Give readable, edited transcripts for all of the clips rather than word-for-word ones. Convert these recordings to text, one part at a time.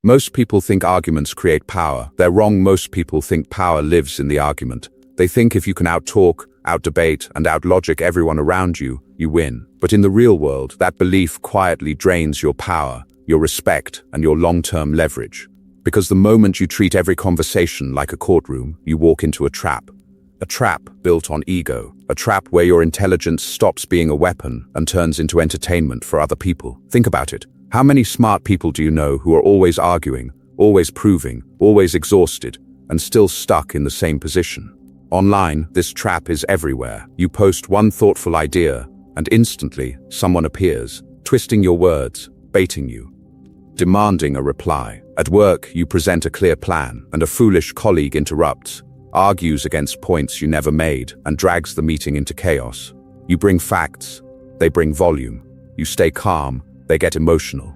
Most people think arguments create power. They're wrong. Most people think power lives in the argument. They think if you can out-talk, out-debate, and out-logic everyone around you, you win. But in the real world, that belief quietly drains your power, your respect, and your long-term leverage. Because the moment you treat every conversation like a courtroom, you walk into a trap. A trap built on ego. A trap where your intelligence stops being a weapon and turns into entertainment for other people. Think about it. How many smart people do you know who are always arguing, always proving, always exhausted, and still stuck in the same position? Online, this trap is everywhere. You post one thoughtful idea, and instantly, someone appears, twisting your words, baiting you, demanding a reply. At work, you present a clear plan, and a foolish colleague interrupts, argues against points you never made, and drags the meeting into chaos. You bring facts, they bring volume. You stay calm, they get emotional.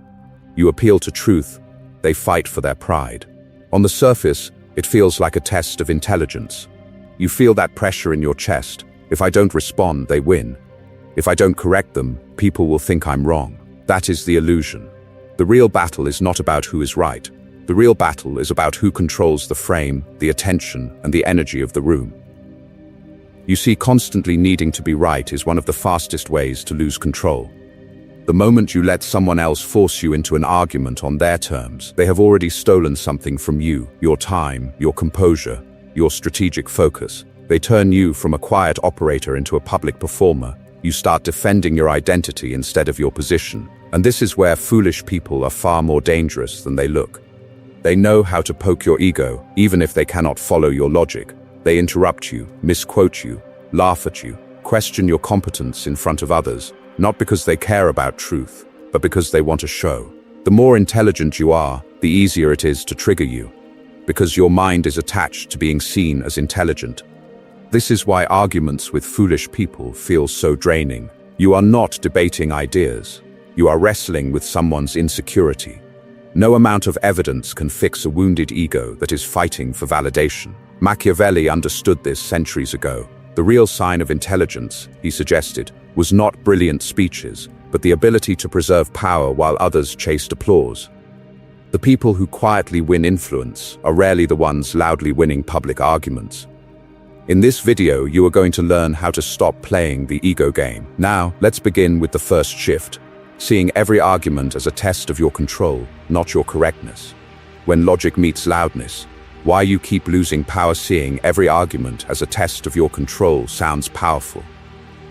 You appeal to truth, they fight for their pride. On the surface, it feels like a test of intelligence. You feel that pressure in your chest. If I don't respond, they win. If I don't correct them, people will think I'm wrong. That is the illusion. The real battle is not about who is right. The real battle is about who controls the frame, the attention, and the energy of the room. You see, constantly needing to be right is one of the fastest ways to lose control. The moment you let someone else force you into an argument on their terms, they have already stolen something from you, your time, your composure, your strategic focus. They turn you from a quiet operator into a public performer. You start defending your identity instead of your position. And this is where foolish people are far more dangerous than they look. They know how to poke your ego, even if they cannot follow your logic. They interrupt you, misquote you, laugh at you, question your competence in front of others, not because they care about truth, but because they want a show. The more intelligent you are, the easier it is to trigger you, because your mind is attached to being seen as intelligent. This is why arguments with foolish people feel so draining. You are not debating ideas. You are wrestling with someone's insecurity. No amount of evidence can fix a wounded ego that is fighting for validation. Machiavelli understood this centuries ago. The real sign of intelligence, he suggested, was not brilliant speeches, but the ability to preserve power while others chased applause. The people who quietly win influence are rarely the ones loudly winning public arguments. In this video, you are going to learn how to stop playing the ego game. Now, let's begin with the first shift, seeing every argument as a test of your control, not your correctness. When logic meets loudness, why you keep losing power. Seeing every argument as a test of your control sounds powerful.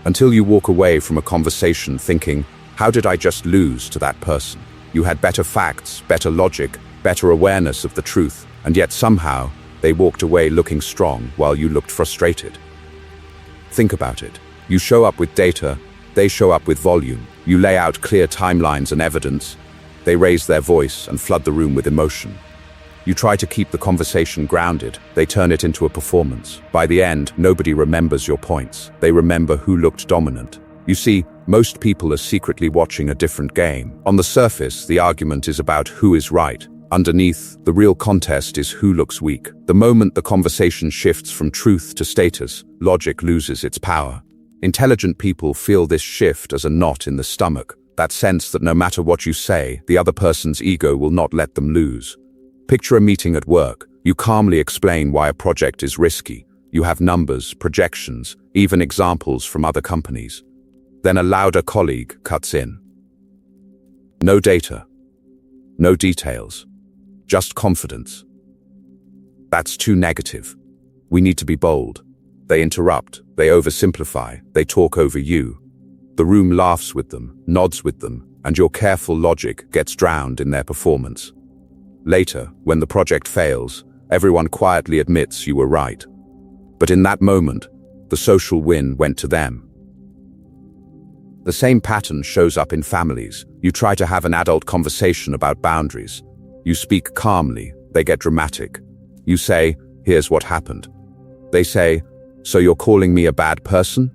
Until you walk away from a conversation thinking, how did I just lose to that person? You had better facts, better logic, better awareness of the truth, and yet somehow they walked away looking strong while you looked frustrated. Think about it. You show up with data, they show up with volume. You lay out clear timelines and evidence. They raise their voice and flood the room with emotion. You try to keep the conversation grounded. They turn it into a performance. By the end, nobody remembers your points. They remember who looked dominant. You see, most people are secretly watching a different game. On the surface, the argument is about who is right. Underneath, the real contest is who looks weak. The moment the conversation shifts from truth to status, logic loses its power. Intelligent people feel this shift as a knot in the stomach, that sense that no matter what you say, the other person's ego will not let them lose. Picture a meeting at work. You calmly explain why a project is risky. You have numbers, projections, even examples from other companies. Then a louder colleague cuts in. No data, no details, just confidence. That's too negative. We need to be bold. They interrupt, they oversimplify, they talk over you. The room laughs with them, nods with them, and your careful logic gets drowned in their performance. Later, when the project fails, everyone quietly admits you were right. But in that moment, the social win went to them. The same pattern shows up in families. You try to have an adult conversation about boundaries. You speak calmly, they get dramatic. You say, here's what happened. They say, so you're calling me a bad person?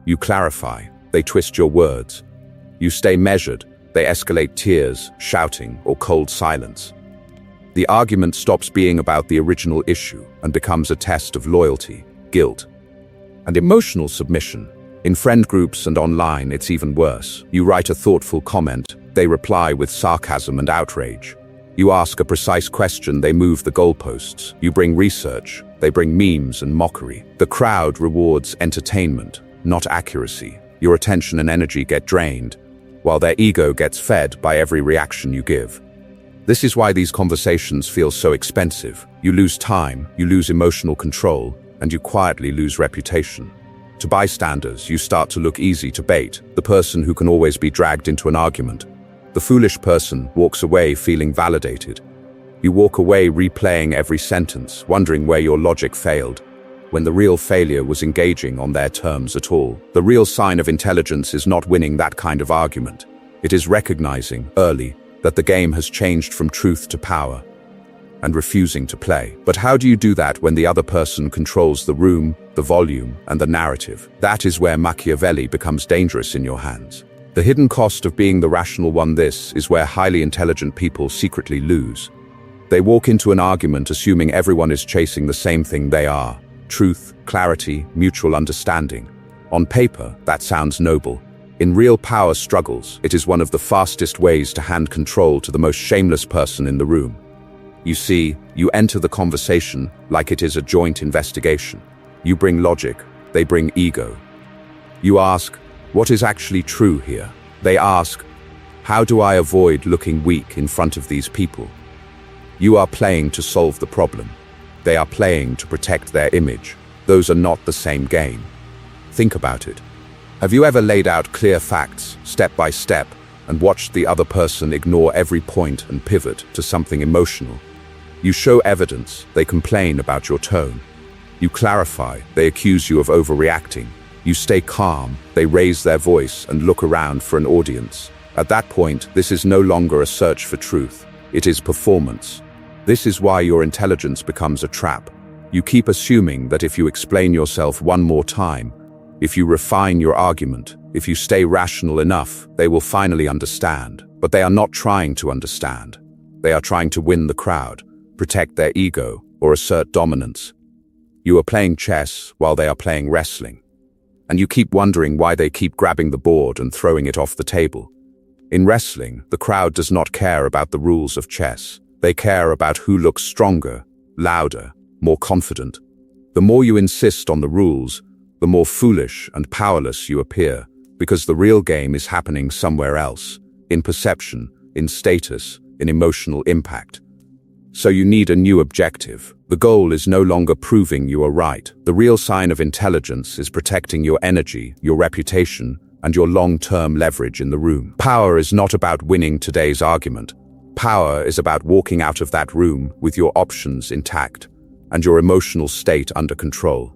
You clarify, they twist your words. You stay measured, they escalate tears, shouting, or cold silence. The argument stops being about the original issue and becomes a test of loyalty, guilt, and emotional submission. In friend groups and online, it's even worse. You write a thoughtful comment, they reply with sarcasm and outrage. You ask a precise question, they move the goalposts. You bring research, they bring memes and mockery. The crowd rewards entertainment, not accuracy. Your attention and energy get drained, while their ego gets fed by every reaction you give. This is why these conversations feel so expensive. You lose time, you lose emotional control, and you quietly lose reputation. To bystanders, you start to look easy to bait, the person who can always be dragged into an argument. The foolish person walks away feeling validated. You walk away replaying every sentence, wondering where your logic failed, when the real failure was engaging on their terms at all. The real sign of intelligence is not winning that kind of argument. It is recognizing, early, that the game has changed from truth to power, and refusing to play. But how do you do that when the other person controls the room, the volume, and the narrative? That is where Machiavelli becomes dangerous in your hands. The hidden cost of being the rational one. This is where highly intelligent people secretly lose. They walk into an argument assuming everyone is chasing the same thing they are: truth, clarity, mutual understanding. On paper, that sounds noble. In real power struggles, it is one of the fastest ways to hand control to the most shameless person in the room. You see, you enter the conversation like it is a joint investigation. You bring logic, they bring ego. You ask, what is actually true here? They ask, how do I avoid looking weak in front of these people? You are playing to solve the problem. They are playing to protect their image. Those are not the same game. Think about it. Have you ever laid out clear facts, step by step, and watched the other person ignore every point and pivot to something emotional? You show evidence, they complain about your tone. You clarify, they accuse you of overreacting. You stay calm, they raise their voice and look around for an audience. At that point, this is no longer a search for truth. It is performance. This is why your intelligence becomes a trap. You keep assuming that if you explain yourself one more time, if you refine your argument, if you stay rational enough, they will finally understand. But they are not trying to understand. They are trying to win the crowd, protect their ego, or assert dominance. You are playing chess while they are playing wrestling. And you keep wondering why they keep grabbing the board and throwing it off the table. In wrestling, the crowd does not care about the rules of chess. They care about who looks stronger, louder, more confident. The more you insist on the rules, the more foolish and powerless you appear, because the real game is happening somewhere else, in perception, in status, in emotional impact. So you need a new objective. The goal is no longer proving you are right. The real sign of intelligence is protecting your energy, your reputation, and your long-term leverage in the room. Power is not about winning today's argument. Power is about walking out of that room with your options intact and your emotional state under control.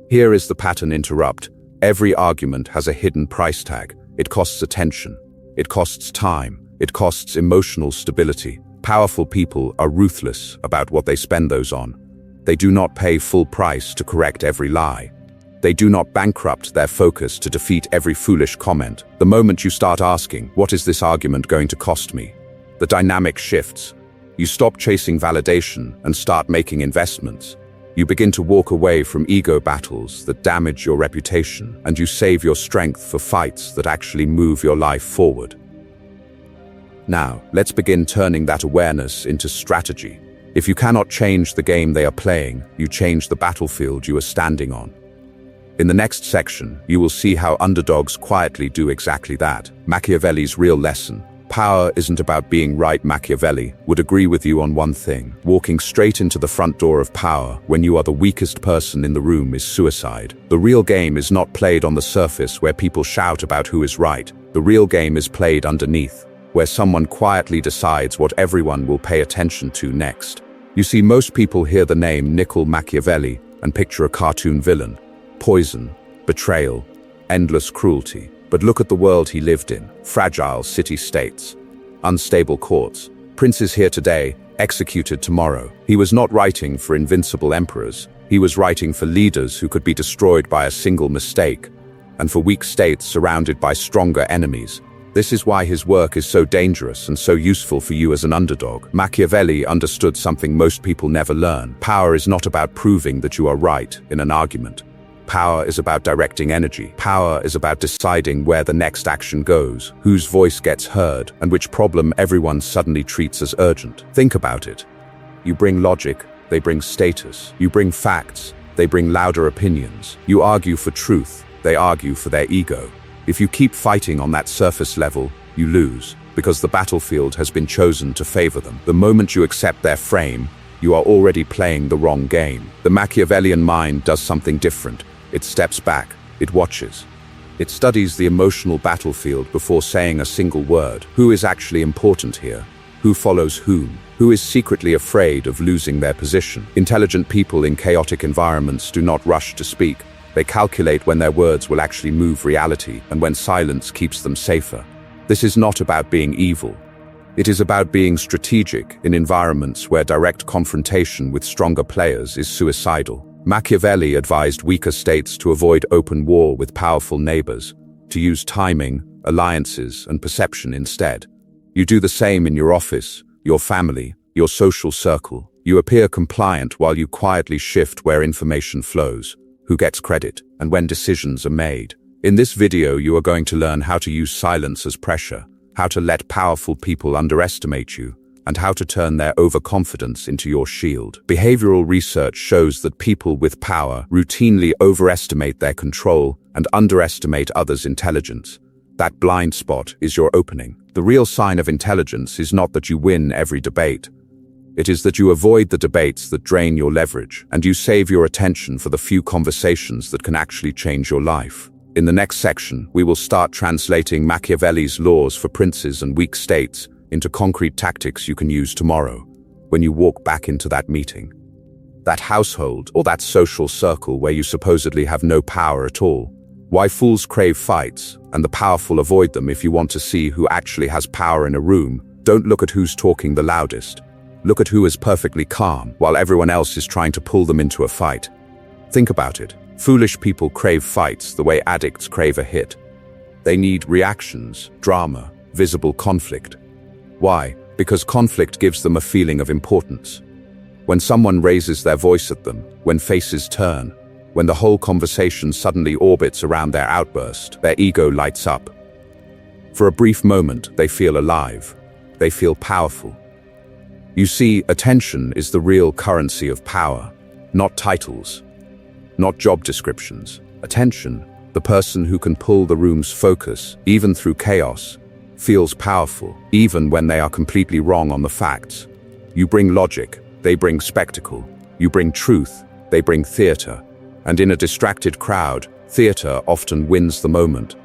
Here is the pattern interrupt. Every argument has a hidden price tag. It costs attention. It costs time. It costs emotional stability. Powerful people are ruthless about what they spend those on. They do not pay full price to correct every lie. They do not bankrupt their focus to defeat every foolish comment. The moment you start asking, what is this argument going to cost me? The dynamic shifts. You stop chasing validation and start making investments. You begin to walk away from ego battles that damage your reputation, and you save your strength for fights that actually move your life forward. Now, let's begin turning that awareness into strategy. If you cannot change the game they are playing, you change the battlefield you are standing on. In the next section, you will see how underdogs quietly do exactly that. Machiavelli's real lesson. Power isn't about being right. Machiavelli would agree with you on one thing. Walking straight into the front door of power when you are the weakest person in the room is suicide. The real game is not played on the surface where people shout about who is right. The real game is played underneath, where someone quietly decides what everyone will pay attention to next. You see, most people hear the name Niccolo Machiavelli and picture a cartoon villain. Poison, betrayal, endless cruelty. But look at the world he lived in. Fragile city-states, unstable courts, princes here today, executed tomorrow. He was not writing for invincible emperors. He was writing for leaders who could be destroyed by a single mistake, and for weak states surrounded by stronger enemies. This is why his work is so dangerous and so useful for you as an underdog. Machiavelli understood something most people never learn. Power is not about proving that you are right in an argument. Power is about directing energy. Power is about deciding where the next action goes, whose voice gets heard, and which problem everyone suddenly treats as urgent. Think about it. You bring logic, they bring status. You bring facts, they bring louder opinions. You argue for truth, they argue for their ego. If you keep fighting on that surface level, you lose, because the battlefield has been chosen to favor them. The moment you accept their frame, you are already playing the wrong game. The Machiavellian mind does something different. It steps back, it watches. It studies the emotional battlefield before saying a single word. Who is actually important here? Who follows whom? Who is secretly afraid of losing their position? Intelligent people in chaotic environments do not rush to speak. They calculate when their words will actually move reality and when silence keeps them safer. This is not about being evil. It is about being strategic in environments where direct confrontation with stronger players is suicidal. Machiavelli advised weaker states to avoid open war with powerful neighbors, to use timing, alliances, and perception instead. You do the same in your office, your family, your social circle. You appear compliant while you quietly shift where information flows, who gets credit, and when decisions are made. In this video, you are going to learn how to use silence as pressure, how to let powerful people underestimate you, and how to turn their overconfidence into your shield. Behavioral research shows that people with power routinely overestimate their control and underestimate others' intelligence. That blind spot is your opening. The real sign of intelligence is not that you win every debate. It is that you avoid the debates that drain your leverage, and you save your attention for the few conversations that can actually change your life. In the next section, we will start translating Machiavelli's laws for princes and weak states into concrete tactics you can use tomorrow, when you walk back into that meeting. That household or that social circle where you supposedly have no power at all. Why fools crave fights, and the powerful avoid them. If you want to see who actually has power in a room, don't look at who's talking the loudest. Look at who is perfectly calm, while everyone else is trying to pull them into a fight. Think about it. Foolish people crave fights the way addicts crave a hit. They need reactions, drama, visible conflict. Why? Because conflict gives them a feeling of importance. When someone raises their voice at them, when faces turn, when the whole conversation suddenly orbits around their outburst, their ego lights up. For a brief moment, they feel alive. They feel powerful. You see, attention is the real currency of power, not titles, not job descriptions. Attention, the person who can pull the room's focus, even through chaos, feels powerful, even when they are completely wrong on the facts. You bring logic, they bring spectacle. You bring truth, they bring theater. And in a distracted crowd, theater often wins the moment.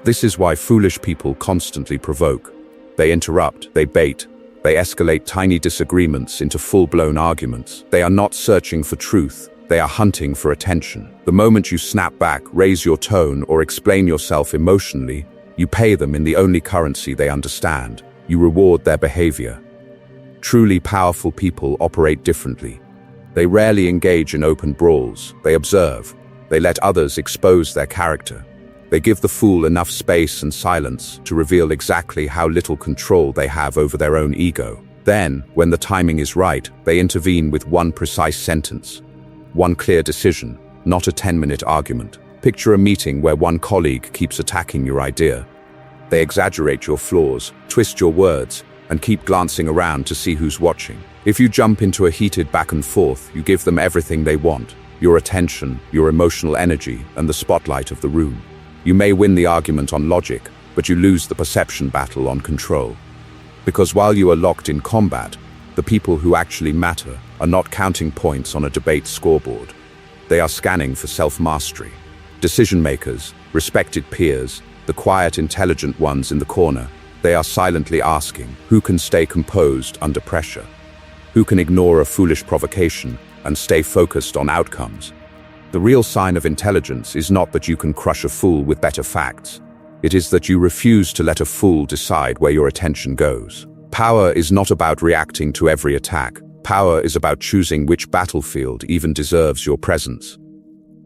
This is why foolish people constantly provoke. They interrupt, they bait, they escalate tiny disagreements into full-blown arguments. They are not searching for truth, they are hunting for attention. The moment you snap back, raise your tone, or explain yourself emotionally, you pay them in the only currency they understand. You reward their behavior. Truly powerful people operate differently. They rarely engage in open brawls. They observe. They let others expose their character. They give the fool enough space and silence to reveal exactly how little control they have over their own ego. Then, when the timing is right, they intervene with one precise sentence. One clear decision, not a 10-minute argument. Picture a meeting where one colleague keeps attacking your idea. They exaggerate your flaws, twist your words, and keep glancing around to see who's watching. If you jump into a heated back and forth, you give them everything they want, your attention, your emotional energy, and the spotlight of the room. You may win the argument on logic, but you lose the perception battle on control. Because while you are locked in combat, the people who actually matter are not counting points on a debate scoreboard. They are scanning for self-mastery. Decision makers, respected peers, the quiet, intelligent ones in the corner, they are silently asking, who can stay composed under pressure? Who can ignore a foolish provocation and stay focused on outcomes? The real sign of intelligence is not that you can crush a fool with better facts. It is that you refuse to let a fool decide where your attention goes. Power is not about reacting to every attack. Power is about choosing which battlefield even deserves your presence.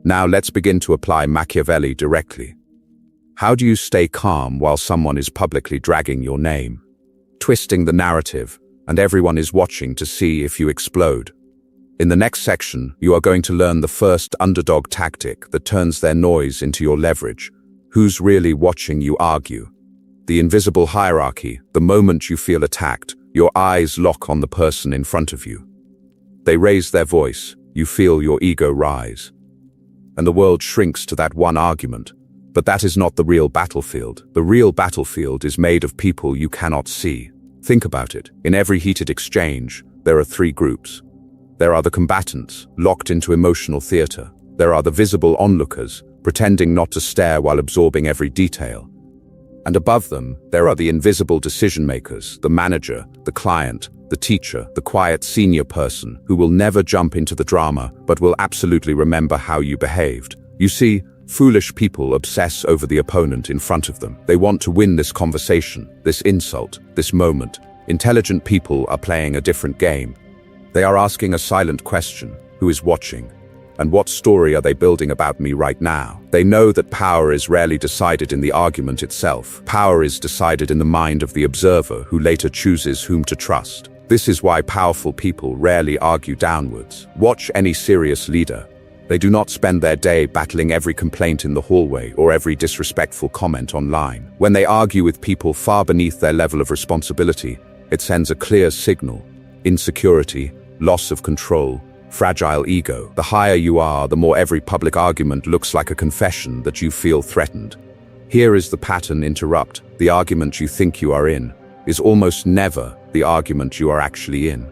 Now let's begin to apply Machiavelli directly. How do you stay calm while someone is publicly dragging your name, twisting the narrative, and everyone is watching to see if you explode? In the next section, you are going to learn the first underdog tactic that turns their noise into your leverage. Who's really watching you argue? The invisible hierarchy. The moment you feel attacked, your eyes lock on the person in front of you. They raise their voice, you feel your ego rise. And the world shrinks to that one argument. But that is not the real battlefield. The real battlefield is made of people you cannot see. Think about it. In every heated exchange, there are three groups. There are the combatants, locked into emotional theater. There are the visible onlookers, pretending not to stare while absorbing every detail. And above them, there are the invisible decision-makers, the manager, the client, the teacher, the quiet senior person who will never jump into the drama but will absolutely remember how you behaved. You see, foolish people obsess over the opponent in front of them. They want to win this conversation, this insult, this moment. Intelligent people are playing a different game. They are asking a silent question: who is watching? And what story are they building about me right now? They know that power is rarely decided in the argument itself. Power is decided in the mind of the observer who later chooses whom to trust. This is why powerful people rarely argue downwards. Watch any serious leader. They do not spend their day battling every complaint in the hallway or every disrespectful comment online. When they argue with people far beneath their level of responsibility, it sends a clear signal: insecurity, loss of control, fragile ego. The higher you are, the more every public argument looks like a confession that you feel threatened. Here is the pattern: interrupt. The argument you think you are in is almost never the argument you are actually in.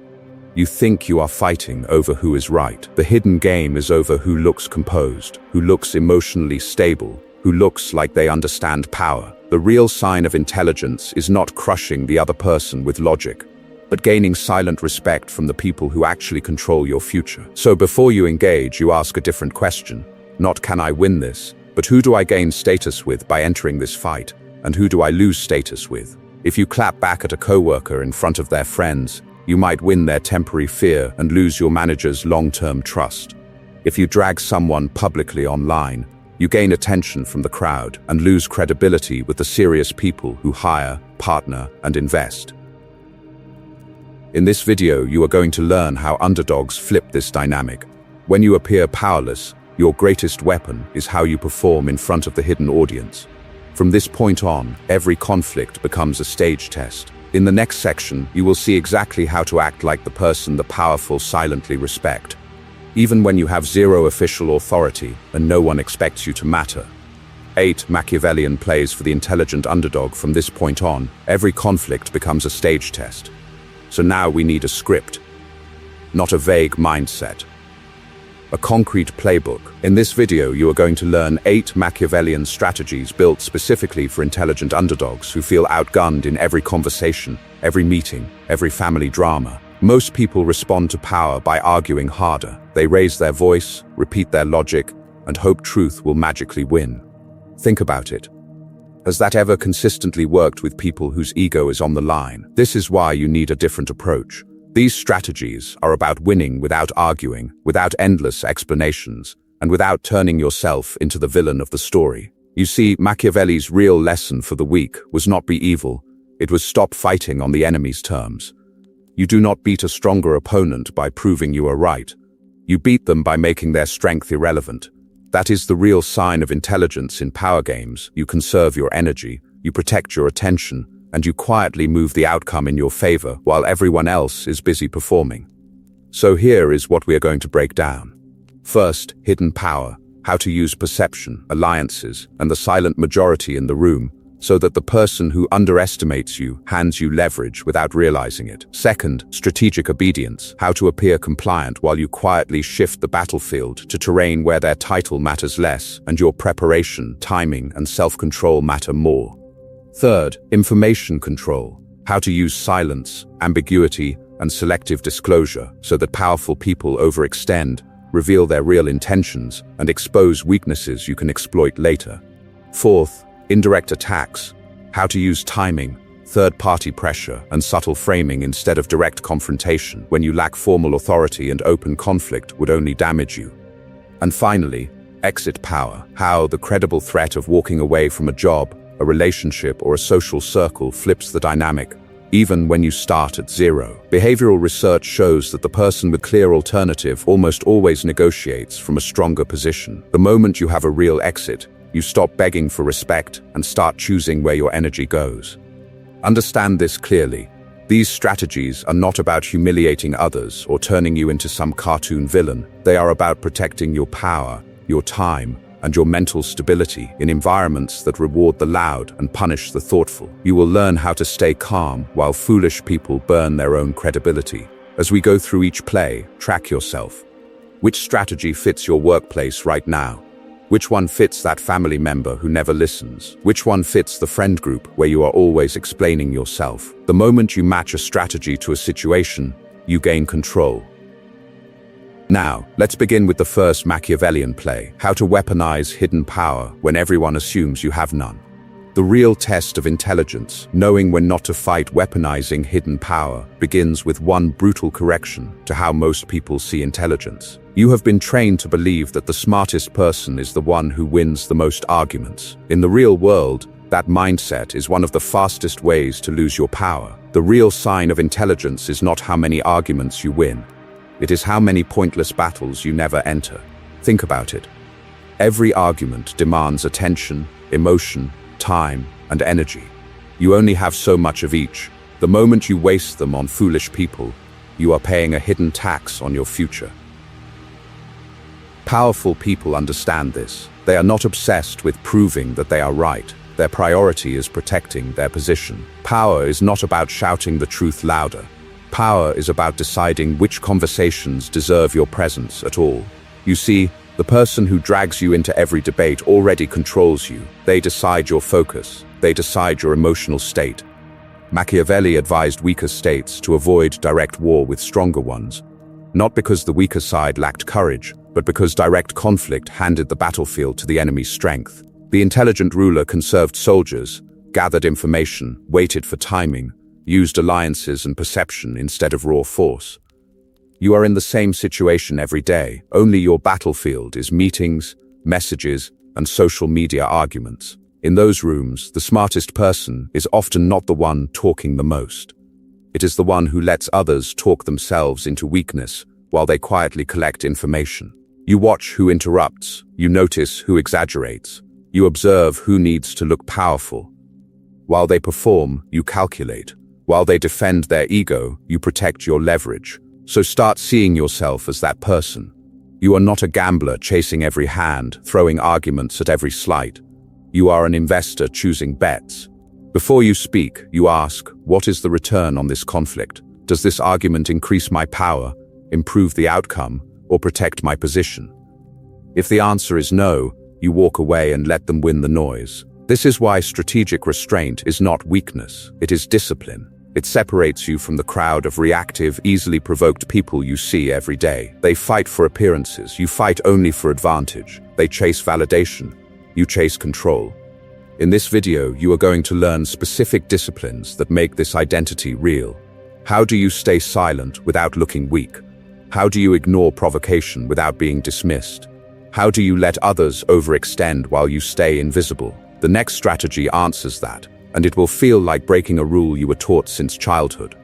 You think you are fighting over who is right. The hidden game is over who looks composed, who looks emotionally stable, who looks like they understand power. The real sign of intelligence is not crushing the other person with logic, but gaining silent respect from the people who actually control your future. So before you engage, you ask a different question. Not can I win this, but who do I gain status with by entering this fight, and who do I lose status with? If you clap back at a coworker in front of their friends, you might win their temporary fear and lose your manager's long-term trust. If you drag someone publicly online, you gain attention from the crowd and lose credibility with the serious people who hire, partner, and invest. In this video, you are going to learn how underdogs flip this dynamic. When you appear powerless, your greatest weapon is how you perform in front of the hidden audience. From this point on, every conflict becomes a stage test. In the next section, you will see exactly how to act like the person the powerful silently respect, even when you have zero official authority and no one expects you to matter. 8. Machiavellian plays for the intelligent underdog. From this point on, every conflict becomes a stage test. So now we need a script, not a vague mindset. A concrete playbook. In this video, you are going to learn 8 Machiavellian strategies built specifically for intelligent underdogs who feel outgunned in every conversation, every meeting, every family drama. Most people respond to power by arguing harder. They raise their voice, repeat their logic, and hope truth will magically win. Think about it. Has that ever consistently worked with people whose ego is on the line? This is why you need a different approach. These strategies are about winning without arguing, without endless explanations, and without turning yourself into the villain of the story. You see, Machiavelli's real lesson for the week was not be evil, it was stop fighting on the enemy's terms. You do not beat a stronger opponent by proving you are right. You beat them by making their strength irrelevant. That is the real sign of intelligence in power games. You conserve your energy, you protect your attention, and you quietly move the outcome in your favor while everyone else is busy performing. So here is what we are going to break down. First, hidden power, how to use perception, alliances, and the silent majority in the room so that the person who underestimates you hands you leverage without realizing it. Second, strategic obedience, how to appear compliant while you quietly shift the battlefield to terrain where their title matters less and your preparation, timing, and self-control matter more. Third, information control, how to use silence, ambiguity, and selective disclosure so that powerful people overextend, reveal their real intentions, and expose weaknesses you can exploit later. Fourth, indirect attacks, how to use timing, third-party pressure, and subtle framing instead of direct confrontation when you lack formal authority and open conflict would only damage you. And finally, exit power, how the credible threat of walking away from a job, a relationship, or a social circle flips the dynamic, even when you start at zero. Behavioral research shows that the person with clear alternative almost always negotiates from a stronger position. The moment you have a real exit, you stop begging for respect and start choosing where your energy goes. Understand this clearly. These strategies are not about humiliating others or turning you into some cartoon villain. They are about protecting your power, your time, and your mental stability in environments that reward the loud and punish the thoughtful. You will learn how to stay calm while foolish people burn their own credibility. As we go through each play, track yourself. Which strategy fits your workplace right now? Which one fits that family member who never listens? Which one fits the friend group where you are always explaining yourself? The moment you match a strategy to a situation, you gain control. Now, let's begin with the first Machiavellian play, how to weaponize hidden power when everyone assumes you have none. The real test of intelligence, knowing when not to fight weaponizing hidden power, begins with one brutal correction to how most people see intelligence. You have been trained to believe that the smartest person is the one who wins the most arguments. In the real world, that mindset is one of the fastest ways to lose your power. The real sign of intelligence is not how many arguments you win. It is how many pointless battles you never enter. Think about it. Every argument demands attention, emotion, time, and energy. You only have so much of each. The moment you waste them on foolish people, you are paying a hidden tax on your future. Powerful people understand this. They are not obsessed with proving that they are right. Their priority is protecting their position. Power is not about shouting the truth louder. Power is about deciding which conversations deserve your presence at all. You see, the person who drags you into every debate already controls you. They decide your focus. They decide your emotional state. Machiavelli advised weaker states to avoid direct war with stronger ones, not because the weaker side lacked courage, but because direct conflict handed the battlefield to the enemy's strength. The intelligent ruler conserved soldiers, gathered information, waited for timing, used alliances and perception instead of raw force. You are in the same situation every day, only your battlefield is meetings, messages, and social media arguments. In those rooms, the smartest person is often not the one talking the most. It is the one who lets others talk themselves into weakness while they quietly collect information. You watch who interrupts, you notice who exaggerates, you observe who needs to look powerful. While they perform, you calculate. While they defend their ego, you protect your leverage. So start seeing yourself as that person. You are not a gambler chasing every hand, throwing arguments at every slight. You are an investor choosing bets. Before you speak, you ask, what is the return on this conflict? Does this argument increase my power, improve the outcome, or protect my position? If the answer is no, you walk away and let them win the noise. This is why strategic restraint is not weakness, it is discipline. It separates you from the crowd of reactive, easily provoked people you see every day. They fight for appearances, you fight only for advantage. They chase validation, you chase control. In this video, you are going to learn specific disciplines that make this identity real. How do you stay silent without looking weak? How do you ignore provocation without being dismissed? How do you let others overextend while you stay invisible? The next strategy answers that, and it will feel like breaking a rule you were taught since childhood.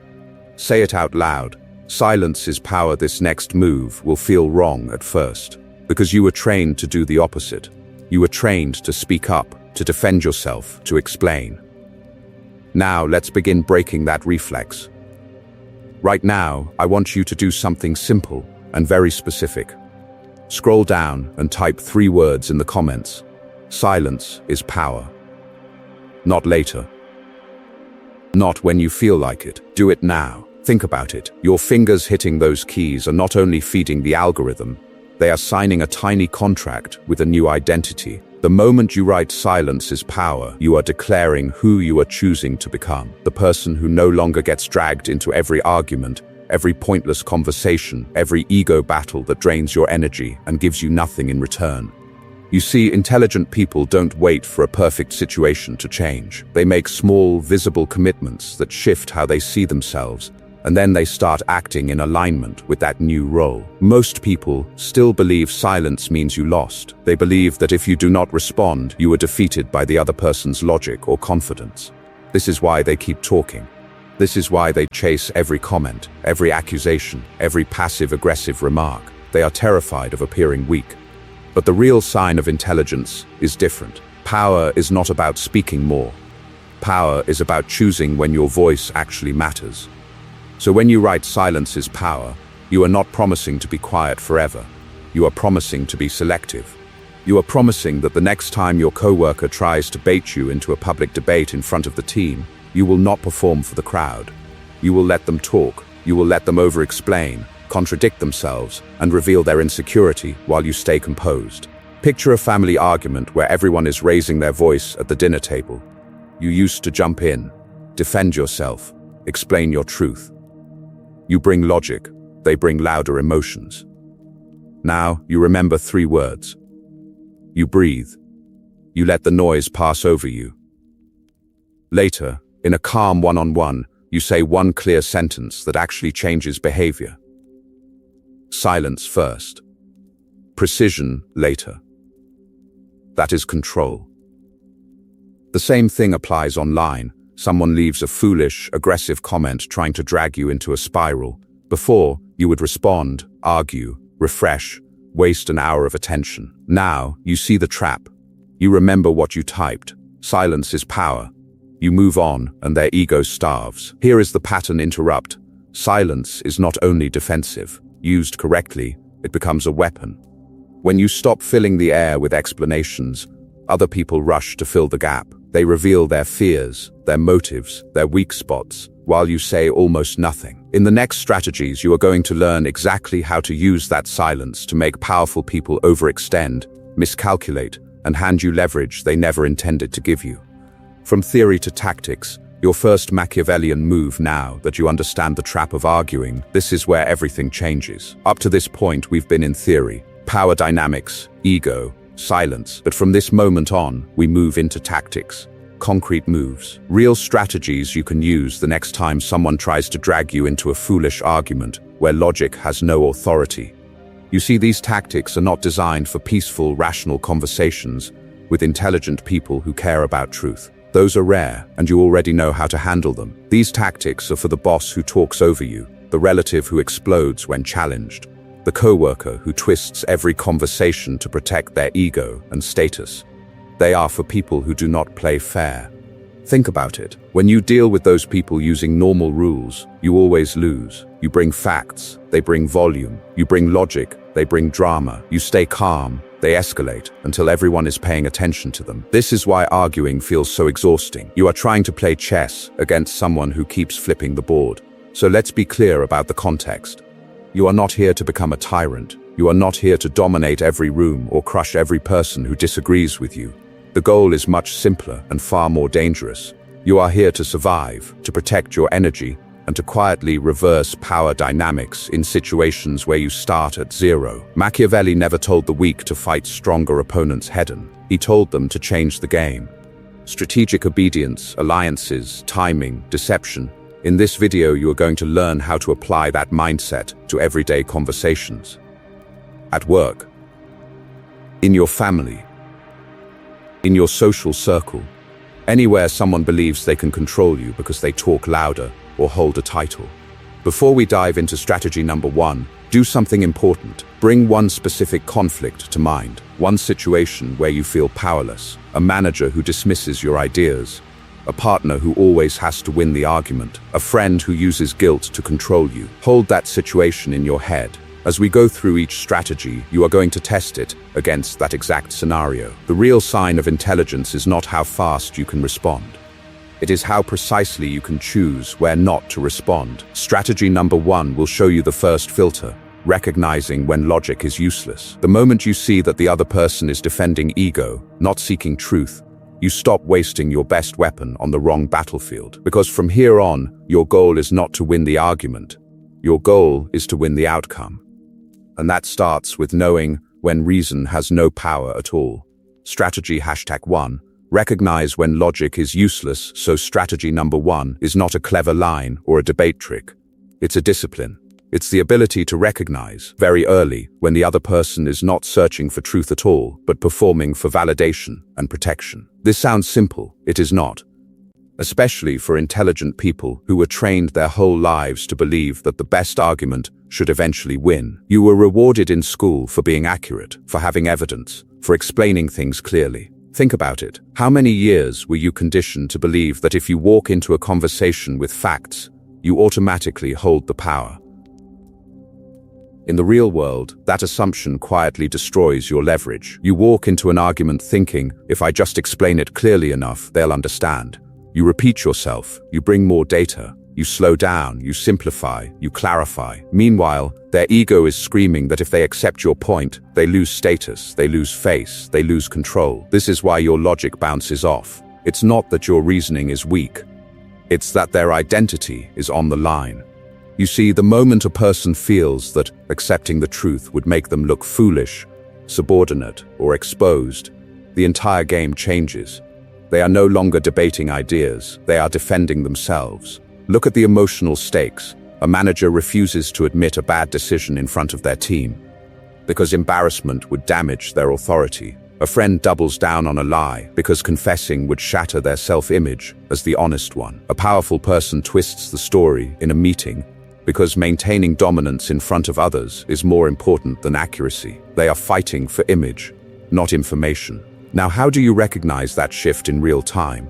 Say it out loud. Silence is power. This next move will feel wrong at first, because you were trained to do the opposite. You were trained to speak up, to defend yourself, to explain. Now let's begin breaking that reflex. Right now, I want you to do something simple and very specific. Scroll down and type 3 words in the comments. Silence is power. Not later. Not when you feel like it. Do it now. Think about it. Your fingers hitting those keys are not only feeding the algorithm, they are signing a tiny contract with a new identity. The moment you write silence is power, you are declaring who you are choosing to become. The person who no longer gets dragged into every argument, every pointless conversation, every ego battle that drains your energy and gives you nothing in return. You see, intelligent people don't wait for a perfect situation to change. They make small, visible commitments that shift how they see themselves, and then they start acting in alignment with that new role. Most people still believe silence means you lost. They believe that if you do not respond, you are defeated by the other person's logic or confidence. This is why they keep talking. This is why they chase every comment, every accusation, every passive-aggressive remark. They are terrified of appearing weak. But the real sign of intelligence is different. Power is not about speaking more. Power is about choosing when your voice actually matters. So when you write "silence is power," you are not promising to be quiet forever. You are promising to be selective. You are promising that the next time your coworker tries to bait you into a public debate in front of the team, you will not perform for the crowd. You will let them talk. You will let them over-explain, contradict themselves, and reveal their insecurity while you stay composed. Picture a family argument where everyone is raising their voice at the dinner table. You used to jump in, defend yourself, explain your truth. You bring logic, they bring louder emotions. Now you remember 3 words. You breathe. You let the noise pass over you. Later, in a calm one-on-one, you say one clear sentence that actually changes behavior. Silence first. Precision later. That is control. The same thing applies online. Someone leaves a foolish, aggressive comment trying to drag you into a spiral. Before, you would respond, argue, refresh, waste an hour of attention. Now, you see the trap. You remember what you typed. Silence is power. You move on, and their ego starves. Here is the pattern interrupt. Silence is not only defensive. Used correctly, it becomes a weapon. When you stop filling the air with explanations, other people rush to fill the gap. They reveal their fears, their motives, their weak spots, while you say almost nothing. In the next strategies, you are going to learn exactly how to use that silence to make powerful people overextend, miscalculate, and hand you leverage they never intended to give you. From theory to tactics, your first Machiavellian move now that you understand the trap of arguing, this is where everything changes. Up to this point, we've been in theory, power dynamics, ego, silence. But from this moment on, we move into tactics, concrete moves, real strategies you can use the next time someone tries to drag you into a foolish argument where logic has no authority. You see, these tactics are not designed for peaceful, rational conversations with intelligent people who care about truth. Those are rare, and you already know how to handle them. These tactics are for the boss who talks over you, the relative who explodes when challenged, the coworker who twists every conversation to protect their ego and status. They are for people who do not play fair. Think about it. When you deal with those people using normal rules, you always lose. You bring facts, they bring volume. You bring logic, they bring drama. You stay calm, they escalate until everyone is paying attention to them. This is why arguing feels so exhausting. You are trying to play chess against someone who keeps flipping the board. So let's be clear about the context. You are not here to become a tyrant. You are not here to dominate every room or crush every person who disagrees with you. The goal is much simpler and far more dangerous. You are here to survive, to protect your energy, and to quietly reverse power dynamics in situations where you start at zero. Machiavelli never told the weak to fight stronger opponents head-on. He told them to change the game. Strategic obedience, alliances, timing, deception. In this video, you are going to learn how to apply that mindset to everyday conversations. At work, in your family, in your social circle, anywhere someone believes they can control you because they talk louder or hold a title. Before we dive into strategy number 1, do something important. Bring one specific conflict to mind, one situation where you feel powerless, a manager who dismisses your ideas, a partner who always has to win the argument, a friend who uses guilt to control you. Hold that situation in your head. As we go through each strategy, you are going to test it against that exact scenario. The real sign of intelligence is not how fast you can respond. It is how precisely you can choose where not to respond. Strategy number 1 will show you the first filter, recognizing when logic is useless. The moment you see that the other person is defending ego, not seeking truth, you stop wasting your best weapon on the wrong battlefield. Because from here on, your goal is not to win the argument. Your goal is to win the outcome. And that starts with knowing when reason has no power at all. Strategy #1. Recognize when logic is useless, so strategy number 1 is not a clever line or a debate trick. It's a discipline. It's the ability to recognize very early when the other person is not searching for truth at all, but performing for validation and protection. This sounds simple. It is not. especially for intelligent people who were trained their whole lives to believe that the best argument should eventually win. You were rewarded in school for being accurate, for having evidence, for explaining things clearly. Think about it. How many years were you conditioned to believe that if you walk into a conversation with facts, you automatically hold the power? In the real world, that assumption quietly destroys your leverage. You walk into an argument thinking, if I just explain it clearly enough, they'll understand. You repeat yourself, you bring more data, you slow down, you simplify, you clarify. Meanwhile, their ego is screaming that if they accept your point, they lose status, they lose face, they lose control. This is why your logic bounces off. It's not that your reasoning is weak. It's that their identity is on the line. You see, the moment a person feels that accepting the truth would make them look foolish, subordinate, or exposed, the entire game changes. They are no longer debating ideas, they are defending themselves. Look at the emotional stakes. A manager refuses to admit a bad decision in front of their team because embarrassment would damage their authority. A friend doubles down on a lie because confessing would shatter their self-image as the honest one. A powerful person twists the story in a meeting because maintaining dominance in front of others is more important than accuracy. They are fighting for image, not information. Now, how do you recognize that shift in real time?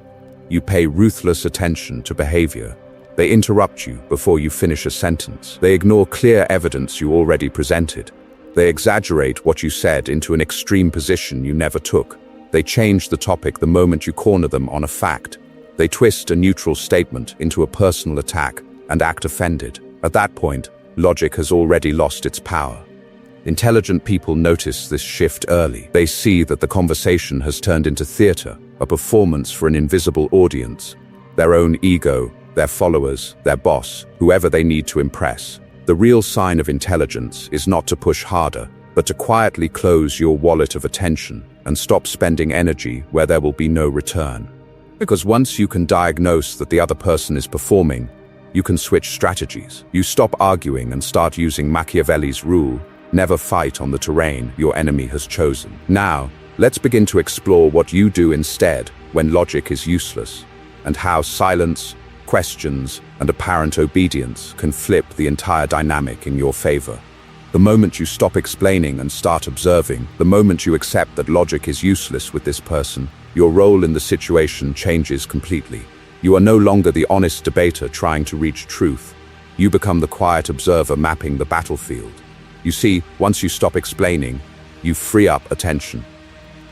You pay ruthless attention to behavior. They interrupt you before you finish a sentence. They ignore clear evidence you already presented. They exaggerate what you said into an extreme position you never took. They change the topic the moment you corner them on a fact. They twist a neutral statement into a personal attack and act offended. At that point, logic has already lost its power. Intelligent people notice this shift early. They see that the conversation has turned into theater, a performance for an invisible audience. Their own ego, their followers, their boss, whoever they need to impress. The real sign of intelligence is not to push harder, but to quietly close your wallet of attention and stop spending energy where there will be no return. Because once you can diagnose that the other person is performing, you can switch strategies. You stop arguing and start using Machiavelli's rule: never fight on the terrain your enemy has chosen. Now, let's begin to explore what you do instead when logic is useless, and how silence, questions, and apparent obedience can flip the entire dynamic in your favor. The moment you stop explaining and start observing, the moment you accept that logic is useless with this person, your role in the situation changes completely. You are no longer the honest debater trying to reach truth. You become the quiet observer mapping the battlefield. You see, once you stop explaining, you free up attention.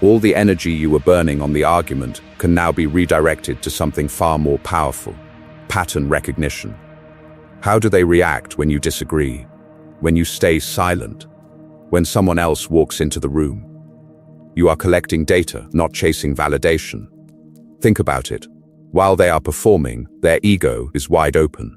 All the energy you were burning on the argument can now be redirected to something far more powerful: pattern recognition. How do they react when you disagree? When you stay silent? When someone else walks into the room? You are collecting data, not chasing validation. Think about it. While they are performing, their ego is wide open.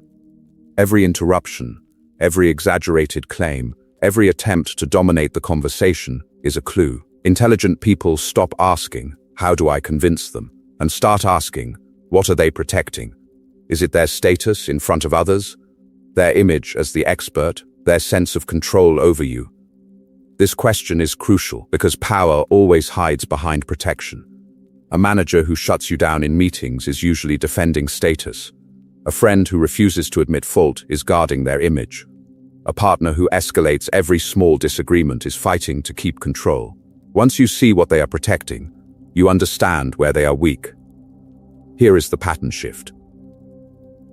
Every interruption, every exaggerated claim, every attempt to dominate the conversation is a clue. Intelligent people stop asking, "How do I convince them?" and start asking, "What are they protecting?" Is it their status in front of others? Their image as the expert? Their sense of control over you? This question is crucial because power always hides behind protection. A manager who shuts you down in meetings is usually defending status. A friend who refuses to admit fault is guarding their image. A partner who escalates every small disagreement is fighting to keep control. Once you see what they are protecting, you understand where they are weak. Here is the pattern shift.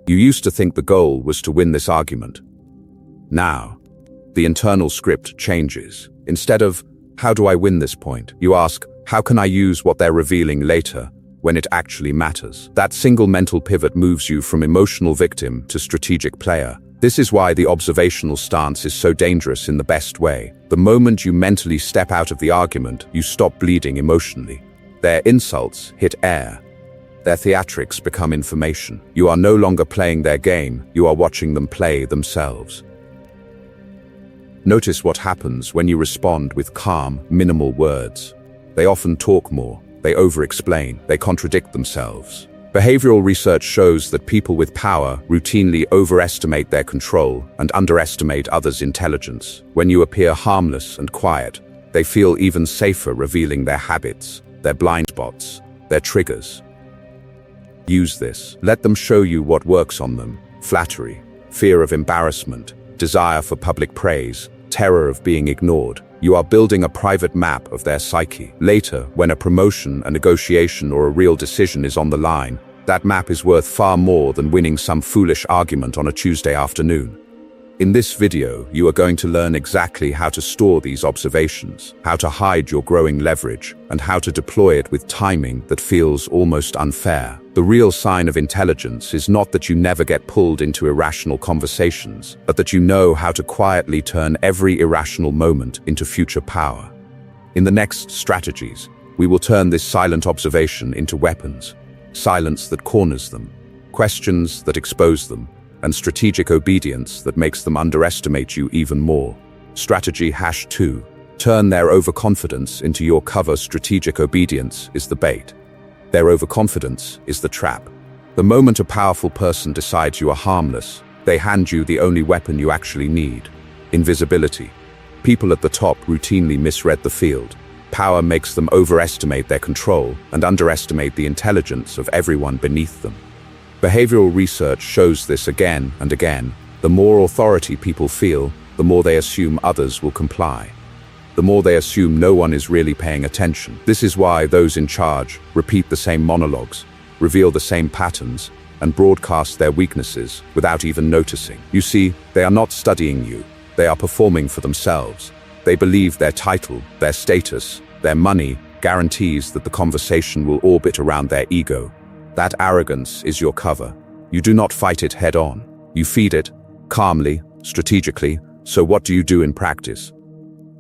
You used to think the goal was to win this argument. Now, the internal script changes. Instead of, "How do I win this point?" you ask, "How can I use what they're revealing later when it actually matters?" That single mental pivot moves you from emotional victim to strategic player. This is why the observational stance is so dangerous in the best way. The moment you mentally step out of the argument, you stop bleeding emotionally. Their insults hit air. Their theatrics become information. You are no longer playing their game, you are watching them play themselves. Notice what happens when you respond with calm, minimal words. They often talk more, they over-explain, they contradict themselves. Behavioral research shows that people with power routinely overestimate their control and underestimate others' intelligence. When you appear harmless and quiet, they feel even safer revealing their habits, their blind spots, their triggers. Use this. Let them show you what works on them. Flattery, fear of embarrassment, desire for public praise, terror of being ignored. You are building a private map of their psyche. Later, when a promotion, a negotiation, or a real decision is on the line, that map is worth far more than winning some foolish argument on a Tuesday afternoon. In this video, you are going to learn exactly how to store these observations, how to hide your growing leverage, and how to deploy it with timing that feels almost unfair. The real sign of intelligence is not that you never get pulled into irrational conversations, but that you know how to quietly turn every irrational moment into future power. In the next strategies, we will turn this silent observation into weapons. Silence that corners them, questions that expose them, and strategic obedience that makes them underestimate you even more. Strategy #2. Turn their overconfidence into your cover. Strategic obedience is the bait. Their overconfidence is the trap. The moment a powerful person decides you are harmless, they hand you the only weapon you actually need: invisibility. People at the top routinely misread the field. Power makes them overestimate their control and underestimate the intelligence of everyone beneath them. Behavioral research shows this again and again. The more authority people feel, the more they assume others will comply. The more they assume no one is really paying attention. This is why those in charge repeat the same monologues, reveal the same patterns, and broadcast their weaknesses without even noticing. You see, they are not studying you. They are performing for themselves. They believe their title, their status, their money guarantees that the conversation will orbit around their ego. That arrogance is your cover. You do not fight it head on. You feed it, calmly, strategically. So what do you do in practice?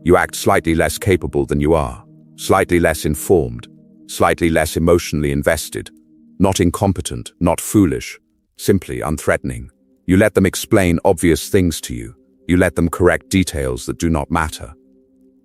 You act slightly less capable than you are, slightly less informed, slightly less emotionally invested, not incompetent, not foolish, simply unthreatening. You let them explain obvious things to you. You let them correct details that do not matter.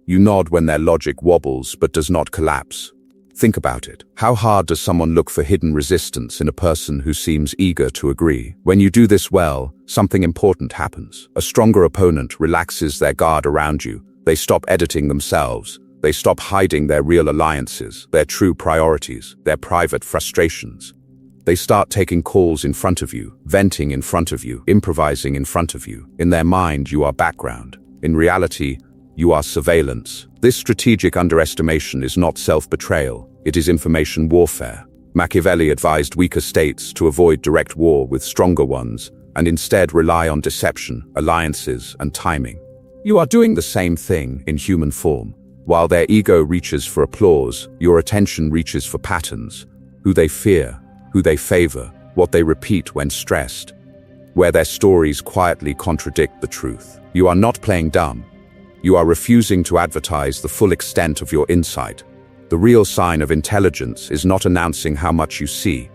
You nod when their logic wobbles but does not collapse. Think about it. How hard does someone look for hidden resistance in a person who seems eager to agree? When you do this well, something important happens. A stronger opponent relaxes their guard around you. They stop editing themselves. They stop hiding their real alliances, their true priorities, their private frustrations. They start taking calls in front of you, venting in front of you, improvising in front of you. In their mind, you are background. In reality, you are surveillance. This strategic underestimation is not self-betrayal, it is information warfare. Machiavelli advised weaker states to avoid direct war with stronger ones and instead rely on deception, alliances, and timing. You are doing the same thing in human form. While their ego reaches for applause, your attention reaches for patterns: who they fear, who they favor, what they repeat when stressed, where their stories quietly contradict the truth. You are not playing dumb. You are refusing to advertise the full extent of your insight. The real sign of intelligence is not announcing how much you see,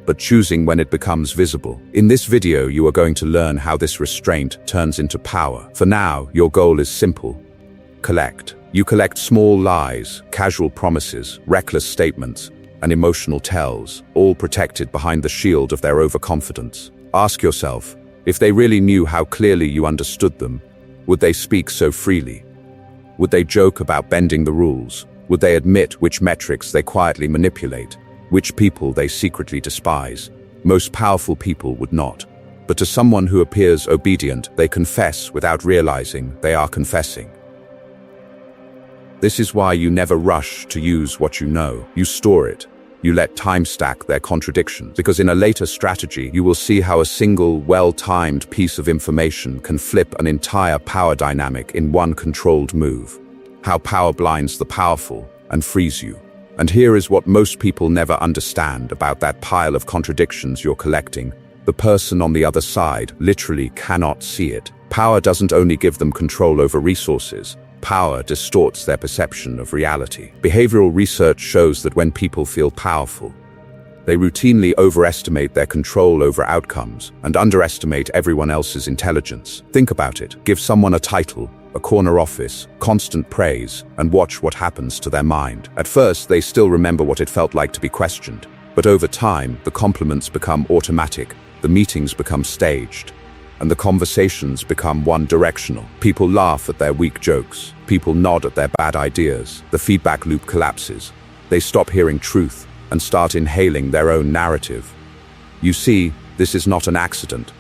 but choosing when it becomes visible. In this video, you are going to learn how this restraint turns into power. For now, your goal is simple: collect. You collect small lies, casual promises, reckless statements, and emotional tells, all protected behind the shield of their overconfidence. Ask yourself, if they really knew how clearly you understood them, would they speak so freely? Would they joke about bending the rules? Would they admit which metrics they quietly manipulate, which people they secretly despise? Most powerful people would not. But to someone who appears obedient, they confess without realizing they are confessing. This is why you never rush to use what you know. You store it. You let time stack their contradictions, because in a later strategy, you will see how a single, well-timed piece of information can flip an entire power dynamic in one controlled move. How power blinds the powerful and frees you. And here is what most people never understand about that pile of contradictions you're collecting. The person on the other side literally cannot see it. Power doesn't only give them control over resources. Power distorts their perception of reality. Behavioral research shows that when people feel powerful, they routinely overestimate their control over outcomes and underestimate everyone else's intelligence. Think about it. Give someone a title, a corner office, constant praise, and watch what happens to their mind. At first, they still remember what it felt like to be questioned. But over time, the compliments become automatic, the meetings become staged, and the conversations become one-directional. People laugh at their weak jokes. People nod at their bad ideas. The feedback loop collapses. They stop hearing truth. and start inhaling their own narrative. You see, this is not an accident.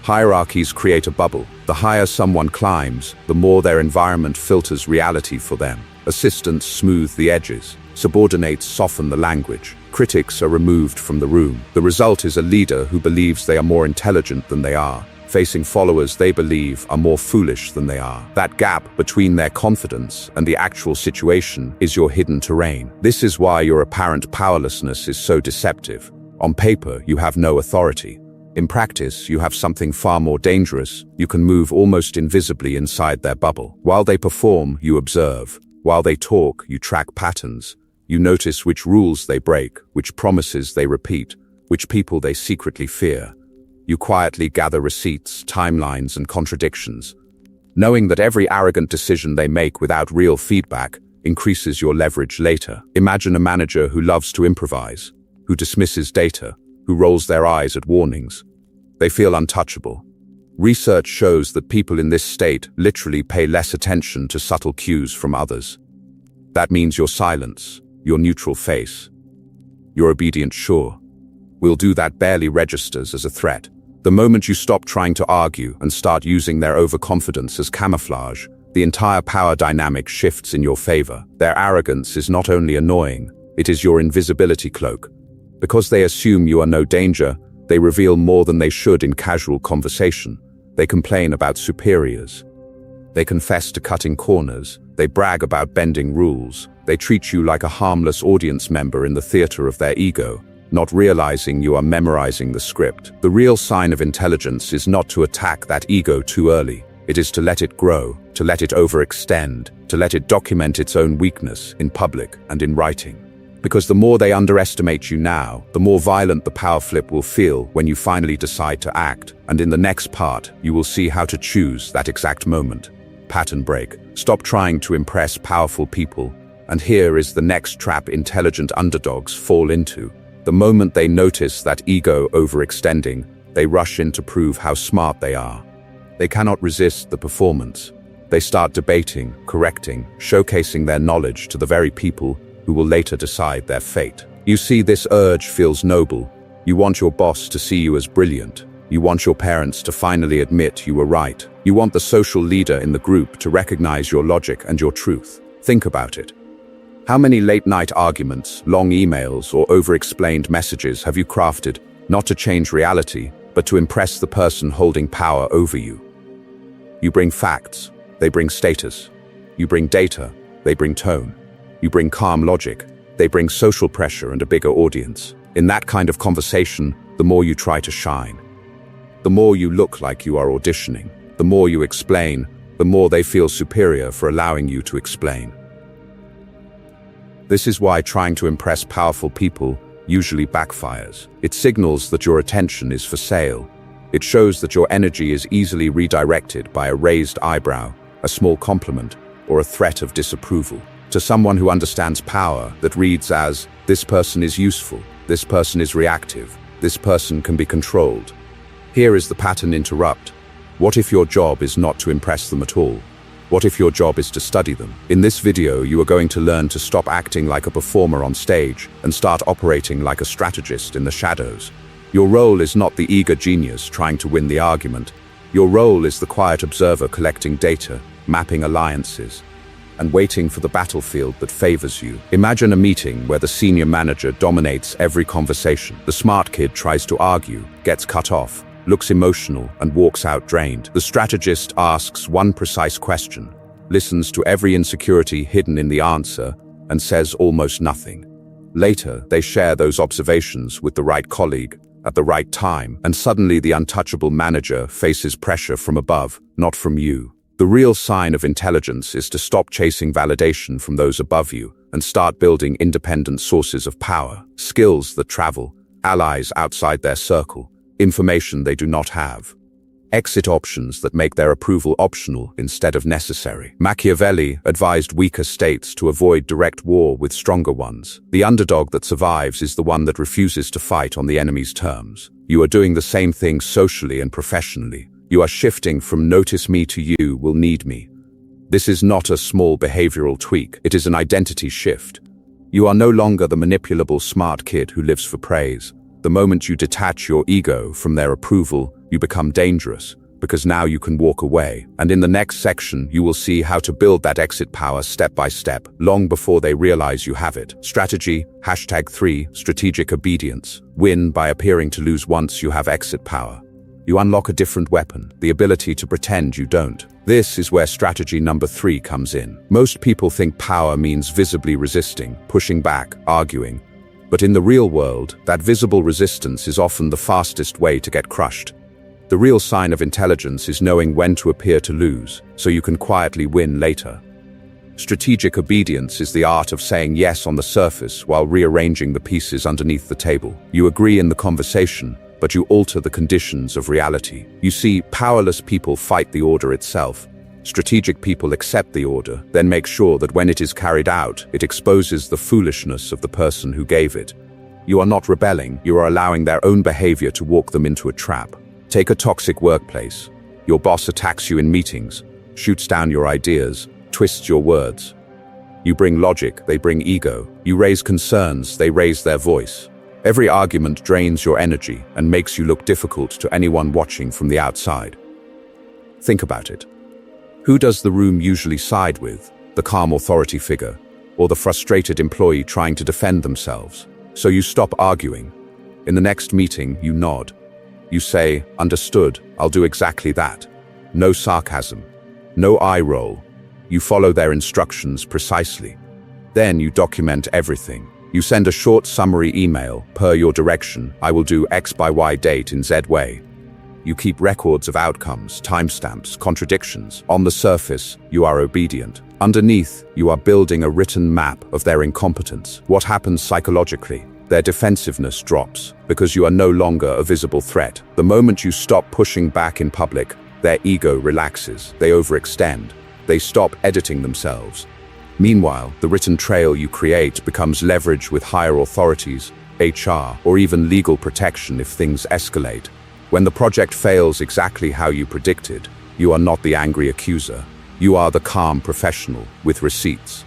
Hierarchies create a bubble. The higher someone climbs, the more their environment filters reality for them. Assistants smooth the edges. Subordinates soften the language. Critics are removed from the room. The result is a leader who believes they are more intelligent than they are, facing followers they believe are more foolish than they are. That gap between their confidence and the actual situation is your hidden terrain. This is why your apparent powerlessness is so deceptive. On paper, you have no authority. In practice, you have something far more dangerous. You can move almost invisibly inside their bubble. While they perform, you observe. While they talk, you track patterns. You notice which rules they break, which promises they repeat, which people they secretly fear. You quietly gather receipts, timelines, and contradictions. Knowing that every arrogant decision they make without real feedback increases your leverage later. Imagine a manager who loves to improvise, who dismisses data, who rolls their eyes at warnings. They feel untouchable. Research shows that people in this state literally pay less attention to subtle cues from others. That means your silence, your neutral face, your obedient sure. We'll do that barely registers as a threat. The moment you stop trying to argue and start using their overconfidence as camouflage, the entire power dynamic shifts in your favor. Their arrogance is not only annoying, it is your invisibility cloak. Because they assume you are no danger, they reveal more than they should in casual conversation. They complain about superiors. They confess to cutting corners. They brag about bending rules. They treat you like a harmless audience member in the theater of their ego, not realizing you are memorizing the script. The real sign of intelligence is not to attack that ego too early. It is to let it grow, to let it overextend, to let it document its own weakness in public and in writing. Because the more they underestimate you now, the more violent the power flip will feel when you finally decide to act. And in the next part, you will see how to choose that exact moment. Pattern break. Stop trying to impress powerful people. And here is the next trap intelligent underdogs fall into. The moment they notice that ego overextending, they rush in to prove how smart they are. They cannot resist the performance. They start debating, correcting, showcasing their knowledge to the very people who will later decide their fate. You see, this urge feels noble. You want your boss to see you as brilliant. You want your parents to finally admit you were right. You want the social leader in the group to recognize your logic and your truth. Think about it. How many late-night arguments, long emails, or over-explained messages have you crafted, not to change reality, but to impress the person holding power over you? You bring facts, they bring status. You bring data, they bring tone. You bring calm logic, they bring social pressure and a bigger audience. In that kind of conversation, the more you try to shine. The more you look like you are auditioning. The more you explain, the more they feel superior for allowing you to explain. This is why trying to impress powerful people usually backfires. It signals that your attention is for sale. It shows that your energy is easily redirected by a raised eyebrow, a small compliment, or a threat of disapproval. To someone who understands power, that reads as, this person is useful, this person is reactive, this person can be controlled. Here is the pattern interrupt. What if your job is not to impress them at all? What if your job is to study them? In this video, you are going to learn to stop acting like a performer on stage and start operating like a strategist in the shadows. Your role is not the eager genius trying to win the argument. Your role is the quiet observer collecting data, mapping alliances, and waiting for the battlefield that favors you. Imagine a meeting where the senior manager dominates every conversation. The smart kid tries to argue, gets cut off, looks emotional, and walks out drained. The strategist asks one precise question, listens to every insecurity hidden in the answer, and says almost nothing. Later, they share those observations with the right colleague at the right time, and suddenly the untouchable manager faces pressure from above, not from you. The real sign of intelligence is to stop chasing validation from those above you and start building independent sources of power, skills that travel, allies outside their circle, information they do not have. Exit options that make their approval optional instead of necessary. Machiavelli advised weaker states to avoid direct war with stronger ones. The underdog that survives is the one that refuses to fight on the enemy's terms. You are doing the same thing socially and professionally. You are shifting from notice me to you will need me. This is not a small behavioral tweak, it is an identity shift. You are no longer the manipulable smart kid who lives for praise. The moment you detach your ego from their approval, you become dangerous, because now you can walk away. And in the next section, you will see how to build that exit power step by step, long before they realize you have it. Strategy, #3, strategic obedience. Win by appearing to lose once you have exit power. You unlock a different weapon, the ability to pretend you don't. This is where strategy number 3 comes in. Most people think power means visibly resisting, pushing back, arguing. But in the real world, that visible resistance is often the fastest way to get crushed. The real sign of intelligence is knowing when to appear to lose, so you can quietly win later. Strategic obedience is the art of saying yes on the surface while rearranging the pieces underneath the table. You agree in the conversation, but you alter the conditions of reality. You see, powerless people fight the order itself. Strategic people accept the order, then make sure that when it is carried out, it exposes the foolishness of the person who gave it. You are not rebelling, you are allowing their own behavior to walk them into a trap. Take a toxic workplace. Your boss attacks you in meetings, shoots down your ideas, twists your words. You bring logic, they bring ego. You raise concerns, they raise their voice. Every argument drains your energy and makes you look difficult to anyone watching from the outside. Think about it. Who does the room usually side with? The calm authority figure, or the frustrated employee trying to defend themselves? So you stop arguing. In the next meeting, you nod. You say, "Understood, I'll do exactly that." No sarcasm, no eye roll. You follow their instructions precisely. Then you document everything. You send a short summary email, "Per your direction, I will do X by Y date in Z way." You keep records of outcomes, timestamps, contradictions. On the surface, you are obedient. Underneath, you are building a written map of their incompetence. What happens psychologically? Their defensiveness drops, because you are no longer a visible threat. The moment you stop pushing back in public, their ego relaxes, they overextend, they stop editing themselves. Meanwhile, the written trail you create becomes leverage with higher authorities, HR, or even legal protection if things escalate. When the project fails exactly how you predicted, you are not the angry accuser. You are the calm professional with receipts.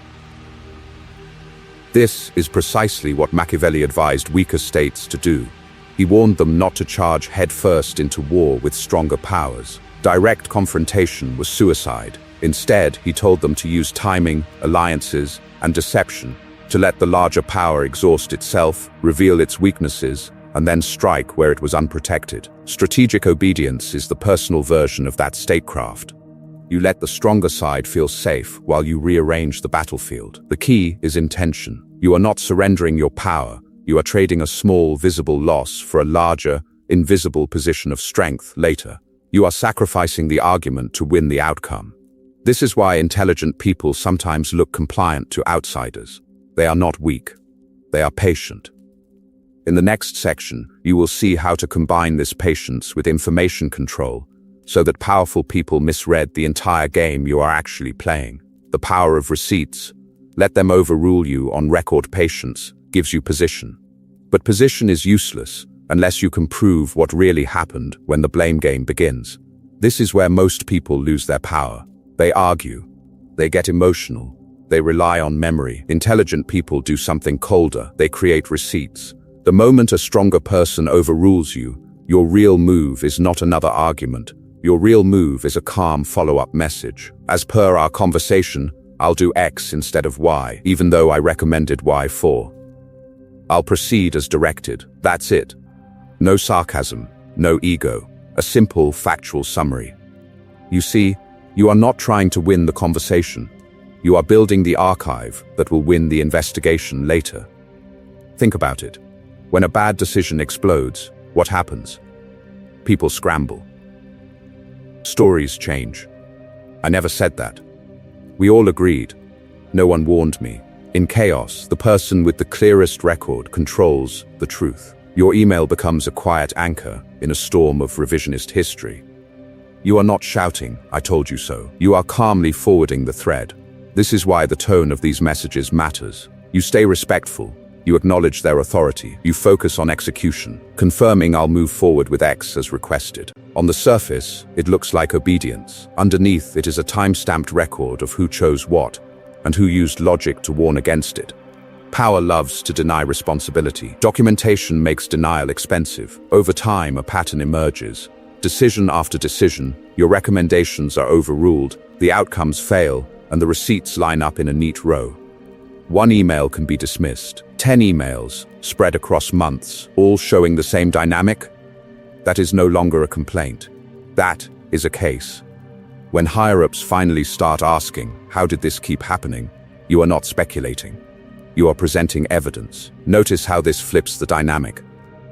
This is precisely what Machiavelli advised weaker states to do. He warned them not to charge headfirst into war with stronger powers. Direct confrontation was suicide. Instead, he told them to use timing, alliances, and deception to let the larger power exhaust itself, reveal its weaknesses, and then strike where it was unprotected. Strategic obedience is the personal version of that statecraft. You let the stronger side feel safe while you rearrange the battlefield. The key is intention. You are not surrendering your power. You are trading a small, visible loss for a larger, invisible position of strength later. You are sacrificing the argument to win the outcome. This is why intelligent people sometimes look compliant to outsiders. They are not weak. They are patient. In the next section, you will see how to combine this patience with information control, so that powerful people misread the entire game you are actually playing. The power of receipts. Let them overrule you on record. Patience gives you position. But position is useless unless you can prove what really happened when the blame game begins. This is where most people lose their power. They argue. They get emotional. They rely on memory. Intelligent people do something colder. They create receipts. The moment a stronger person overrules you, your real move is not another argument. Your real move is a calm follow-up message. As per our conversation, I'll do X instead of Y, even though I recommended Y for. I'll proceed as directed. That's it. No sarcasm, no ego. A simple, factual summary. You see, you are not trying to win the conversation. You are building the archive that will win the investigation later. Think about it. When a bad decision explodes, what happens? People scramble. Stories change. I never said that. We all agreed. No one warned me. In chaos, the person with the clearest record controls the truth. Your email becomes a quiet anchor in a storm of revisionist history. You are not shouting, "I told you so." You are calmly forwarding the thread. This is why the tone of these messages matters. You stay respectful. You acknowledge their authority. You focus on execution, confirming I'll move forward with X as requested. On the surface, it looks like obedience. Underneath, it is a time-stamped record of who chose what and who used logic to warn against it. Power loves to deny responsibility. Documentation makes denial expensive. Over time, a pattern emerges. Decision after decision, your recommendations are overruled, the outcomes fail, and the receipts line up in a neat row. One email can be dismissed. 10 emails, spread across months, all showing the same dynamic. That is no longer a complaint. That is a case. When higher-ups finally start asking, how did this keep happening? You are not speculating. You are presenting evidence. Notice how this flips the dynamic.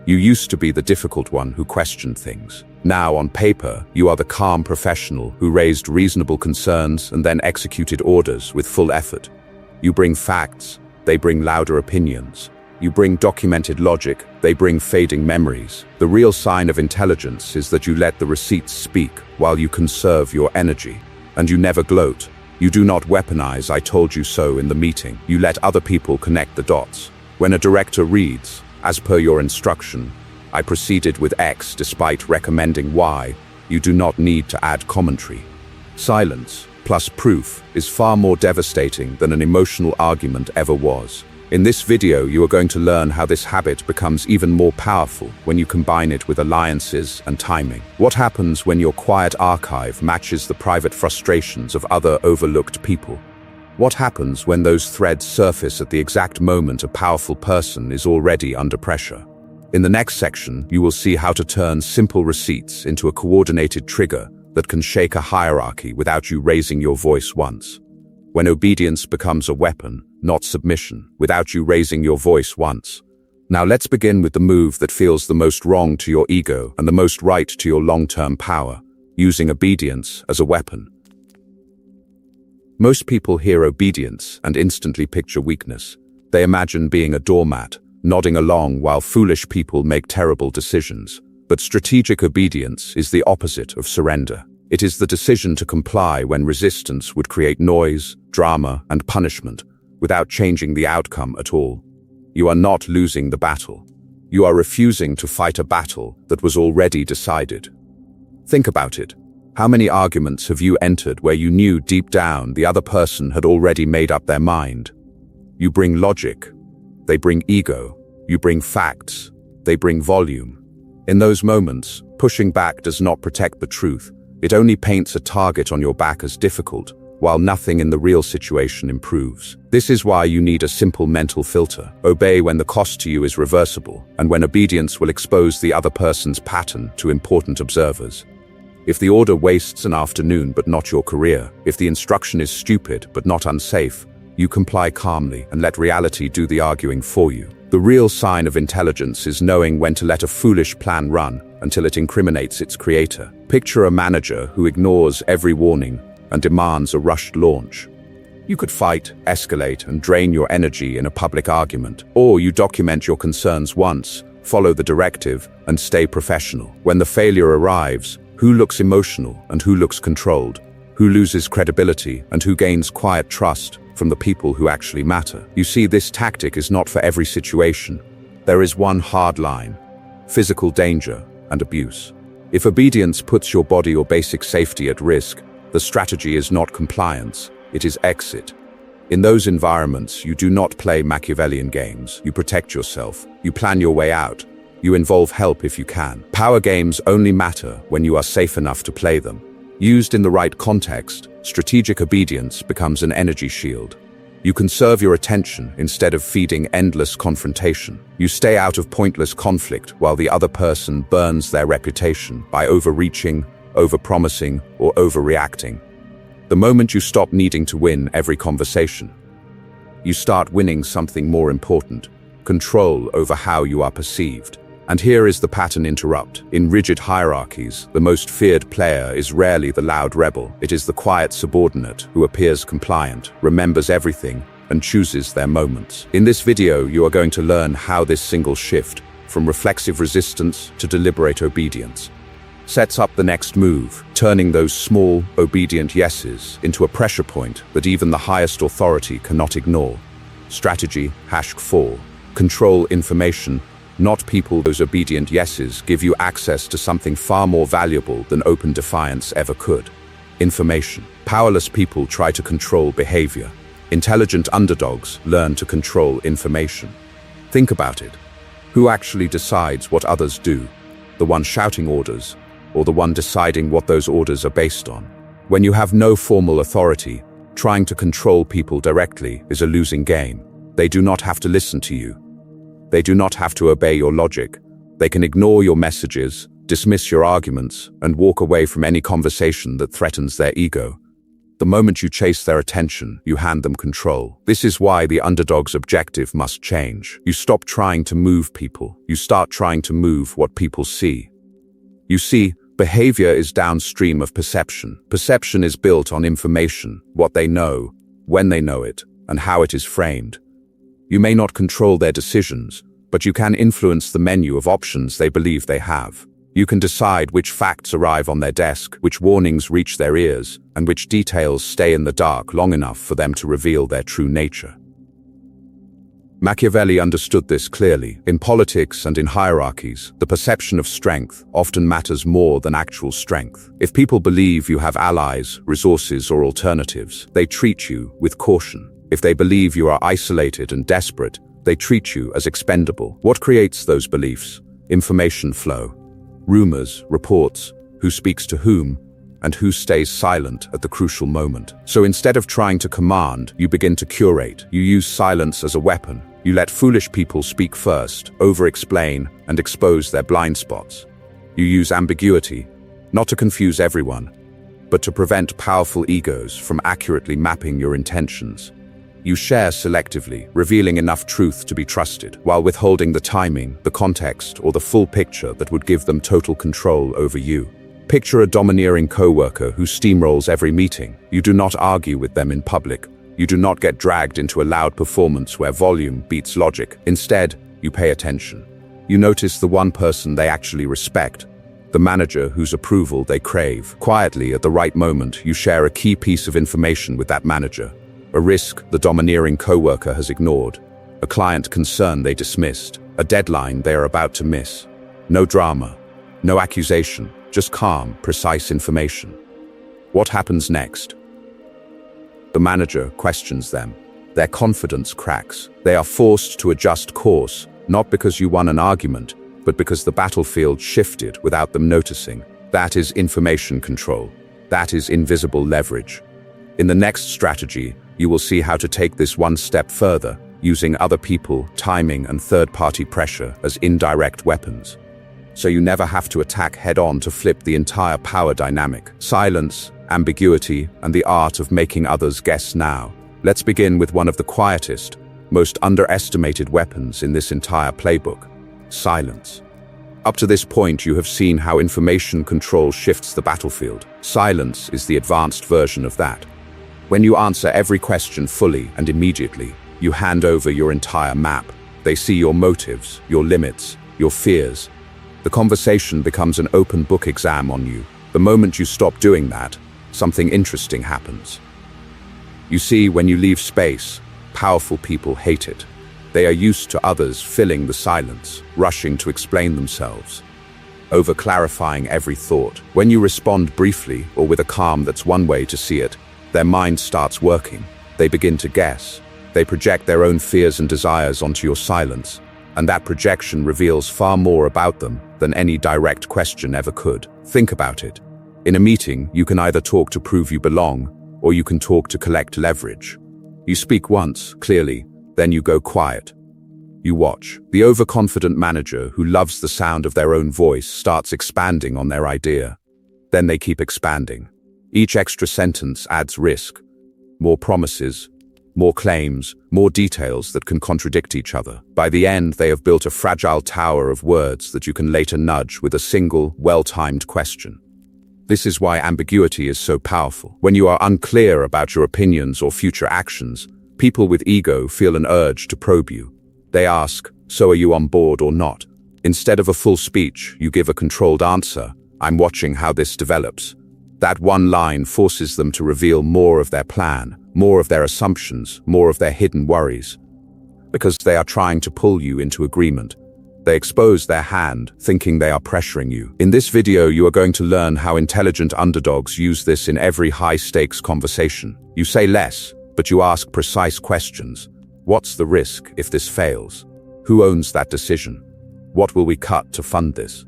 You used to be the difficult one who questioned things. Now, on paper, you are the calm professional who raised reasonable concerns and then executed orders with full effort. You bring facts, they bring louder opinions. You bring documented logic, they bring fading memories. The real sign of intelligence is that you let the receipts speak while you conserve your energy. And you never gloat. You do not weaponize "I told you so" in the meeting. You let other people connect the dots. When a director reads, "As per your instruction, I proceeded with X despite recommending Y," you do not need to add commentary. Silence, plus proof, is far more devastating than an emotional argument ever was. In this video, you are going to learn how this habit becomes even more powerful when you combine it with alliances and timing. What happens when your quiet archive matches the private frustrations of other overlooked people? What happens when those threads surface at the exact moment a powerful person is already under pressure? In the next section, you will see how to turn simple receipts into a coordinated trigger that can shake a hierarchy without you raising your voice once. When obedience becomes a weapon, not submission, without you raising your voice once. Now let's begin with the move that feels the most wrong to your ego and the most right to your long-term power, using obedience as a weapon. Most people hear obedience and instantly picture weakness. They imagine being a doormat, nodding along while foolish people make terrible decisions. But strategic obedience is the opposite of surrender. It is the decision to comply when resistance would create noise, drama, and punishment, without changing the outcome at all. You are not losing the battle. You are refusing to fight a battle that was already decided. Think about it. How many arguments have you entered where you knew deep down the other person had already made up their mind? You bring logic. They bring ego. You bring facts. They bring volume. In those moments, pushing back does not protect the truth. It only paints a target on your back as difficult, while nothing in the real situation improves. This is why you need a simple mental filter. Obey when the cost to you is reversible, and when obedience will expose the other person's pattern to important observers. If the order wastes an afternoon but not your career, if the instruction is stupid but not unsafe, you comply calmly and let reality do the arguing for you. The real sign of intelligence is knowing when to let a foolish plan run until it incriminates its creator. Picture a manager who ignores every warning and demands a rushed launch. You could fight, escalate, and drain your energy in a public argument, or you document your concerns once, follow the directive, and stay professional. When the failure arrives, who looks emotional and who looks controlled? Who loses credibility and who gains quiet trust from the people who actually matter? You see, this tactic is not for every situation. There is one hard line: physical danger and abuse. If obedience puts your body or basic safety at risk, the strategy is not compliance, it is exit. In those environments, you do not play Machiavellian games. You protect yourself. You plan your way out. You involve help if you can. Power games only matter when you are safe enough to play them. Used in the right context, strategic obedience becomes an energy shield. You conserve your attention instead of feeding endless confrontation. You stay out of pointless conflict while the other person burns their reputation by overreaching, overpromising, or overreacting. The moment you stop needing to win every conversation, you start winning something more important: control over how you are perceived. And here is the pattern interrupt. In rigid hierarchies, the most feared player is rarely the loud rebel. It is the quiet subordinate who appears compliant, remembers everything, and chooses their moments. In this video, you are going to learn how this single shift, from reflexive resistance to deliberate obedience, sets up the next move, turning those small, obedient yeses into a pressure point that even the highest authority cannot ignore. Strategy #4. Control information, not people. Those obedient yeses give you access to something far more valuable than open defiance ever could: information. Powerless people try to control behavior. Intelligent underdogs learn to control information. Think about it. Who actually decides what others do? The one shouting orders, or the one deciding what those orders are based on? When you have no formal authority, trying to control people directly is a losing game. They do not have to listen to you. They do not have to obey your logic. They can ignore your messages, dismiss your arguments, and walk away from any conversation that threatens their ego. The moment you chase their attention, you hand them control. This is why the underdog's objective must change. You stop trying to move people. You start trying to move what people see. You see, behavior is downstream of perception. Perception is built on information, what they know, when they know it, and how it is framed. You may not control their decisions, but you can influence the menu of options they believe they have. You can decide which facts arrive on their desk, which warnings reach their ears, and which details stay in the dark long enough for them to reveal their true nature. Machiavelli understood this clearly. In politics and in hierarchies, the perception of strength often matters more than actual strength. If people believe you have allies, resources, or alternatives, they treat you with caution. If they believe you are isolated and desperate, they treat you as expendable. What creates those beliefs? Information flow. Rumors, reports, who speaks to whom, and who stays silent at the crucial moment. So instead of trying to command, you begin to curate. You use silence as a weapon. You let foolish people speak first, over-explain, and expose their blind spots. You use ambiguity, not to confuse everyone, but to prevent powerful egos from accurately mapping your intentions. You share selectively, revealing enough truth to be trusted, while withholding the timing, the context, or the full picture that would give them total control over you. Picture a domineering coworker who steamrolls every meeting. You do not argue with them in public. You do not get dragged into a loud performance where volume beats logic. Instead, you pay attention. You notice the one person they actually respect, the manager whose approval they crave. Quietly, at the right moment, you share a key piece of information with that manager. A risk the domineering coworker has ignored, a client concern they dismissed, a deadline they are about to miss. No drama, no accusation, just calm, precise information. What happens next? The manager questions them. Their confidence cracks. They are forced to adjust course, not because you won an argument, but because the battlefield shifted without them noticing. That is information control. That is invisible leverage. In the next strategy, you will see how to take this one step further, using other people, timing, and third-party pressure as indirect weapons. So you never have to attack head-on to flip the entire power dynamic. Silence, ambiguity, and the art of making others guess now. Let's begin with one of the quietest, most underestimated weapons in this entire playbook: silence. Up to this point, you have seen how information control shifts the battlefield. Silence is the advanced version of that. When you answer every question fully and immediately, you hand over your entire map. They see your motives, your limits, your fears. The conversation becomes an open book exam on you. The moment you stop doing that, something interesting happens. You see, when you leave space, powerful people hate it. They are used to others filling the silence, rushing to explain themselves, over-clarifying every thought. When you respond briefly or with a calm that's one way to see it, their mind starts working. They begin to guess. They project their own fears and desires onto your silence, and that projection reveals far more about them than any direct question ever could. Think about it. In a meeting, you can either talk to prove you belong, or you can talk to collect leverage. You speak once, clearly, then you go quiet. You watch. The overconfident manager who loves the sound of their own voice starts expanding on their idea. Then they keep expanding. Each extra sentence adds risk. More promises, more claims, more details that can contradict each other. By the end, they have built a fragile tower of words that you can later nudge with a single, well-timed question. This is why ambiguity is so powerful. When you are unclear about your opinions or future actions, people with ego feel an urge to probe you. They ask, "So are you on board or not?" Instead of a full speech, you give a controlled answer, "I'm watching how this develops." That one line forces them to reveal more of their plan, more of their assumptions, more of their hidden worries. Because they are trying to pull you into agreement. They expose their hand, thinking they are pressuring you. In this video, you are going to learn how intelligent underdogs use this in every high-stakes conversation. You say less, but you ask precise questions. What's the risk if this fails? Who owns that decision? What will we cut to fund this?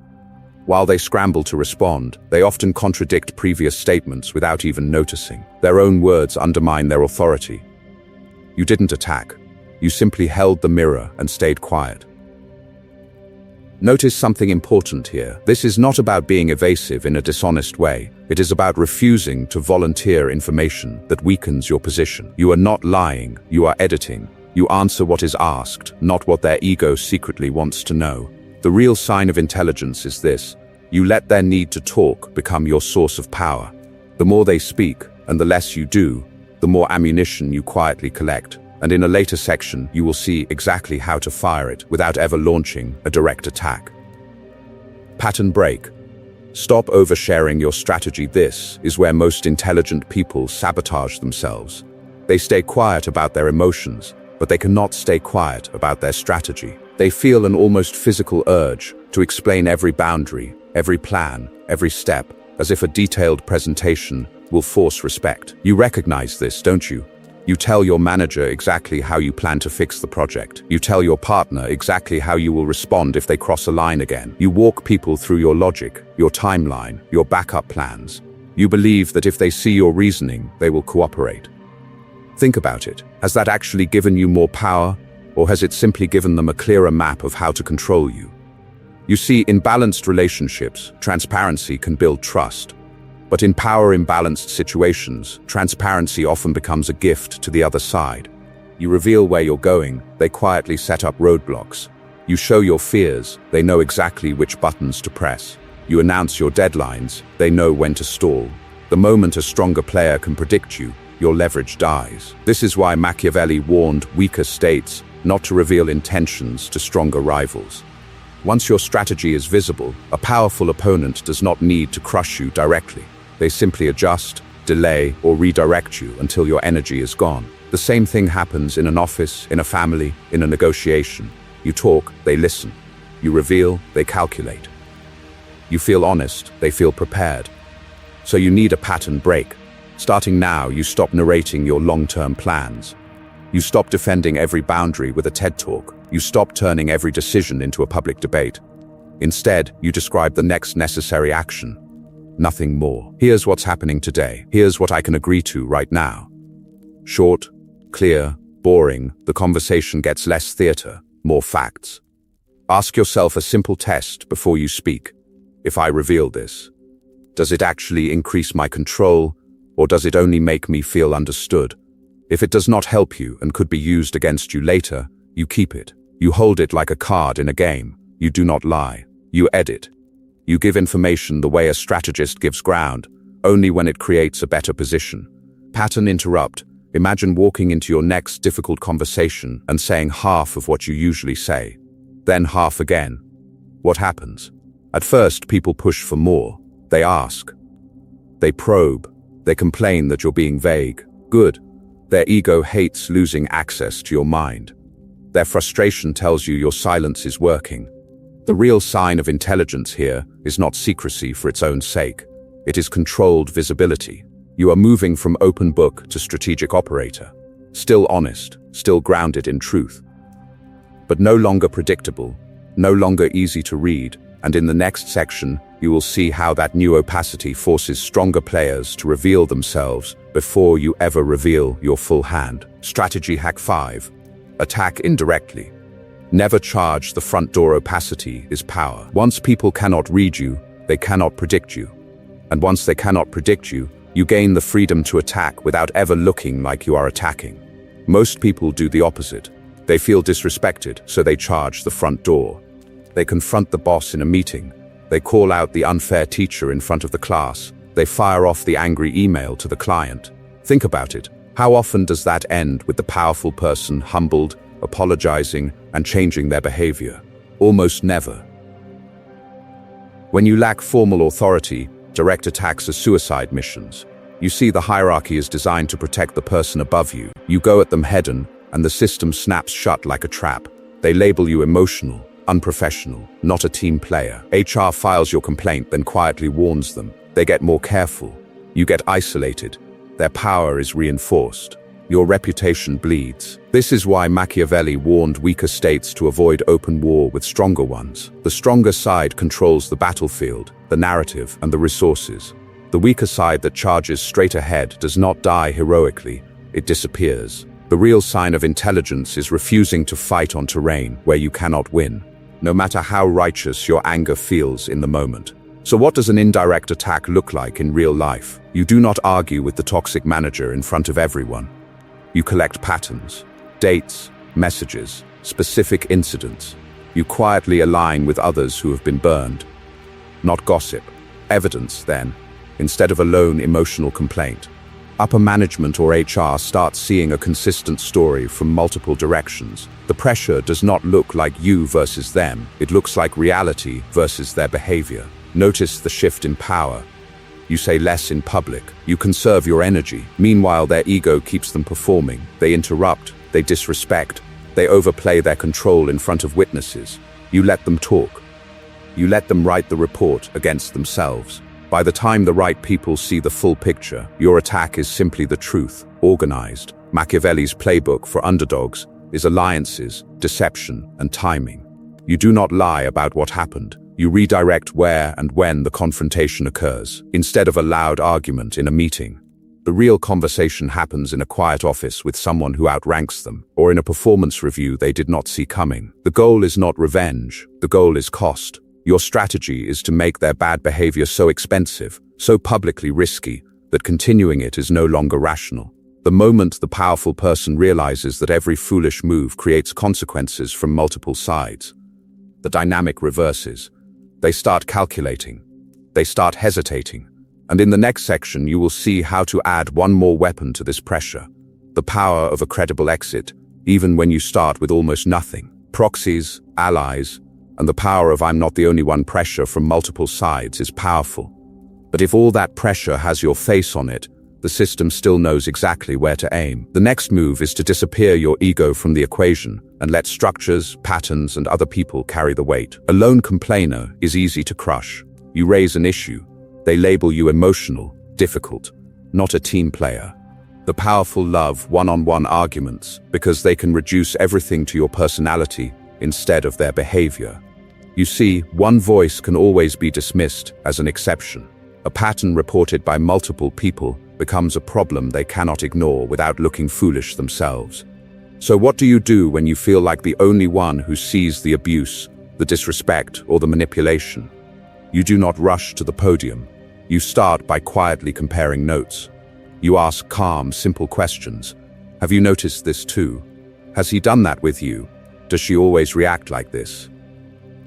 While they scramble to respond, they often contradict previous statements without even noticing. Their own words undermine their authority. You didn't attack. You simply held the mirror and stayed quiet. Notice something important here. This is not about being evasive in a dishonest way. It is about refusing to volunteer information that weakens your position. You are not lying, you are editing. You answer what is asked, not what their ego secretly wants to know. The real sign of intelligence is this: you let their need to talk become your source of power. The more they speak, and the less you do, the more ammunition you quietly collect. And in a later section, you will see exactly how to fire it without ever launching a direct attack. Pattern break. Stop oversharing your strategy. This is where most intelligent people sabotage themselves. They stay quiet about their emotions, but they cannot stay quiet about their strategy. They feel an almost physical urge to explain every boundary, every plan, every step, as if a detailed presentation will force respect. You recognize this, don't you? You tell your manager exactly how you plan to fix the project. You tell your partner exactly how you will respond if they cross a line again. You walk people through your logic, your timeline, your backup plans. You believe that if they see your reasoning, they will cooperate. Think about it. Has that actually given you more power, or has it simply given them a clearer map of how to control you? You see, in balanced relationships, transparency can build trust. But in power-imbalanced situations, transparency often becomes a gift to the other side. You reveal where you're going, they quietly set up roadblocks. You show your fears, they know exactly which buttons to press. You announce your deadlines, they know when to stall. The moment a stronger player can predict you, your leverage dies. This is why Machiavelli warned weaker states not to reveal intentions to stronger rivals. Once your strategy is visible, a powerful opponent does not need to crush you directly. They simply adjust, delay, or redirect you until your energy is gone. The same thing happens in an office, in a family, in a negotiation. You talk, they listen. You reveal, they calculate. You feel honest, they feel prepared. So you need a pattern break. Starting now, you stop narrating your long-term plans. You stop defending every boundary with a TED Talk. You stop turning every decision into a public debate. Instead, you describe the next necessary action. Nothing more. Here's what's happening today. Here's what I can agree to right now. Short, clear, boring, the conversation gets less theater, more facts. Ask yourself a simple test before you speak. If I reveal this, does it actually increase my control, or does it only make me feel understood? If it does not help you and could be used against you later, you keep it. You hold it like a card in a game. You do not lie. You edit. You give information the way a strategist gives ground, only when it creates a better position. Pattern interrupt. Imagine walking into your next difficult conversation and saying half of what you usually say, then half again. What happens? At first, people push for more. They ask. They probe. They complain that you're being vague. Good. Their ego hates losing access to your mind. Their frustration tells you your silence is working. The real sign of intelligence here is not secrecy for its own sake. It is controlled visibility. You are moving from open book to strategic operator. Still honest, still grounded in truth. But no longer predictable, no longer easy to read, and in the next section, you will see how that new opacity forces stronger players to reveal themselves before you ever reveal your full hand. Strategy hack 5. Attack indirectly. Never charge the front door. Opacity is power. Once people cannot read you, they cannot predict you. And once they cannot predict you, you gain the freedom to attack without ever looking like you are attacking. Most people do the opposite. They feel disrespected, so they charge the front door. They confront the boss in a meeting. They call out the unfair teacher in front of the class. They fire off the angry email to the client. Think about it. How often does that end with the powerful person humbled, apologizing, and changing their behavior? Almost never. When you lack formal authority, direct attacks are suicide missions. You see, the hierarchy is designed to protect the person above you. You go at them head-on, and the system snaps shut like a trap. They label you emotional, unprofessional, not a team player. HR files your complaint, then quietly warns them. They get more careful. You get isolated. Their power is reinforced. your reputation bleeds. This is why Machiavelli warned weaker states to avoid open war with stronger ones. The stronger side controls the battlefield, the narrative, and the resources. The weaker side that charges straight ahead does not die heroically, it disappears. The real sign of intelligence is refusing to fight on terrain where you cannot win, no matter how righteous your anger feels in the moment. So what does an indirect attack look like in real life? You do not argue with the toxic manager in front of everyone. You collect patterns, dates, messages, specific incidents. You quietly align with others who have been burned. Not gossip, evidence then, instead of a lone emotional complaint. Upper management or HR starts seeing a consistent story from multiple directions. The pressure does not look like you versus them. It looks like reality versus their behavior. Notice the shift in power. You say less in public. You conserve your energy. Meanwhile, their ego keeps them performing. They interrupt. They disrespect. They overplay their control in front of witnesses. You let them talk. You let them write the report against themselves. By the time the right people see the full picture, your attack is simply the truth, organized. Machiavelli's playbook for underdogs is alliances, deception, and timing. You do not lie about what happened. You redirect where and when the confrontation occurs, instead of a loud argument in a meeting. The real conversation happens in a quiet office with someone who outranks them, or in a performance review they did not see coming. The goal is not revenge, the goal is cost. Your strategy is to make their bad behavior so expensive, so publicly risky, that continuing it is no longer rational. The moment the powerful person realizes that every foolish move creates consequences from multiple sides, the dynamic reverses. They start calculating. They start hesitating. And in the next section, you will see how to add one more weapon to this pressure. The power of a credible exit, even when you start with almost nothing. Proxies, allies, and the power of I'm not the only one pressure from multiple sides is powerful. But if all that pressure has your face on it, the system still knows exactly where to aim. The next move is to disappear your ego from the equation and let structures, patterns, and other people carry the weight. A lone complainer is easy to crush. You raise an issue. They label you emotional, difficult, not a team player. The powerful love one-on-one arguments because they can reduce everything to your personality instead of their behavior. You see, one voice can always be dismissed as an exception. A pattern reported by multiple people becomes a problem they cannot ignore without looking foolish themselves. So what do you do when you feel like the only one who sees the abuse, the disrespect, or the manipulation? You do not rush to the podium. You start by quietly comparing notes. You ask calm, simple questions. Have you noticed this too? Has he done that with you? Does she always react like this?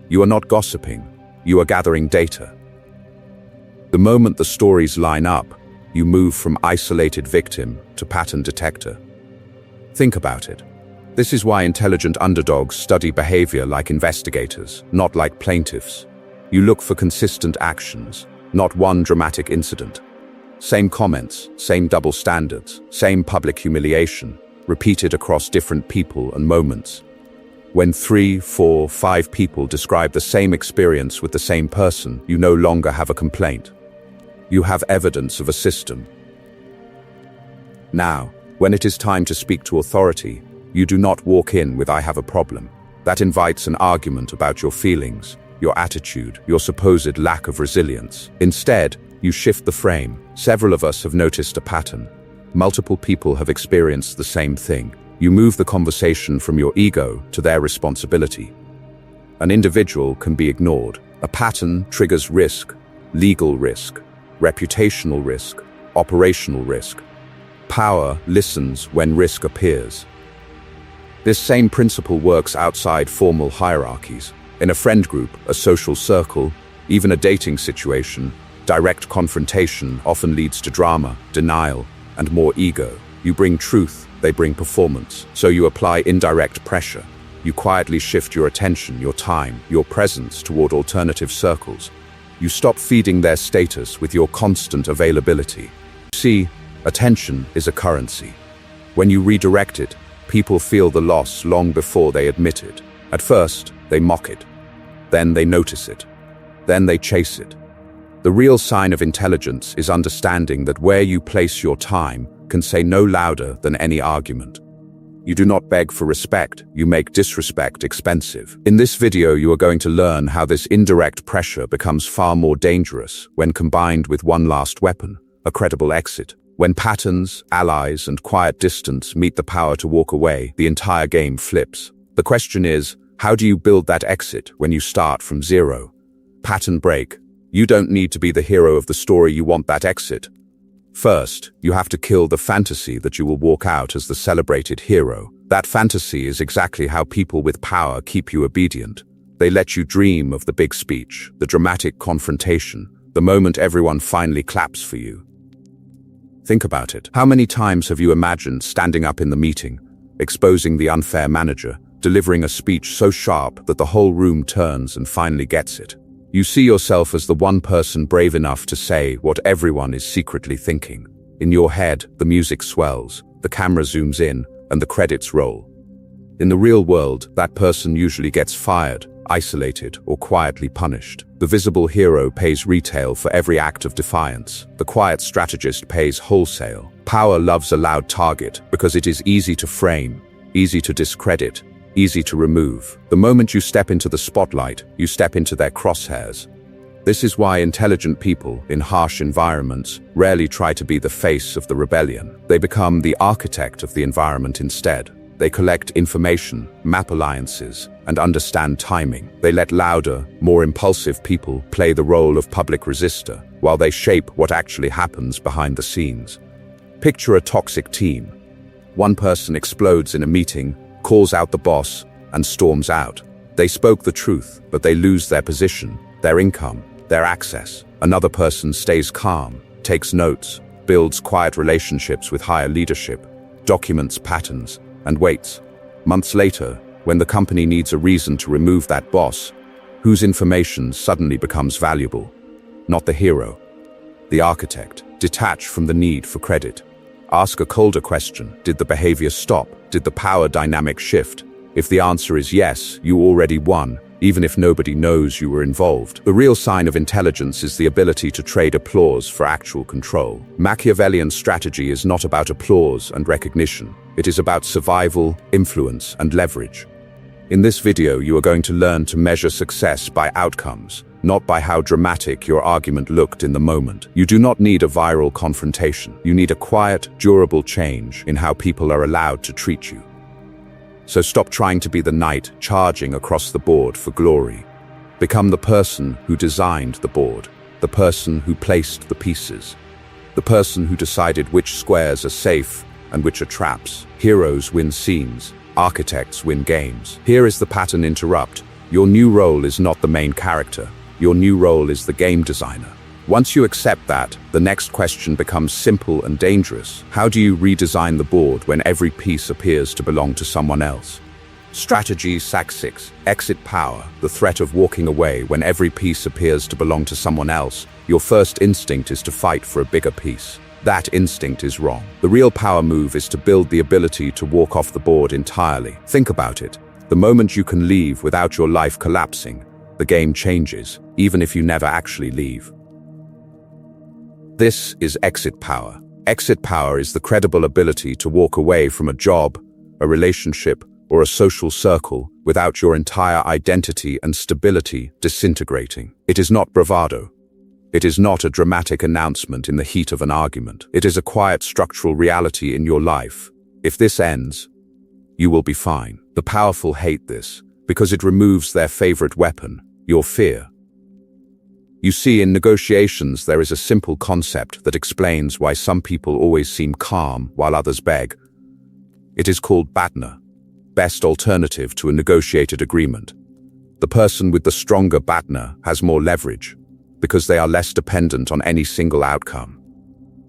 You are not gossiping. You are gathering data. The moment the stories line up, you move from isolated victim to pattern detector. Think about it. This is why intelligent underdogs study behavior like investigators, not like plaintiffs. You look for consistent actions, not one dramatic incident. Same comments, same double standards, same public humiliation, repeated across different people and moments. When 3, 4, 5 people describe the same experience with the same person, you no longer have a complaint. You have evidence of a system. Now, when it is time to speak to authority, you do not walk in with "I have a problem." That invites an argument about your feelings, your attitude, your supposed lack of resilience. Instead, you shift the frame. Several of us have noticed a pattern. Multiple people have experienced the same thing. You move the conversation from your ego to their responsibility. An individual can be ignored. A pattern triggers risk, legal risk, reputational risk, operational risk. Power listens when risk appears. This same principle works outside formal hierarchies. In a friend group, a social circle, even a dating situation, direct confrontation often leads to drama, denial, and more ego. You bring truth, they bring performance. So you apply indirect pressure. You quietly shift your attention, your time, your presence toward alternative circles. You stop feeding their status with your constant availability. See, attention is a currency. When you redirect it, people feel the loss long before they admit it. At first, they mock it. Then they notice it. Then they chase it. The real sign of intelligence is understanding that where you place your time can say no louder than any argument. You do not beg for respect, you make disrespect expensive. In this video, you are going to learn how this indirect pressure becomes far more dangerous when combined with one last weapon, a credible exit. When patterns, allies, and quiet distance meet the power to walk away, the entire game flips. The question is, how do you build that exit when you start from zero? Pattern break. You don't need to be the hero of the story, you want that exit. First, you have to kill the fantasy that you will walk out as the celebrated hero. That fantasy is exactly how people with power keep you obedient. They let you dream of the big speech, the dramatic confrontation, the moment everyone finally claps for you. Think about it. How many times have you imagined standing up in the meeting, exposing the unfair manager, delivering a speech so sharp that the whole room turns and finally gets it? You see yourself as the one person brave enough to say what everyone is secretly thinking. In your head, the music swells, the camera zooms in, and the credits roll. In the real world, that person usually gets fired, isolated, or quietly punished. The visible hero pays retail for every act of defiance. The quiet strategist pays wholesale. Power loves a loud target because it is easy to frame, easy to discredit, easy to remove. The moment you step into the spotlight, you step into their crosshairs. This is why intelligent people in harsh environments rarely try to be the face of the rebellion. They become the architect of the environment instead. They collect information, map alliances, and understand timing. They let louder, more impulsive people play the role of public resistor, while they shape what actually happens behind the scenes. Picture a toxic team. One person explodes in a meeting, calls out the boss, and storms out. They spoke the truth, but they lose their position, their income, their access. Another person stays calm, takes notes, builds quiet relationships with higher leadership, documents patterns, and waits. Months later, when the company needs a reason to remove that boss, whose information suddenly becomes valuable? Not the hero, the architect. Detach from the need for credit. Ask a colder question. Did the behavior stop? Did the power dynamic shift? If the answer is yes, you already won, even if nobody knows you were involved. The real sign of intelligence is the ability to trade applause for actual control. Machiavellian strategy is not about applause and recognition. It is about survival, influence, and leverage. In this video, you are going to learn to measure success by outcomes, not by how dramatic your argument looked in the moment. You do not need a viral confrontation. You need a quiet, durable change in how people are allowed to treat you. So stop trying to be the knight charging across the board for glory. Become the person who designed the board, the person who placed the pieces, the person who decided which squares are safe and which are traps. Heroes win scenes, architects win games. Here is the pattern interrupt. Your new role is not the main character. Your new role is the game designer. Once you accept that, the next question becomes simple and dangerous. How do you redesign the board when every piece appears to belong to someone else? Strategy Sack 6. Exit power. The threat of walking away when every piece appears to belong to someone else. Your first instinct is to fight for a bigger piece. That instinct is wrong. The real power move is to build the ability to walk off the board entirely. Think about it. The moment you can leave without your life collapsing, the game changes, even if you never actually leave. This is exit power. Exit power is the credible ability to walk away from a job, a relationship, or a social circle without your entire identity and stability disintegrating. It is not bravado. It is not a dramatic announcement in the heat of an argument. It is a quiet structural reality in your life. If this ends, you will be fine. The powerful hate this because it removes their favorite weapon, your fear. You see, in negotiations, there is a simple concept that explains why some people always seem calm while others beg. It is called BATNA, best alternative to a negotiated agreement. The person with the stronger BATNA has more leverage because they are less dependent on any single outcome.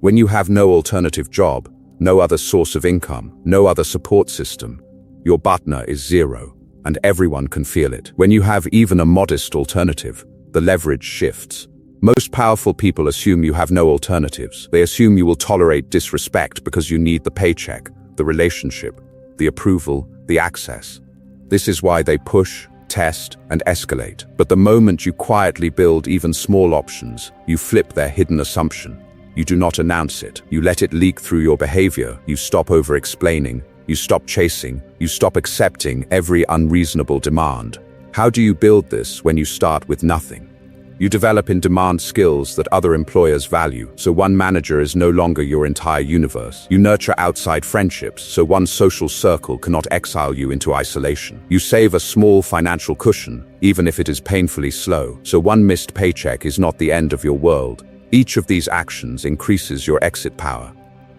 When you have no alternative job, no other source of income, no other support system, your BATNA is zero, and everyone can feel it. When you have even a modest alternative, the leverage shifts. Most powerful people assume you have no alternatives. They assume you will tolerate disrespect because you need the paycheck, the relationship, the approval, the access. This is why they push, test, and escalate. But the moment you quietly build even small options, you flip their hidden assumption. You do not announce it. You let it leak through your behavior. You stop over-explaining. You stop chasing. You stop accepting every unreasonable demand. How do you build this when you start with nothing? You develop in-demand skills that other employers value, so one manager is no longer your entire universe. You nurture outside friendships, so one social circle cannot exile you into isolation. You save a small financial cushion, even if it is painfully slow, so one missed paycheck is not the end of your world. Each of these actions increases your exit power.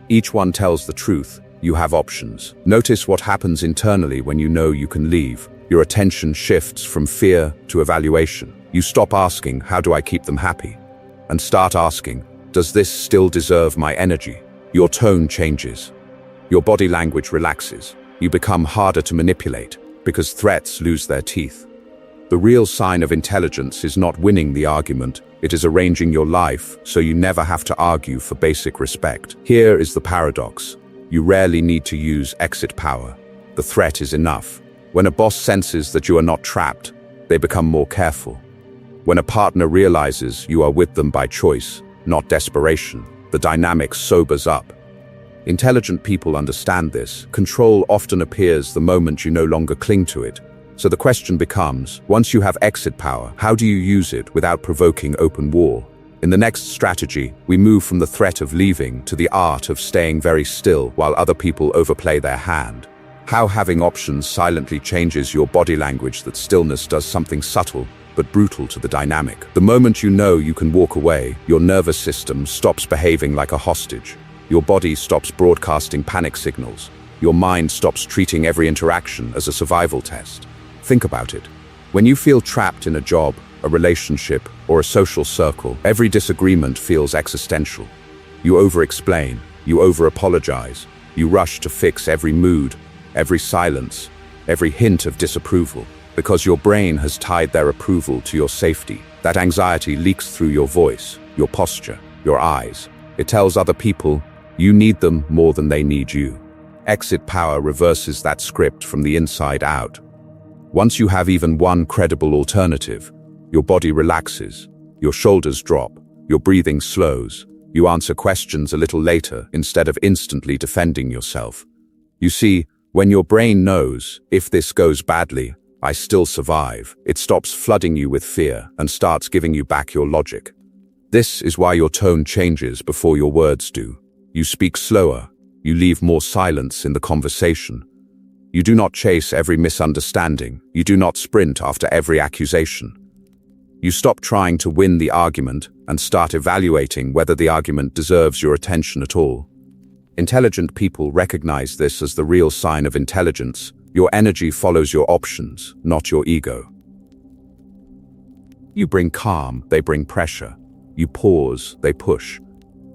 Each one tells the truth. You have options. Notice what happens internally when you know you can leave. Your attention shifts from fear to evaluation. You stop asking, how do I keep them happy? And start asking, does this still deserve my energy? Your tone changes. Your body language relaxes. You become harder to manipulate because threats lose their teeth. The real sign of intelligence is not winning the argument. It is arranging your life so you never have to argue for basic respect. Here is the paradox. You rarely need to use exit power. The threat is enough. When a boss senses that you are not trapped, they become more careful. When a partner realizes you are with them by choice, not desperation, the dynamic sobers up. Intelligent people understand this. Control often appears the moment you no longer cling to it. So the question becomes, once you have exit power, how do you use it without provoking open war? In the next strategy, we move from the threat of leaving to the art of staying very still while other people overplay their hand. How having options silently changes your body language, that stillness does something subtle but brutal to the dynamic. The moment you know you can walk away, your nervous system stops behaving like a hostage. Your body stops broadcasting panic signals. Your mind stops treating every interaction as a survival test. Think about it. When you feel trapped in a job, a relationship, or a social circle, every disagreement feels existential. You over-explain, you over-apologize, you rush to fix every mood, every silence, every hint of disapproval. Because your brain has tied their approval to your safety. That anxiety leaks through your voice, your posture, your eyes. It tells other people, you need them more than they need you. Exit power reverses that script from the inside out. Once you have even one credible alternative, your body relaxes, your shoulders drop, your breathing slows, you answer questions a little later instead of instantly defending yourself. You see, when your brain knows, if this goes badly, I still survive, it stops flooding you with fear and starts giving you back your logic. This is why your tone changes before your words do. You speak slower, you leave more silence in the conversation. You do not chase every misunderstanding, you do not sprint after every accusation. You stop trying to win the argument and start evaluating whether the argument deserves your attention at all. Intelligent people recognize this as the real sign of intelligence. Your energy follows your options, not your ego. You bring calm, they bring pressure. You pause, they push.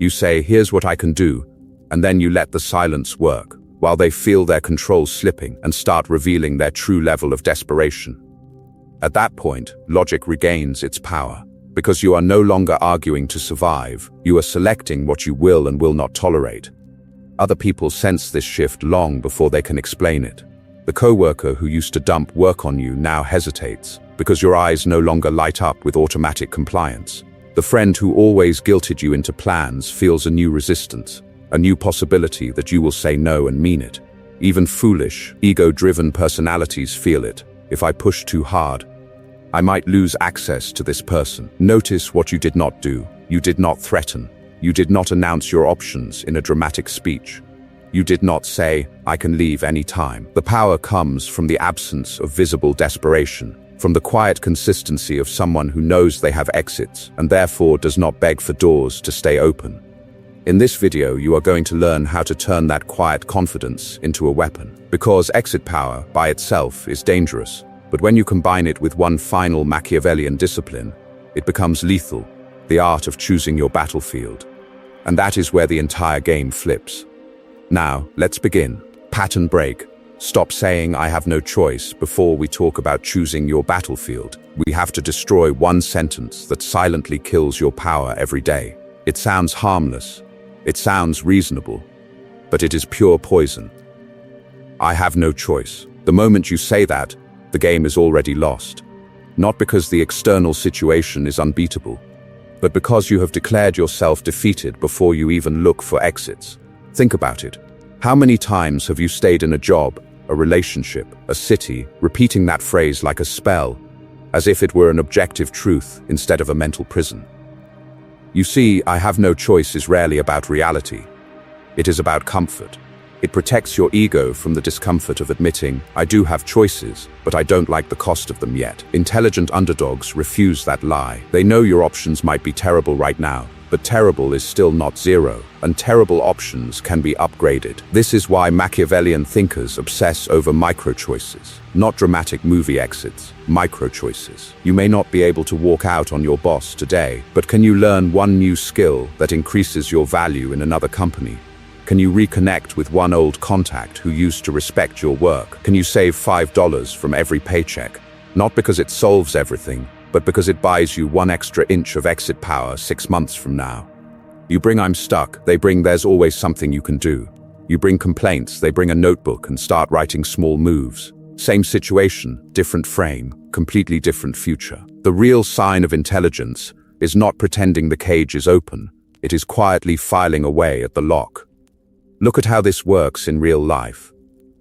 You say, here's what I can do, and then you let the silence work, while they feel their control slipping and start revealing their true level of desperation. At that point, logic regains its power. Because you are no longer arguing to survive, you are selecting what you will and will not tolerate. Other people sense this shift long before they can explain it. The coworker who used to dump work on you now hesitates, because your eyes no longer light up with automatic compliance. The friend who always guilted you into plans feels a new resistance, a new possibility that you will say no and mean it. Even foolish, ego-driven personalities feel it. If I push too hard, I might lose access to this person. Notice what you did not do. You did not threaten. You did not announce your options in a dramatic speech. You did not say, I can leave any time. The power comes from the absence of visible desperation, from the quiet consistency of someone who knows they have exits and therefore does not beg for doors to stay open. In this video, you are going to learn how to turn that quiet confidence into a weapon. Because exit power by itself is dangerous, but when you combine it with one final Machiavellian discipline, it becomes lethal, the art of choosing your battlefield. And that is where the entire game flips. Now, let's begin. Pattern break. Stop saying I have no choice before we talk about choosing your battlefield. We have to destroy one sentence that silently kills your power every day. It sounds harmless. It sounds reasonable. But it is pure poison. I have no choice. The moment you say that, the game is already lost. Not because the external situation is unbeatable, but because you have declared yourself defeated before you even look for exits. Think about it. How many times have you stayed in a job, a relationship, a city, repeating that phrase like a spell, as if it were an objective truth instead of a mental prison? You see, I have no choice is rarely about reality. It is about comfort. It protects your ego from the discomfort of admitting, I do have choices, but I don't like the cost of them yet. Intelligent underdogs refuse that lie. They know your options might be terrible right now, but terrible is still not zero, and terrible options can be upgraded. This is why Machiavellian thinkers obsess over micro-choices, not dramatic movie exits, micro-choices. You may not be able to walk out on your boss today, but can you learn one new skill that increases your value in another company? Can you reconnect with one old contact who used to respect your work? Can you save $5 from every paycheck? Not because it solves everything, but because it buys you 1 extra inch of exit power 6 months from now. You bring I'm stuck, they bring there's always something you can do. You bring complaints, they bring a notebook and start writing small moves. Same situation, different frame, completely different future. The real sign of intelligence is not pretending the cage is open, it is quietly filing away at the lock. Look at how this works in real life.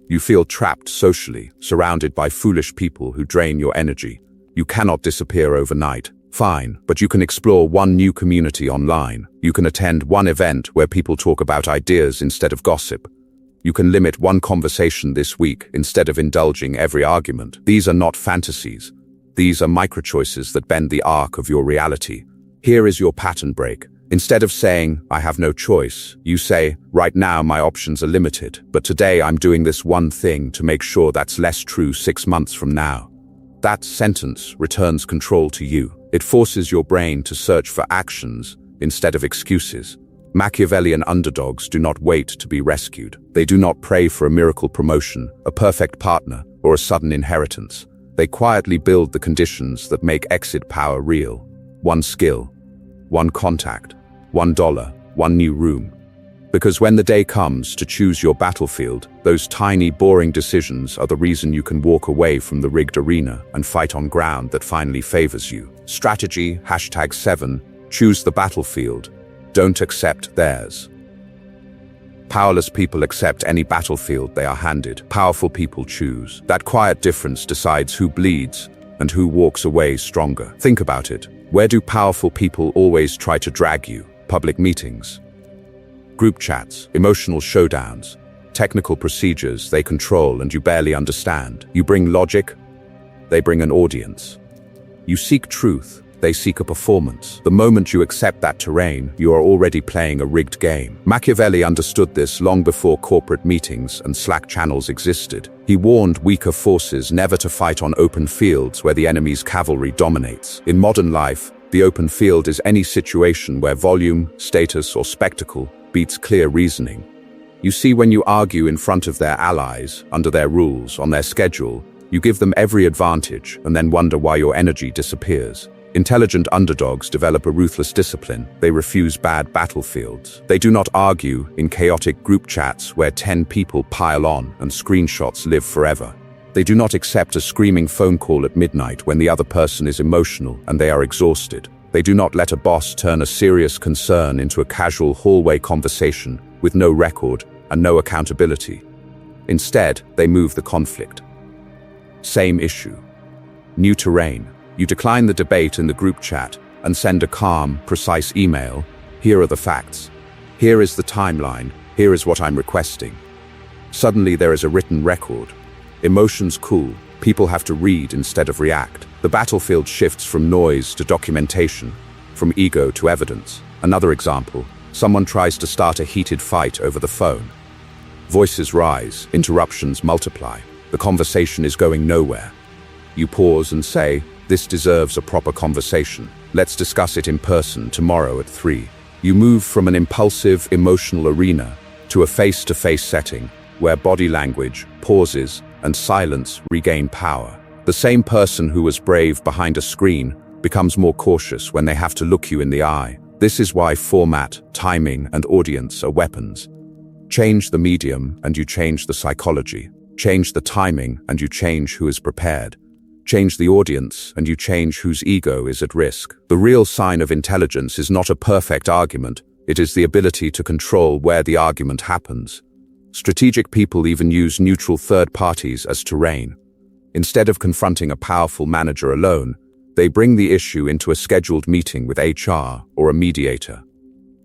You feel trapped socially, surrounded by foolish people who drain your energy. You cannot disappear overnight. Fine, but you can explore one new community online. You can attend one event where people talk about ideas instead of gossip. You can limit one conversation this week instead of indulging every argument. These are not fantasies. These are micro-choices that bend the arc of your reality. Here is your pattern break. Instead of saying, I have no choice, you say, right now my options are limited, but today I'm doing this one thing to make sure that's less true 6 months from now. That sentence returns control to you. It forces your brain to search for actions instead of excuses. Machiavellian underdogs do not wait to be rescued. They do not pray for a miracle promotion, a perfect partner, or a sudden inheritance. They quietly build the conditions that make exit power real. One skill, one contact, $1, one new room. Because when the day comes to choose your battlefield, those tiny, boring decisions are the reason you can walk away from the rigged arena and fight on ground that finally favors you. Strategy, #7, choose the battlefield. Don't accept theirs. Powerless people accept any battlefield they are handed. Powerful people choose. That quiet difference decides who bleeds and who walks away stronger. Think about it. Where do powerful people always try to drag you? Public meetings, group chats, emotional showdowns, technical procedures they control and you barely understand. You bring logic, they bring an audience. You seek truth, they seek a performance. The moment you accept that terrain, you are already playing a rigged game. Machiavelli understood this long before corporate meetings and Slack channels existed. He warned weaker forces never to fight on open fields where the enemy's cavalry dominates. In modern life, the open field is any situation where volume, status, or spectacle beats clear reasoning. You see, when you argue in front of their allies, under their rules, on their schedule, you give them every advantage and then wonder why your energy disappears. Intelligent underdogs develop a ruthless discipline. They refuse bad battlefields. They do not argue in chaotic group chats where 10 people pile on and screenshots live forever. They do not accept a screaming phone call at midnight when the other person is emotional and they are exhausted. They do not let a boss turn a serious concern into a casual hallway conversation with no record and no accountability. Instead, they move the conflict. Same issue. New terrain. You decline the debate in the group chat and send a calm, precise email. Here are the facts. Here is the timeline. Here is what I'm requesting. Suddenly there is a written record. Emotions cool. People have to read instead of react. The battlefield shifts from noise to documentation, from ego to evidence. Another example, someone tries to start a heated fight over the phone. Voices rise, interruptions multiply. The conversation is going nowhere. You pause and say, this deserves a proper conversation. Let's discuss it in person tomorrow at 3. You move from an impulsive, emotional arena to a face-to-face setting where body language, pauses, and silence regain power. The same person who was brave behind a screen becomes more cautious when they have to look you in the eye. This is why format, timing, and audience are weapons. Change the medium and you change the psychology. Change the timing and you change who is prepared. Change the audience, and you change whose ego is at risk. The real sign of intelligence is not a perfect argument, it is the ability to control where the argument happens. Strategic people even use neutral third parties as terrain. Instead of confronting a powerful manager alone, they bring the issue into a scheduled meeting with HR or a mediator.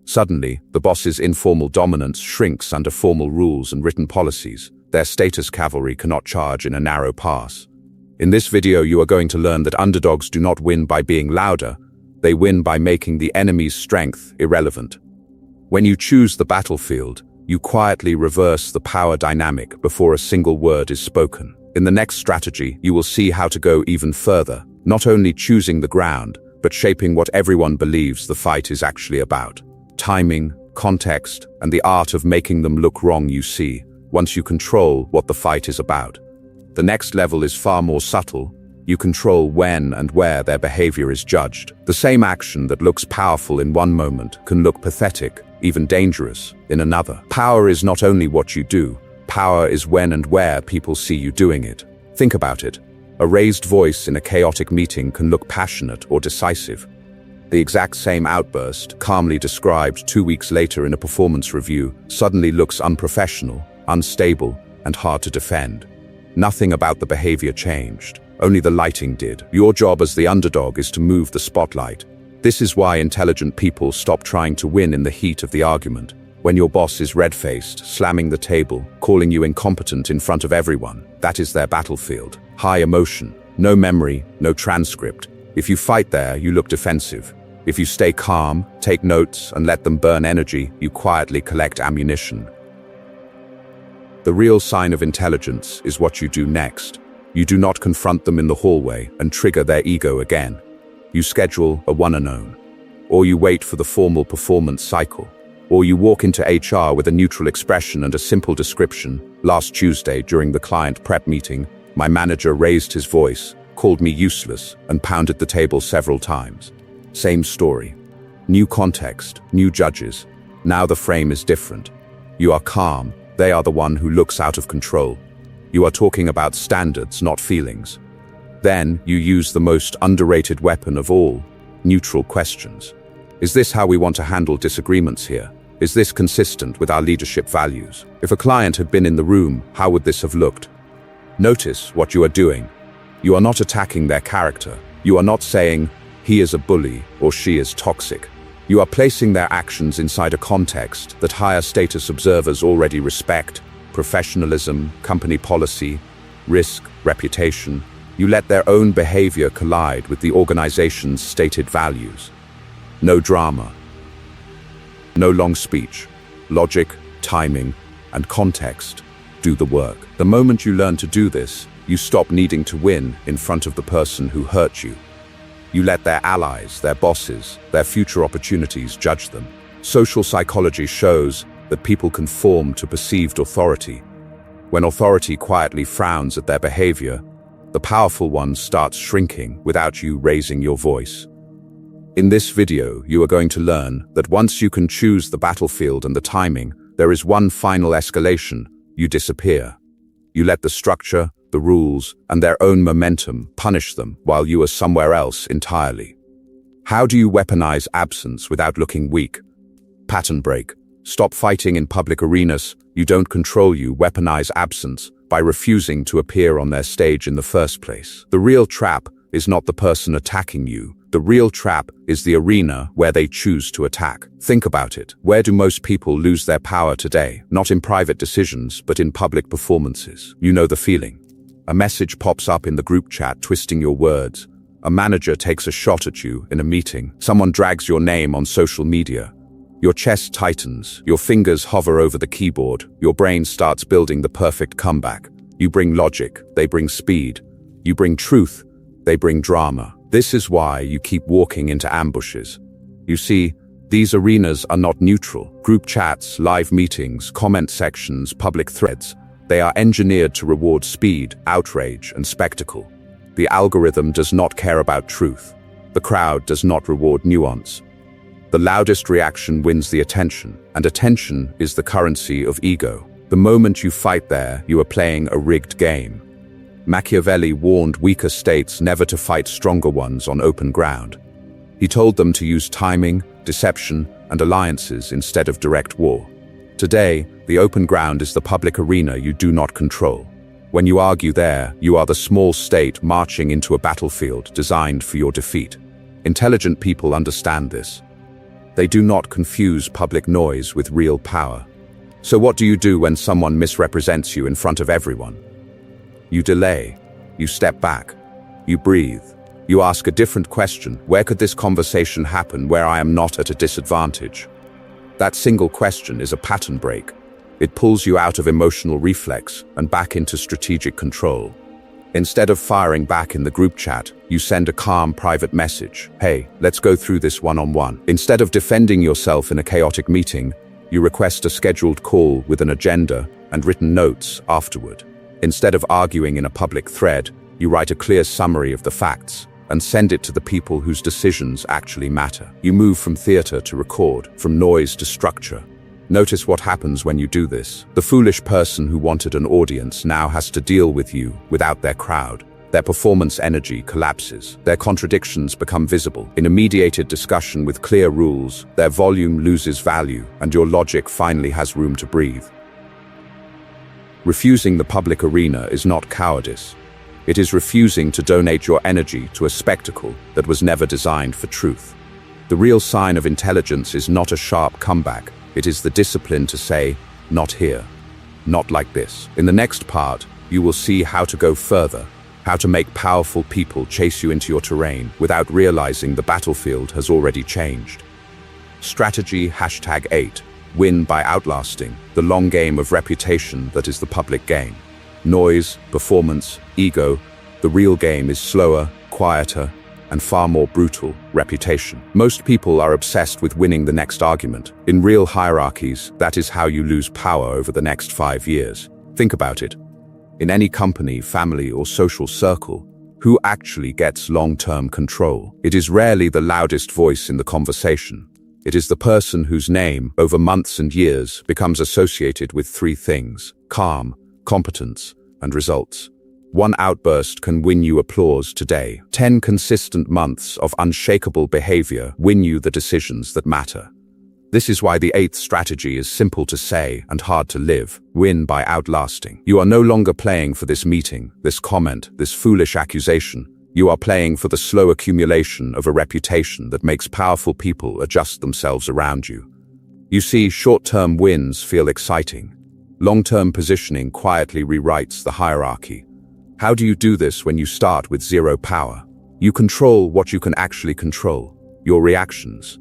Suddenly, the boss's informal dominance shrinks under formal rules and written policies. Their status cavalry cannot charge in a narrow pass. In this video, you are going to learn that underdogs do not win by being louder, they win by making the enemy's strength irrelevant. When you choose the battlefield, you quietly reverse the power dynamic before a single word is spoken. In the next strategy, you will see how to go even further, not only choosing the ground, but shaping what everyone believes the fight is actually about. Timing, context, and the art of making them look wrong you see, once you control what the fight is about. The next level is far more subtle. You control when and where their behavior is judged. The same action that looks powerful in one moment can look pathetic, even dangerous, in another. Power is not only what you do, power is when and where people see you doing it. Think about it. A raised voice in a chaotic meeting can look passionate or decisive. The exact same outburst, calmly described 2 weeks later in a performance review, suddenly looks unprofessional, unstable, and hard to defend. Nothing about the behavior changed, only the lighting did. Your job as the underdog is to move the spotlight. This is why intelligent people stop trying to win in the heat of the argument. When your boss is red-faced, slamming the table, calling you incompetent in front of everyone, that is their battlefield. High emotion, no memory, no transcript. If you fight there, you look defensive. If you stay calm, take notes, and let them burn energy, you quietly collect ammunition. The real sign of intelligence is what you do next. You do not confront them in the hallway and trigger their ego again. You schedule a one-and-own. Or you wait for the formal performance cycle. Or you walk into HR with a neutral expression and a simple description. Last Tuesday, during the client prep meeting, my manager raised his voice, called me useless, and pounded the table several times. Same story. New context, new judges. Now the frame is different. You are calm. They are the one who looks out of control. You are talking about standards, not feelings. Then you use the most underrated weapon of all, neutral questions. Is this how we want to handle disagreements here? Is this consistent with our leadership values? If a client had been in the room, how would this have looked? Notice what you are doing. You are not attacking their character. You are not saying, he is a bully or she is toxic. You are placing their actions inside a context that higher status observers already respect: professionalism, company policy, risk, reputation. You let their own behavior collide with the organization's stated values. No drama. No long speech. Logic, timing, and context do the work. The moment you learn to do this, you stop needing to win in front of the person who hurt you. You let their allies, their bosses, their future opportunities judge them. Social psychology shows that people conform to perceived authority. When authority quietly frowns at their behavior, the powerful one starts shrinking without you raising your voice. In this video, you are going to learn that once you can choose the battlefield and the timing, there is one final escalation: you disappear. You let the structure, the rules, and their own momentum punish them while you are somewhere else entirely. How do you weaponize absence without looking weak? Pattern break. Stop fighting in public arenas. You don't control. You weaponize absence by refusing to appear on their stage in the first place. The real trap is not the person attacking you. The real trap is the arena where they choose to attack. Think about it. Where do most people lose their power today? Not in private decisions, but in public performances. You know the feeling. A message pops up in the group chat, twisting your words. A manager takes a shot at you in a meeting. Someone drags your name on social media. Your chest tightens. Your fingers hover over the keyboard. Your brain starts building the perfect comeback. You bring logic. They bring speed. You bring truth. They bring drama. This is why you keep walking into ambushes. You see, these arenas are not neutral. Group chats, live meetings, comment sections, public threads. They are engineered to reward speed, outrage, and spectacle. The algorithm does not care about truth. The crowd does not reward nuance. The loudest reaction wins the attention, and attention is the currency of ego. The moment you fight there, you are playing a rigged game. Machiavelli warned weaker states never to fight stronger ones on open ground. He told them to use timing, deception, and alliances instead of direct war. Today, the open ground is the public arena you do not control. When you argue there, you are the small state marching into a battlefield designed for your defeat. Intelligent people understand this. They do not confuse public noise with real power. So what do you do when someone misrepresents you in front of everyone? You delay. You step back. You breathe. You ask a different question. Where could this conversation happen where I am not at a disadvantage? That single question is a pattern break. It pulls you out of emotional reflex and back into strategic control. Instead of firing back in the group chat, you send a calm private message. Hey, let's go through this one-on-one. Instead of defending yourself in a chaotic meeting, you request a scheduled call with an agenda and written notes afterward. Instead of arguing in a public thread, you write a clear summary of the facts and send it to the people whose decisions actually matter. You move from theater to record, from noise to structure. Notice what happens when you do this. The foolish person who wanted an audience now has to deal with you without their crowd. Their performance energy collapses. Their contradictions become visible. In a mediated discussion with clear rules, their volume loses value and your logic finally has room to breathe. Refusing the public arena is not cowardice. It is refusing to donate your energy to a spectacle that was never designed for truth. The real sign of intelligence is not a sharp comeback. It is the discipline to say, not here, not like this. In the next part, you will see how to go further, how to make powerful people chase you into your terrain without realizing the battlefield has already changed. Strategy #8. Win by outlasting, the long game of reputation that is the public game. Noise, performance, ego, the real game is slower, quieter, and far more brutal, reputation. Most people are obsessed with winning the next argument. In real hierarchies, that is how you lose power over the next 5 years. Think about it. In any company, family, or social circle, who actually gets long-term control? It is rarely the loudest voice in the conversation. It is the person whose name, over months and years, becomes associated with 3 things: calm, competence, and results. One outburst can win you applause today. 10 consistent months of unshakable behavior win you the decisions that matter. This is why the 8th strategy is simple to say and hard to live. Win by outlasting. You are no longer playing for this meeting, this comment, this foolish accusation. You are playing for the slow accumulation of a reputation that makes powerful people adjust themselves around you. You see, short-term wins feel exciting. Long-term positioning quietly rewrites the hierarchy. How do you do this when you start with 0 power? You control what you can actually control, your reactions.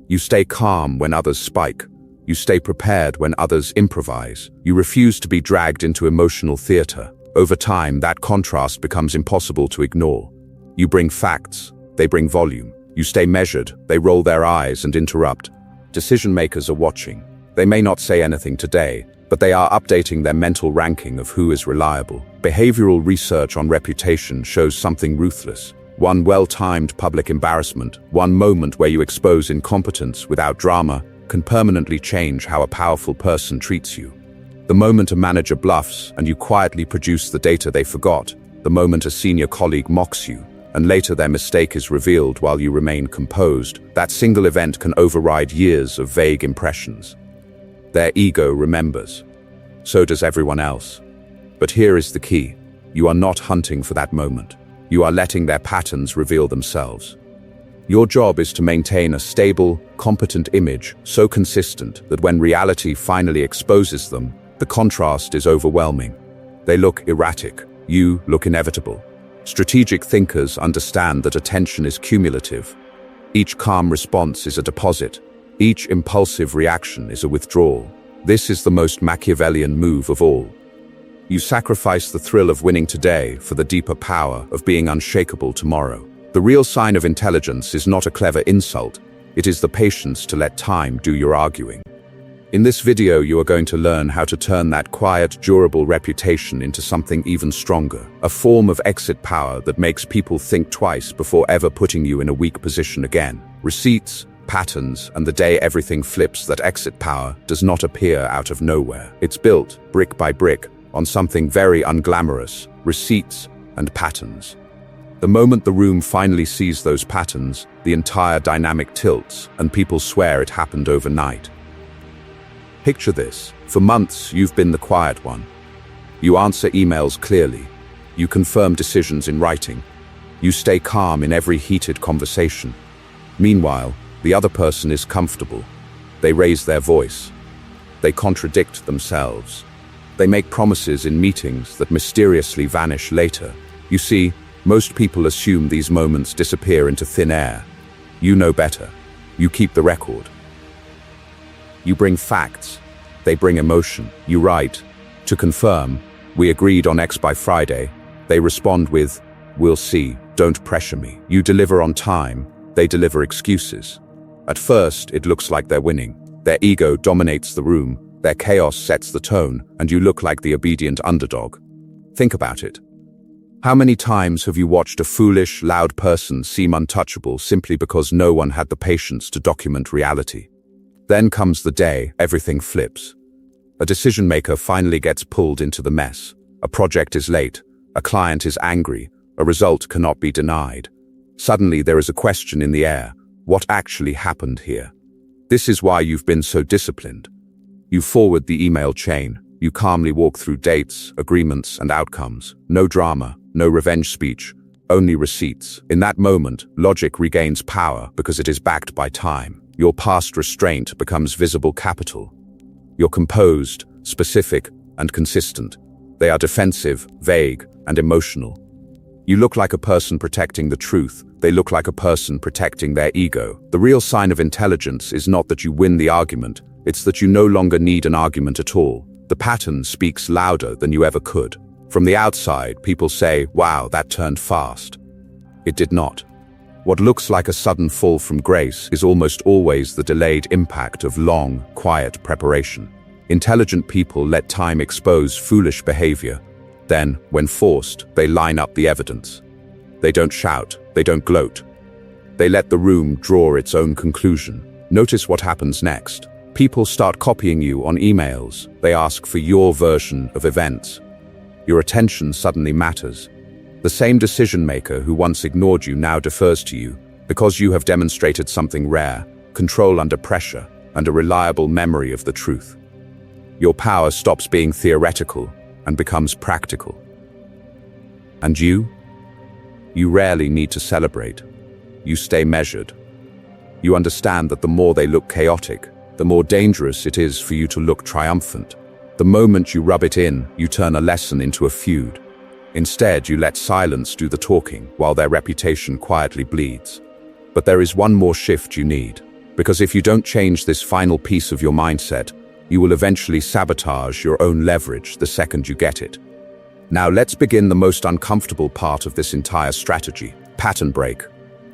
You stay calm when others spike. You stay prepared when others improvise. You refuse to be dragged into emotional theater. Over time, that contrast becomes impossible to ignore. You bring facts, they bring volume. You stay measured, they roll their eyes and interrupt. Decision makers are watching. They may not say anything today, but they are updating their mental ranking of who is reliable. Behavioral research on reputation shows something ruthless. One well-timed public embarrassment, one moment where you expose incompetence without drama, can permanently change how a powerful person treats you. The moment a manager bluffs and you quietly produce the data they forgot, the moment a senior colleague mocks you, and later their mistake is revealed while you remain composed, that single event can override years of vague impressions. Their ego remembers. So does everyone else. But here is the key. You are not hunting for that moment. You are letting their patterns reveal themselves. Your job is to maintain a stable, competent image so consistent that when reality finally exposes them, the contrast is overwhelming. They look erratic. You look inevitable. Strategic thinkers understand that attention is cumulative. Each calm response is a deposit. Each impulsive reaction is a withdrawal. This is the most Machiavellian move of all. You sacrifice the thrill of winning today for the deeper power of being unshakable tomorrow. The real sign of intelligence is not a clever insult. It is the patience to let time do your arguing. In this video, you are going to learn how to turn that quiet, durable reputation into something even stronger. A form of exit power that makes people think twice before ever putting you in a weak position again. Receipts, patterns, and the day everything flips, that exit power does not appear out of nowhere. It's built, brick by brick, on something very unglamorous: receipts, and patterns. The moment the room finally sees those patterns, the entire dynamic tilts, and people swear it happened overnight. Picture this. For months, you've been the quiet one. You answer emails clearly. You confirm decisions in writing. You stay calm in every heated conversation. Meanwhile, the other person is comfortable. They raise their voice. They contradict themselves. They make promises in meetings that mysteriously vanish later. You see, most people assume these moments disappear into thin air. You know better. You keep the record. You bring facts. They bring emotion. You write, "To confirm, we agreed on X by Friday." They respond with, "We'll see, don't pressure me." You deliver on time. They deliver excuses. At first, it looks like they're winning. Their ego dominates the room, their chaos sets the tone, and you look like the obedient underdog. Think about it. How many times have you watched a foolish, loud person seem untouchable simply because no one had the patience to document reality? Then comes the day everything flips. A decision maker finally gets pulled into the mess. A project is late. A client is angry. A result cannot be denied. Suddenly there is a question in the air. What actually happened here? This is why you've been so disciplined. You forward the email chain. You calmly walk through dates, agreements, and outcomes. No drama, no revenge speech, only receipts. In that moment, logic regains power because it is backed by time. Your past restraint becomes visible capital. You're composed, specific, and consistent. They are defensive, vague, and emotional. You look like a person protecting the truth. They look like a person protecting their ego. The real sign of intelligence is not that you win the argument, it's that you no longer need an argument at all. The pattern speaks louder than you ever could. From the outside, people say, "Wow, that turned fast." It did not. What looks like a sudden fall from grace is almost always the delayed impact of long, quiet preparation. Intelligent people let time expose foolish behavior. Then, when forced, they line up the evidence. They don't shout, they don't gloat. They let the room draw its own conclusion. Notice what happens next. People start copying you on emails. They ask for your version of events. Your attention suddenly matters. The same decision maker who once ignored you now defers to you because you have demonstrated something rare, control under pressure, and a reliable memory of the truth. Your power stops being theoretical and becomes practical. And you? You rarely need to celebrate. You stay measured. You understand that the more they look chaotic, the more dangerous it is for you to look triumphant. The moment you rub it in, you turn a lesson into a feud. Instead, you let silence do the talking while their reputation quietly bleeds. But there is one more shift you need, because if you don't change this final piece of your mindset, you will eventually sabotage your own leverage the second you get it. Now let's begin the most uncomfortable part of this entire strategy: pattern break.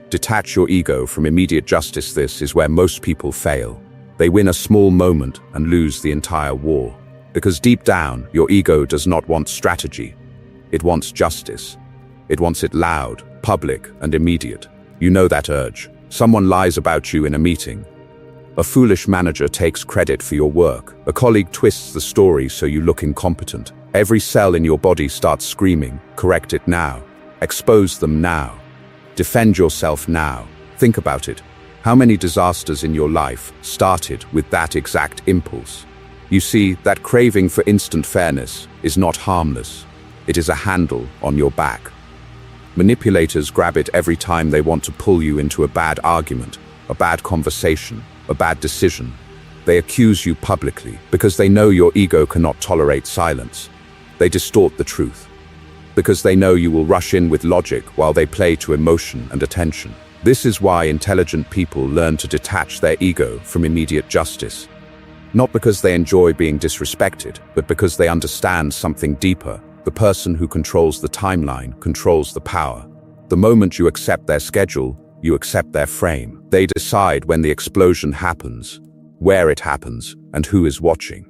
Detach your ego from immediate justice. This is where most people fail. They win a small moment and lose the entire war. Because deep down, your ego does not want strategy. It wants justice. It wants it loud, public, and immediate. You know that urge. Someone lies about you in a meeting. A foolish manager takes credit for your work. A colleague twists the story so you look incompetent. Every cell in your body starts screaming, "Correct it now. Expose them now. Defend yourself now." Think about it. How many disasters in your life started with that exact impulse? You see, that craving for instant fairness is not harmless. It is a handle on your back. Manipulators grab it every time they want to pull you into a bad argument, a bad conversation, a bad decision. They accuse you publicly because they know your ego cannot tolerate silence. They distort the truth because they know you will rush in with logic while they play to emotion and attention. This is why intelligent people learn to detach their ego from immediate justice. Not because they enjoy being disrespected, but because they understand something deeper. The person who controls the timeline controls the power. The moment you accept their schedule, you accept their frame. They decide when the explosion happens, where it happens, and who is watching.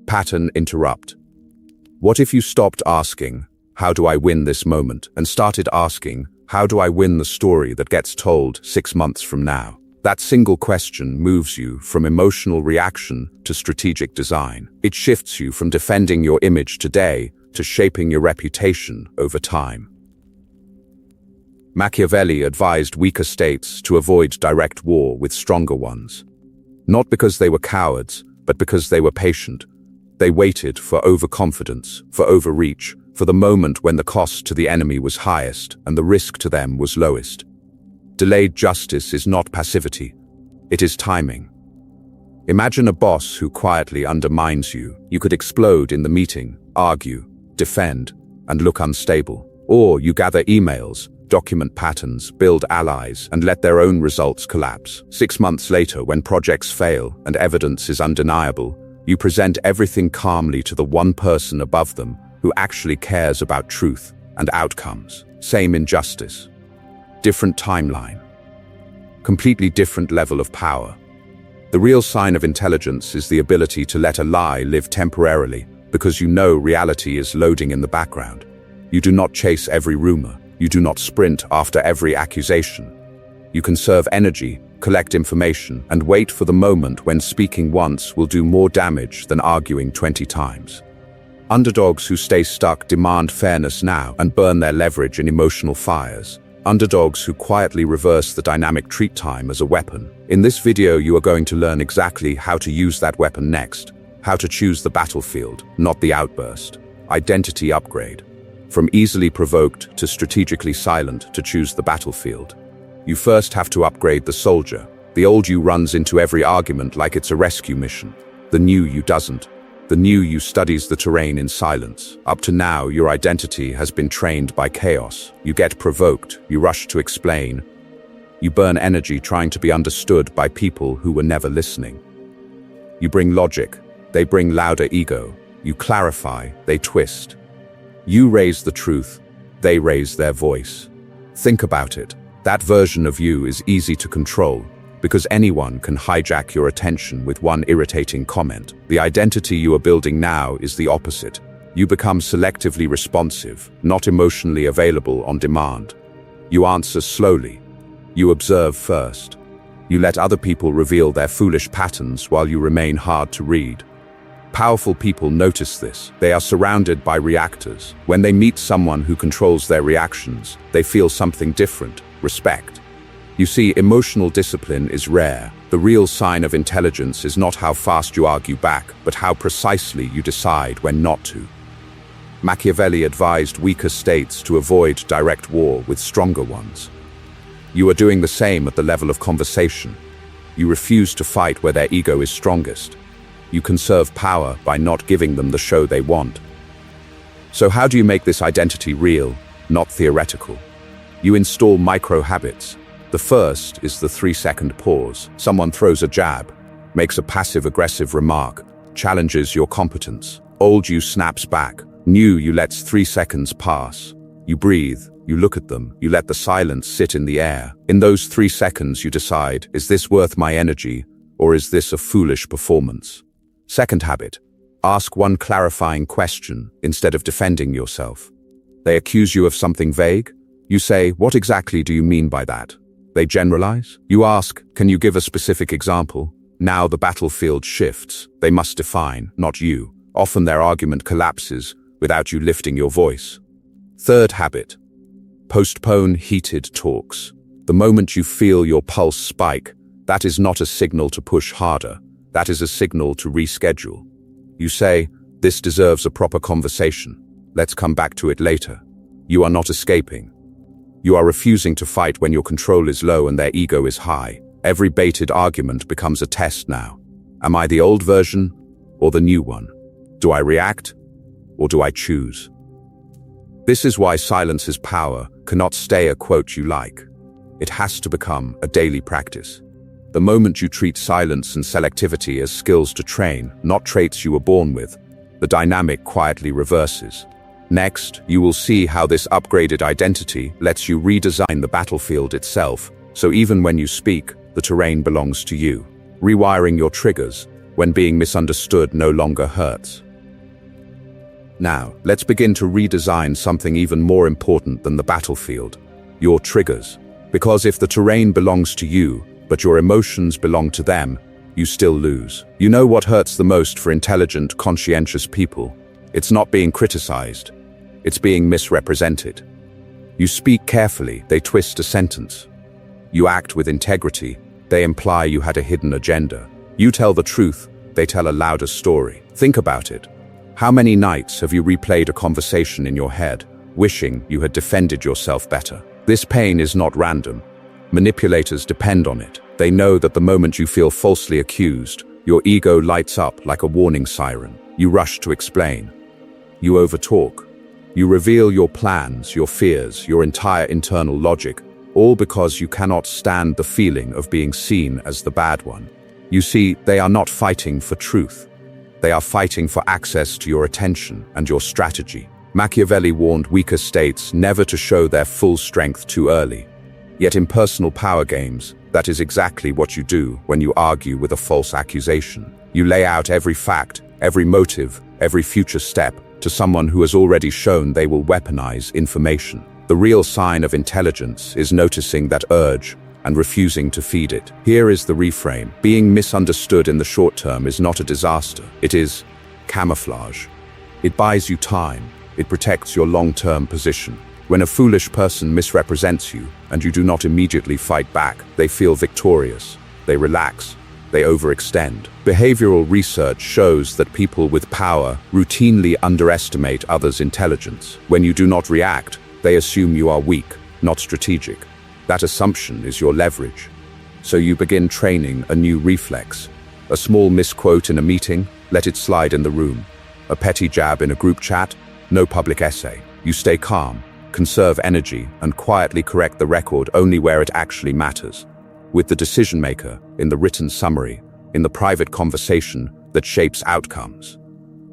Pattern interrupt. What if you stopped asking, "How do I win this moment?" and started asking, "How do I win the story that gets told 6 months from now?" That single question moves you from emotional reaction to strategic design. It shifts you from defending your image today to shaping your reputation over time. Machiavelli advised weaker states to avoid direct war with stronger ones. Not because they were cowards, but because they were patient. They waited for overconfidence, for overreach, for the moment when the cost to the enemy was highest and the risk to them was lowest. Delayed justice is not passivity. It is timing. Imagine a boss who quietly undermines you. You could explode in the meeting, argue, defend, and look unstable. Or you gather emails, document patterns, build allies, and let their own results collapse. 6 months later, when projects fail and evidence is undeniable, you present everything calmly to the one person above them who actually cares about truth and outcomes. Same injustice. Different timeline. Completely different level of power. The real sign of intelligence is the ability to let a lie live temporarily because you know reality is loading in the background. You do not chase every rumor. You do not sprint after every accusation. You conserve energy, collect information, and wait for the moment when speaking once will do more damage than arguing 20 times. Underdogs who stay stuck demand fairness now and burn their leverage in emotional fires. Underdogs who quietly reverse the dynamic treat time as a weapon. In this video, you are going to learn exactly how to use that weapon next. How to choose the battlefield, not the outburst. Identity upgrade. From easily provoked to strategically silent to choose the battlefield. You first have to upgrade the soldier. The old you runs into every argument like it's a rescue mission. The new you doesn't. The new you studies the terrain in silence. Up to now, your identity has been trained by chaos. You get provoked, you rush to explain. You burn energy trying to be understood by people who were never listening. You bring logic, they bring louder ego. You clarify, they twist. You raise the truth, they raise their voice. Think about it. That version of you is easy to control because anyone can hijack your attention with one irritating comment. The identity you are building now is the opposite. You become selectively responsive, not emotionally available on demand. You answer slowly. You observe first. You let other people reveal their foolish patterns while you remain hard to read. Powerful people notice this. They are surrounded by reactors. When they meet someone who controls their reactions, they feel something different, respect. You see, emotional discipline is rare. The real sign of intelligence is not how fast you argue back, but how precisely you decide when not to. Machiavelli advised weaker states to avoid direct war with stronger ones. You are doing the same at the level of conversation. You refuse to fight where their ego is strongest. You conserve power by not giving them the show they want. So how do you make this identity real, not theoretical? You install micro-habits. The first is the 3-second pause. Someone throws a jab, makes a passive-aggressive remark, challenges your competence. Old you snaps back. New you lets 3 seconds pass. You breathe, you look at them, you let the silence sit in the air. In those 3 seconds you decide, is this worth my energy, or is this a foolish performance? Second habit, ask one clarifying question instead of defending yourself. They accuse you of something vague. You say, what exactly do you mean by that? They generalize. You ask, can you give a specific example? Now the battlefield shifts. They must define, not you. Often their argument collapses without you lifting your voice. Third habit, postpone heated talks. The moment you feel your pulse spike, that is not a signal to push harder. That is a signal to reschedule. You say, this deserves a proper conversation. Let's come back to it later. You are not escaping. You are refusing to fight when your control is low and their ego is high. Every baited argument becomes a test now. Am I the old version or the new one? Do I react or do I choose? This is why silence's power cannot stay a quote you like. It has to become a daily practice. The moment you treat silence and selectivity as skills to train, not traits you were born with, the dynamic quietly reverses. Next, you will see how this upgraded identity lets you redesign the battlefield itself, so even when you speak, the terrain belongs to you. Rewiring your triggers when being misunderstood no longer hurts. Now, let's begin to redesign something even more important than the battlefield, your triggers. Because if the terrain belongs to you, but your emotions belong to them, you still lose. You know what hurts the most for intelligent, conscientious people? It's not being criticized. It's being misrepresented. You speak carefully, they twist a sentence. You act with integrity, they imply you had a hidden agenda. You tell the truth, they tell a louder story. Think about it. How many nights have you replayed a conversation in your head, wishing you had defended yourself better? This pain is not random. Manipulators depend on it. They know that the moment you feel falsely accused, your ego lights up like a warning siren. You rush to explain. You overtalk. You reveal your plans, your fears, your entire internal logic, all because you cannot stand the feeling of being seen as the bad one. You see, they are not fighting for truth. They are fighting for access to your attention and your strategy. Machiavelli warned weaker states never to show their full strength too early. Yet in personal power games, that is exactly what you do when you argue with a false accusation. You lay out every fact, every motive, every future step to someone who has already shown they will weaponize information. The real sign of intelligence is noticing that urge and refusing to feed it. Here is the reframe. Being misunderstood in the short term is not a disaster. It is camouflage. It buys you time. It protects your long-term position. When a foolish person misrepresents you and you do not immediately fight back, they feel victorious. They relax. They overextend. Behavioral research shows that people with power routinely underestimate others' intelligence. When you do not react, they assume you are weak, not strategic. That assumption is your leverage. So you begin training a new reflex. A small misquote in a meeting, let it slide in the room. A petty jab in a group chat, no public essay. You stay calm, conserve energy, and quietly correct the record only where it actually matters. With the decision maker, in the written summary, in the private conversation that shapes outcomes.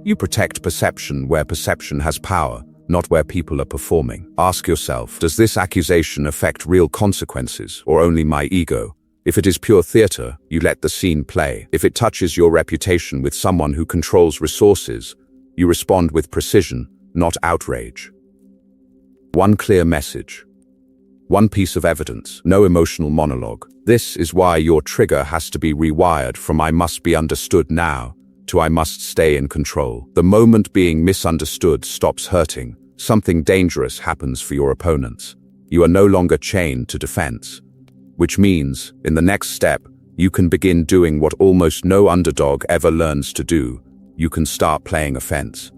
You protect perception where perception has power, not where people are performing. Ask yourself, does this accusation affect real consequences or only my ego? If it is pure theater, you let the scene play. If it touches your reputation with someone who controls resources, you respond with precision, not outrage. One clear message. One piece of evidence, no emotional monologue. This is why your trigger has to be rewired from I must be understood now to I must stay in control. The moment being misunderstood stops hurting, something dangerous happens for your opponents. You are no longer chained to defense. Which means, in the next step, you can begin doing what almost no underdog ever learns to do. You can start playing offense.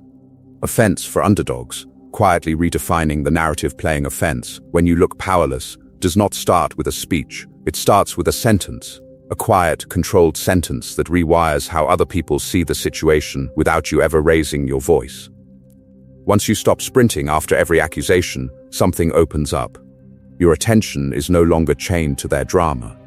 Offense for underdogs. Quietly redefining the narrative. Playing offense, when you look powerless, does not start with a speech. It starts with a sentence. A quiet, controlled sentence that rewires how other people see the situation without you ever raising your voice. Once you stop sprinting after every accusation, something opens up. Your attention is no longer chained to their drama.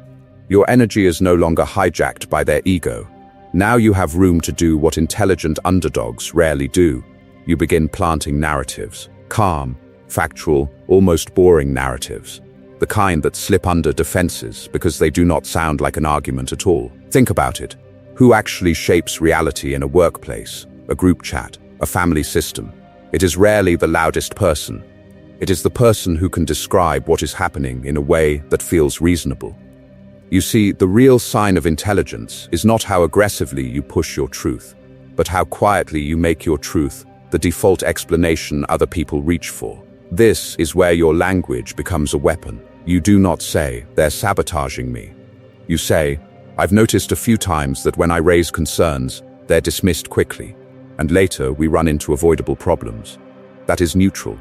Your energy is no longer hijacked by their ego. Now you have room to do what intelligent underdogs rarely do. You begin planting narratives. Calm, factual, almost boring narratives. The kind that slip under defenses because they do not sound like an argument at all. Think about it. Who actually shapes reality in a workplace, a group chat, a family system? It is rarely the loudest person. It is the person who can describe what is happening in a way that feels reasonable. You see, the real sign of intelligence is not how aggressively you push your truth, but how quietly you make your truth the default explanation other people reach for. This is where your language becomes a weapon. You do not say, they're sabotaging me. You say, I've noticed a few times that when I raise concerns, they're dismissed quickly, and later we run into avoidable problems. That is neutral.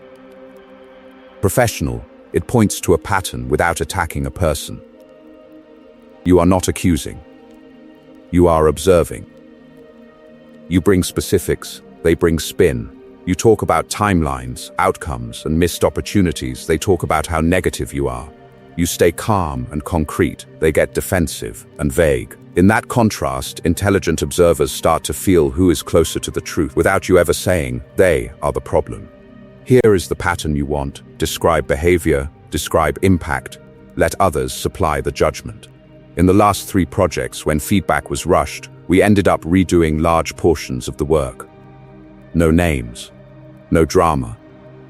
Professional, it points to a pattern without attacking a person. You are not accusing. You are observing. You bring specifics, they bring spin. You talk about timelines, outcomes, and missed opportunities. They talk about how negative you are. You stay calm and concrete. They get defensive and vague. In that contrast, intelligent observers start to feel who is closer to the truth without you ever saying, they are the problem. Here is the pattern you want. Describe behavior, describe impact. Let others supply the judgment. In the last 3 projects, when feedback was rushed, we ended up redoing large portions of the work. No names. No drama.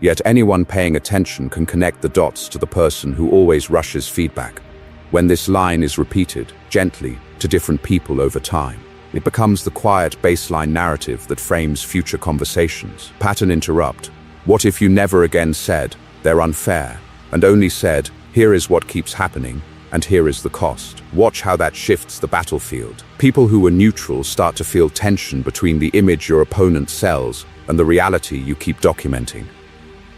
Yet anyone paying attention can connect the dots to the person who always rushes feedback. When this line is repeated, gently, to different people over time, It becomes the quiet baseline narrative that frames future conversations. Pattern interrupt. What if you never again said, "They're unfair," and only said, "Here is what keeps happening, and here is the cost"? Watch how that shifts the battlefield. People who were neutral start to feel tension between the image your opponent sells and the reality you keep documenting.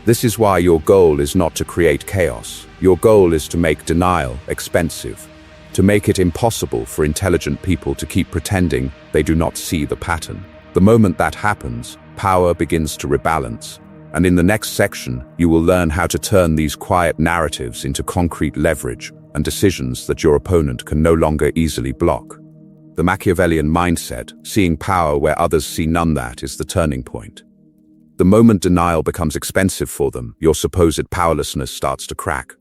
This is why your goal is not to create chaos. Your goal is to make denial expensive, to make it impossible for intelligent people to keep pretending they do not see the pattern. The moment that happens, power begins to rebalance. And in the next section, you will learn how to turn these quiet narratives into concrete leverage and decisions that your opponent can no longer easily block. The Machiavellian mindset, seeing power where others see none, that is the turning point. The moment denial becomes expensive for them, your supposed powerlessness starts to crack.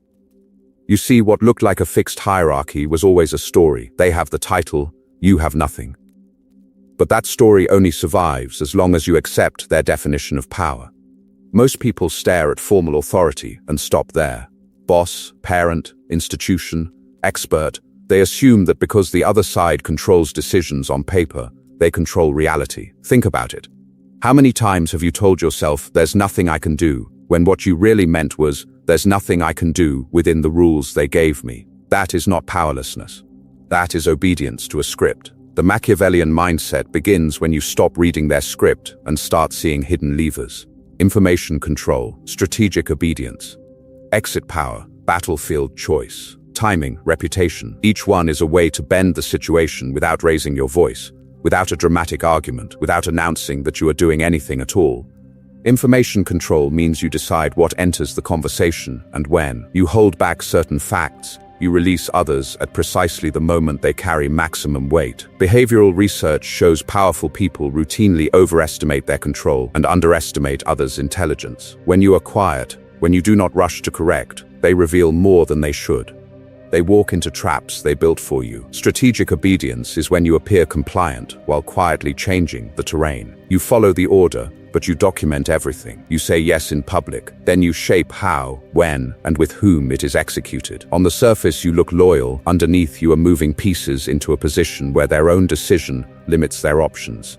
You see, what looked like a fixed hierarchy was always a story. They have the title, you have nothing. But that story only survives as long as you accept their definition of power. Most people stare at formal authority and stop there. Boss, parent, institution, expert. They assume that because the other side controls decisions on paper, they control reality. Think about it. How many times have you told yourself, "There's nothing I can do," when what you really meant was, "There's nothing I can do within the rules they gave me"? That is not powerlessness. That is obedience to a script. The Machiavellian mindset begins when you stop reading their script and start seeing hidden levers. Information control, strategic obedience. Exit power, battlefield choice. Timing, reputation. Each one is a way to bend the situation without raising your voice, without a dramatic argument, without announcing that you are doing anything at all. Information control means you decide what enters the conversation and when. You hold back certain facts. You release others at precisely the moment they carry maximum weight. Behavioral research shows powerful people routinely overestimate their control and underestimate others' intelligence. When you are quiet, when you do not rush to correct, they reveal more than they should. They walk into traps they built for you. Strategic obedience is when you appear compliant while quietly changing the terrain. You follow the order, but you document everything. You say yes in public, then you shape how, when, and with whom it is executed. On the surface you look loyal, underneath you are moving pieces into a position where their own decision limits their options.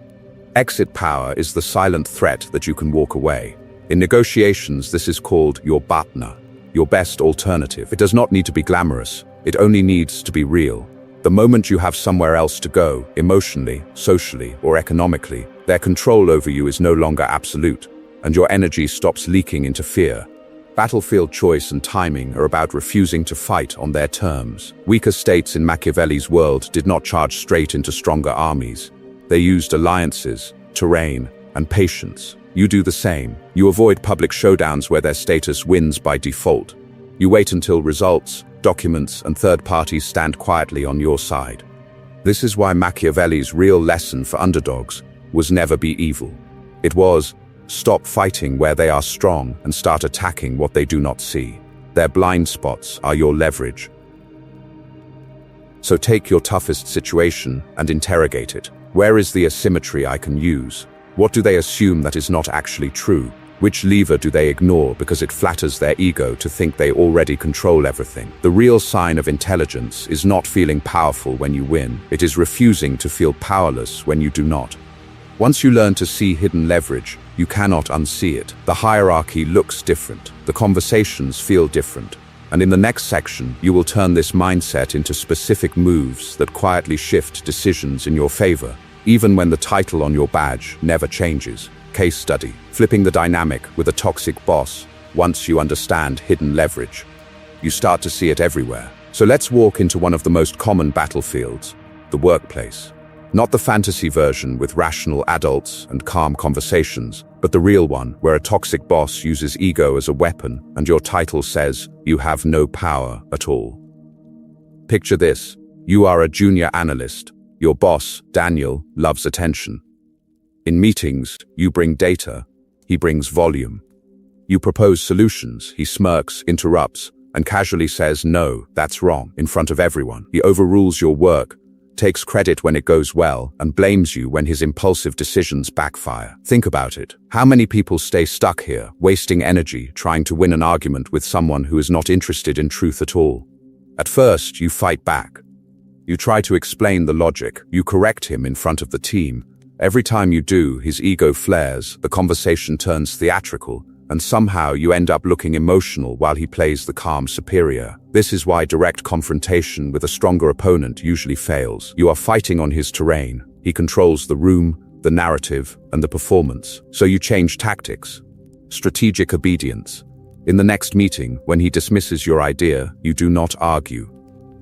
Exit power is the silent threat that you can walk away. In negotiations, this is called your partner, your best alternative. It does not need to be glamorous, it only needs to be real. The moment you have somewhere else to go, emotionally, socially, or economically, their control over you is no longer absolute, and your energy stops leaking into fear. Battlefield choice and timing are about refusing to fight on their terms. Weaker states in Machiavelli's world did not charge straight into stronger armies. They used alliances, terrain, and patience. You do the same. You avoid public showdowns where their status wins by default. You wait until results, documents, and third parties stand quietly on your side. This is why Machiavelli's real lesson for underdogs was never be evil. It was, stop fighting where they are strong and start attacking what they do not see. Their blind spots are your leverage. So take your toughest situation and interrogate it. Where is the asymmetry I can use? What do they assume that is not actually true? Which lever do they ignore because it flatters their ego to think they already control everything? The real sign of intelligence is not feeling powerful when you win. It is refusing to feel powerless when you do not. Once you learn to see hidden leverage, you cannot unsee it. The hierarchy looks different. The conversations feel different. And in the next section, you will turn this mindset into specific moves that quietly shift decisions in your favor, even when the title on your badge never changes. Case study, flipping the dynamic with a toxic boss. Once you understand hidden leverage, you start to see it everywhere. So let's walk into one of the most common battlefields, the workplace. Not the fantasy version with rational adults and calm conversations, but the real one where a toxic boss uses ego as a weapon and your title says you have no power at all. Picture this, you are a junior analyst. Your boss, Daniel, loves attention. In meetings, you bring data, he brings volume. You propose solutions, he smirks, interrupts, and casually says, "No, that's wrong," in front of everyone. He overrules your work, takes credit when it goes well, and blames you when his impulsive decisions backfire. Think about it. How many people stay stuck here, wasting energy trying to win an argument with someone who is not interested in truth at all? At first, you fight back. You try to explain the logic. You correct him in front of the team. Every time you do, his ego flares, the conversation turns theatrical, and somehow you end up looking emotional while he plays the calm superior. This is why direct confrontation with a stronger opponent usually fails. You are fighting on his terrain. He controls the room, the narrative, and the performance. So you change tactics. Strategic obedience. In the next meeting, when he dismisses your idea, you do not argue.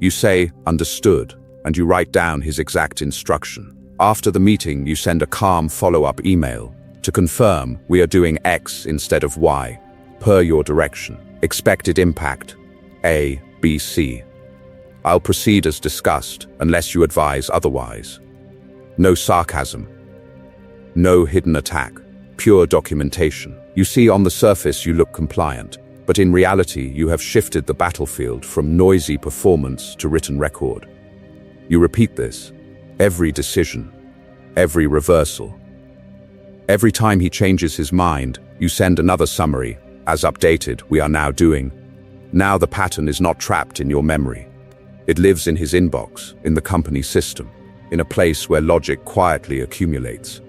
You say, "Understood," and you write down his exact instruction. After the meeting, you send a calm follow-up email to confirm we are doing X instead of Y, per your direction. Expected impact, A, B, C. I'll proceed as discussed, unless you advise otherwise. No sarcasm. No hidden attack. Pure documentation. You see, on the surface you look compliant, but in reality you have shifted the battlefield from noisy performance to written record. You repeat this. Every decision. Every reversal. Every time he changes his mind, you send another summary. As updated, we are now doing. Now the pattern is not trapped in your memory. It lives in his inbox, in the company system, in a place where logic quietly accumulates.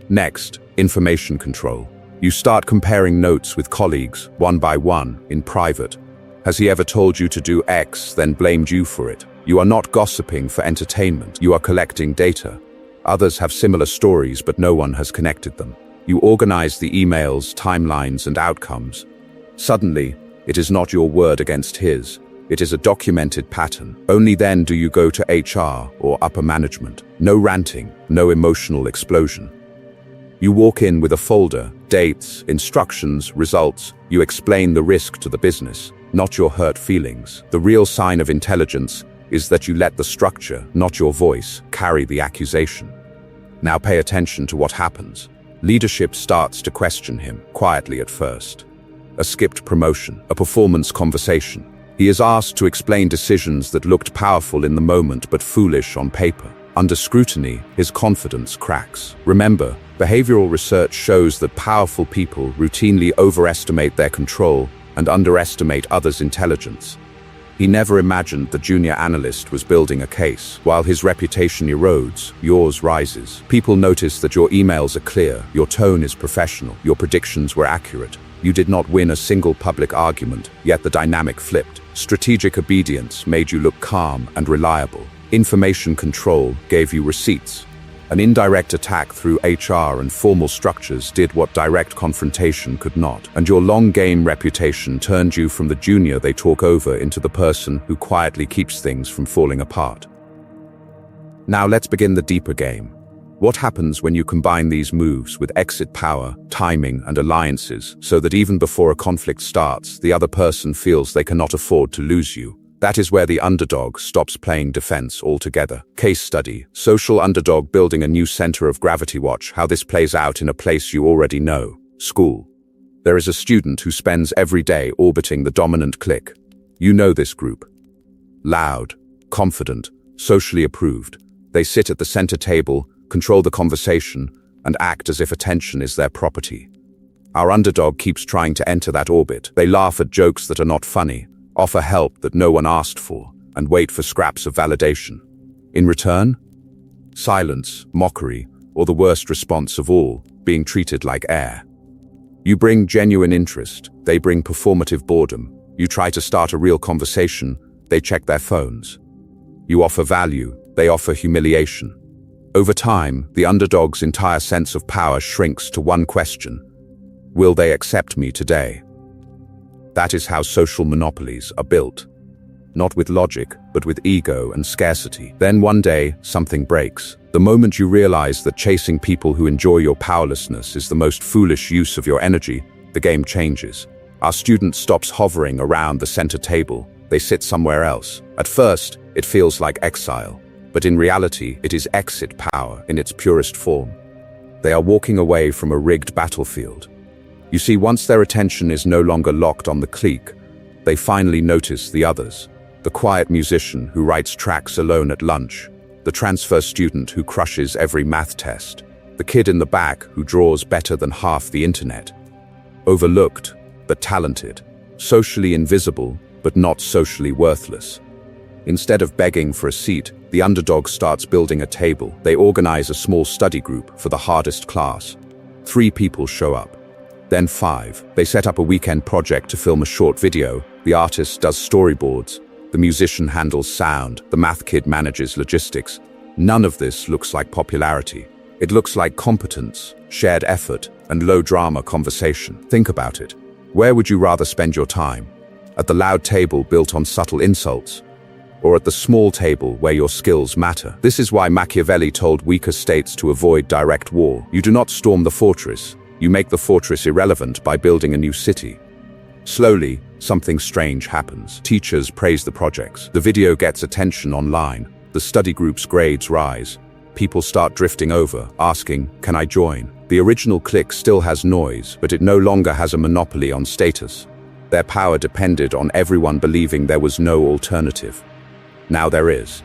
Next, information control. You start comparing notes with colleagues, one by one, in private. Has he ever told you to do X, then blamed you for it? You are not gossiping for entertainment. You are collecting data. Others have similar stories, but no one has connected them. You organize the emails, timelines, and outcomes. Suddenly, it is not your word against his. It is a documented pattern. Only then do you go to HR or upper management. No ranting, no emotional explosion. You walk in with a folder, dates, instructions, results. You explain the risk to the business, not your hurt feelings. The real sign of intelligence is that you let the structure, not your voice, carry the accusation. Now pay attention to what happens. Leadership starts to question him, quietly at first. A skipped promotion, a performance conversation. He is asked to explain decisions that looked powerful in the moment but foolish on paper. Under scrutiny, his confidence cracks. Remember, behavioral research shows that powerful people routinely overestimate their control and underestimate others' intelligence. He never imagined the junior analyst was building a case. While his reputation erodes, yours rises. People notice that your emails are clear, your tone is professional, your predictions were accurate. You did not win a single public argument, yet the dynamic flipped. Strategic obedience made you look calm and reliable. Information control gave you receipts. An indirect attack through HR and formal structures did what direct confrontation could not. And your long-game reputation turned you from the junior they talk over into the person who quietly keeps things from falling apart. Now let's begin the deeper game. What happens when you combine these moves with exit power, timing, and alliances so that even before a conflict starts, the other person feels they cannot afford to lose you? That is where the underdog stops playing defense altogether. Case study, social underdog building a new center of gravity. Watch how this plays out in a place you already know, school. There is a student who spends every day orbiting the dominant clique. You know this group. Loud, confident, socially approved. They sit at the center table, control the conversation, and act as if attention is their property. Our underdog keeps trying to enter that orbit. They laugh at jokes that are not funny, offer help that no one asked for, and wait for scraps of validation. In return, silence, mockery, or the worst response of all, being treated like air. You bring genuine interest, they bring performative boredom. You try to start a real conversation, they check their phones. You offer value, they offer humiliation. Over time, the underdog's entire sense of power shrinks to one question: will they accept me today? That is how social monopolies are built. Not with logic, but with ego and scarcity. Then one day, something breaks. The moment you realize that chasing people who enjoy your powerlessness is the most foolish use of your energy, the game changes. Our student stops hovering around the center table. They sit somewhere else. At first, it feels like exile, but in reality, it is exit power in its purest form. They are walking away from a rigged battlefield. You see, once their attention is no longer locked on the clique, they finally notice the others. The quiet musician who writes tracks alone at lunch, the transfer student who crushes every math test, the kid in the back who draws better than half the internet. Overlooked, but talented. Socially invisible, but not socially worthless. Instead of begging for a seat, the underdog starts building a table. They organize a small study group for the hardest class. 3 people show up. Then 5. They set up a weekend project to film a short video. The artist does storyboards. The musician handles sound. The math kid manages logistics. None of this looks like popularity. It looks like competence, shared effort, and low-drama conversation. Think about it. Where would you rather spend your time? At the loud table built on subtle insults? Or at the small table where your skills matter? This is why Machiavelli told weaker states to avoid direct war. You do not storm the fortress. You make the fortress irrelevant by building a new city. Slowly, something strange happens. Teachers praise the projects. The video gets attention online. The study group's grades rise. People start drifting over, asking, "Can I join?" The original clique still has noise, but it no longer has a monopoly on status. Their power depended on everyone believing there was no alternative. Now there is.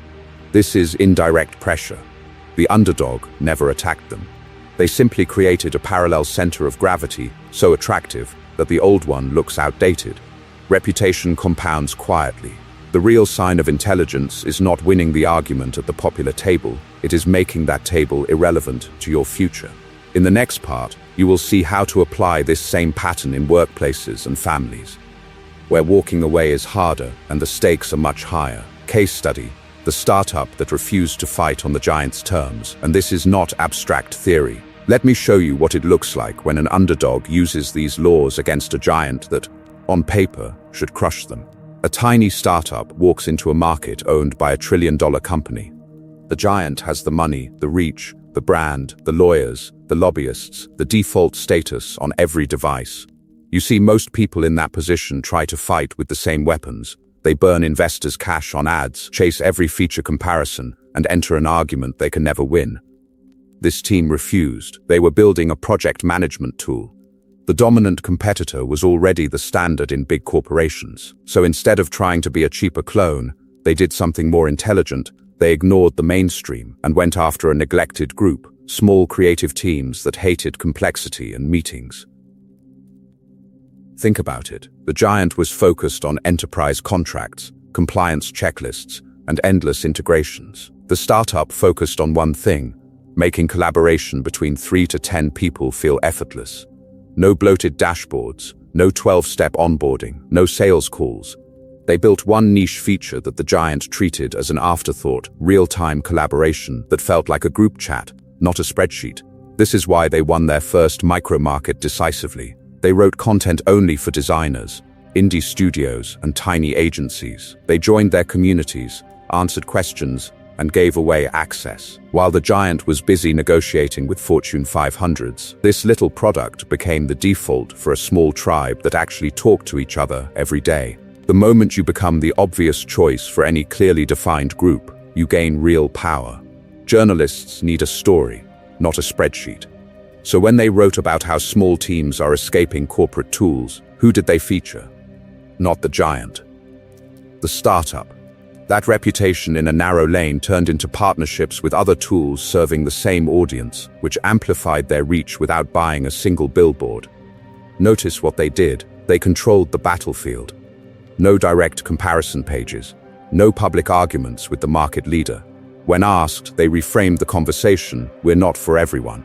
This is indirect pressure. The underdog never attacked them. They simply created a parallel center of gravity so attractive that the old one looks outdated. Reputation compounds quietly. The real sign of intelligence is not winning the argument at the popular table, it is making that table irrelevant to your future. In the next part, you will see how to apply this same pattern in workplaces and families, where walking away is harder and the stakes are much higher. Case study: the startup that refused to fight on the giant's terms. And this is not abstract theory. Let me show you what it looks like when an underdog uses these laws against a giant that, on paper, should crush them. A tiny startup walks into a market owned by a trillion-dollar company. The giant has the money, the reach, the brand, the lawyers, the lobbyists, the default status on every device. You see, most people in that position try to fight with the same weapons. They burn investors' cash on ads, chase every feature comparison, and enter an argument they can never win. This team refused. They were building a project management tool. The dominant competitor was already the standard in big corporations. So instead of trying to be a cheaper clone, they did something more intelligent. They ignored the mainstream and went after a neglected group, small creative teams that hated complexity and meetings. Think about it. The giant was focused on enterprise contracts, compliance checklists, and endless integrations. The startup focused on one thing: making collaboration between 3 to 10 people feel effortless. No bloated dashboards, no 12-step onboarding, no sales calls. They built one niche feature that the giant treated as an afterthought: real-time collaboration that felt like a group chat, not a spreadsheet. This is why they won their first micro-market decisively. They wrote content only for designers, indie studios, and tiny agencies. They joined their communities, answered questions, and gave away access. While the giant was busy negotiating with Fortune 500s, this little product became the default for a small tribe that actually talked to each other every day. The moment you become the obvious choice for any clearly defined group, you gain real power. Journalists need a story, not a spreadsheet. So when they wrote about how small teams are escaping corporate tools, who did they feature? Not the giant. The startup. That reputation in a narrow lane turned into partnerships with other tools serving the same audience, which amplified their reach without buying a single billboard. Notice what they did. They controlled the battlefield. No direct comparison pages. No public arguments with the market leader. When asked, they reframed the conversation: "We're not for everyone.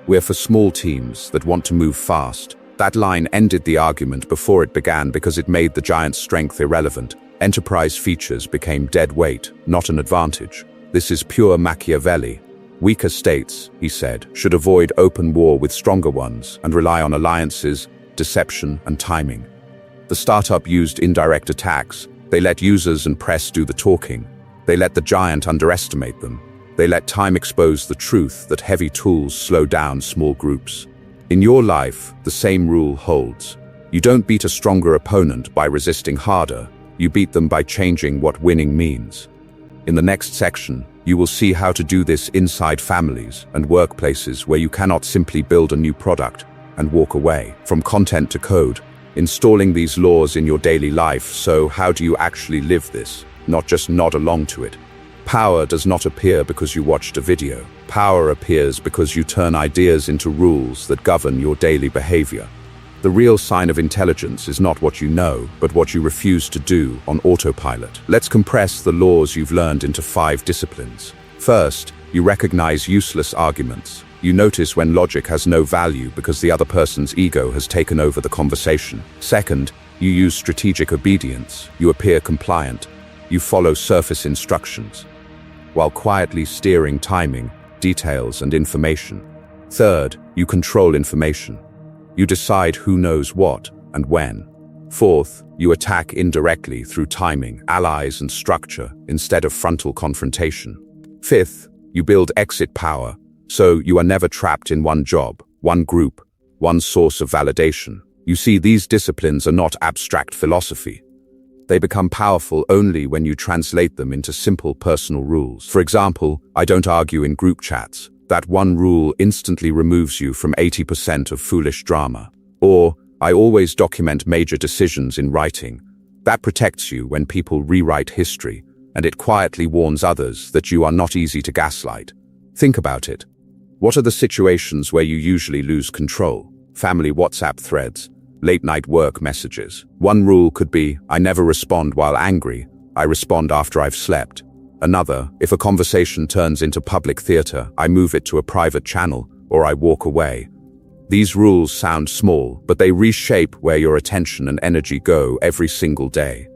We're for small teams that want to move fast." That line ended the argument before it began because it made the giant's strength irrelevant. Enterprise features became dead weight, not an advantage. This is pure Machiavelli. Weaker states, he said, should avoid open war with stronger ones and rely on alliances, deception, and timing. The startup used indirect attacks. They let users and press do the talking. They let the giant underestimate them. They let time expose the truth that heavy tools slow down small groups. In your life, the same rule holds. You don't beat a stronger opponent by resisting harder. You beat them by changing what winning means. In the next section, you will see how to do this inside families and workplaces where you cannot simply build a new product and walk away. From content to code, installing these laws in your daily life. So how do you actually live this? Not just nod along to it. Power does not appear because you watched a video. Power appears because you turn ideas into rules that govern your daily behavior. The real sign of intelligence is not what you know, but what you refuse to do on autopilot. Let's compress the laws you've learned into 5 disciplines. First, you recognize useless arguments. You notice when logic has no value because the other person's ego has taken over the conversation. Second, you use strategic obedience. You appear compliant. You follow surface instructions, while quietly steering timing, details, and information. Third, you control information. You decide who knows what and when. Fourth, you attack indirectly through timing, allies, and structure instead of frontal confrontation. Fifth, you build exit power, so you are never trapped in one job, one group, one source of validation. You see, these disciplines are not abstract philosophy. They become powerful only when you translate them into simple personal rules. For example, I don't argue in group chats. That one rule instantly removes you from 80% of foolish drama. Or, I always document major decisions in writing. That protects you when people rewrite history, and it quietly warns others that you are not easy to gaslight. Think about it. What are the situations where you usually lose control? Family WhatsApp threads, late-night work messages. One rule could be, I never respond while angry, I respond after I've slept. Another, if a conversation turns into public theater, I move it to a private channel, or I walk away. These rules sound small, but they reshape where your attention and energy go every single day.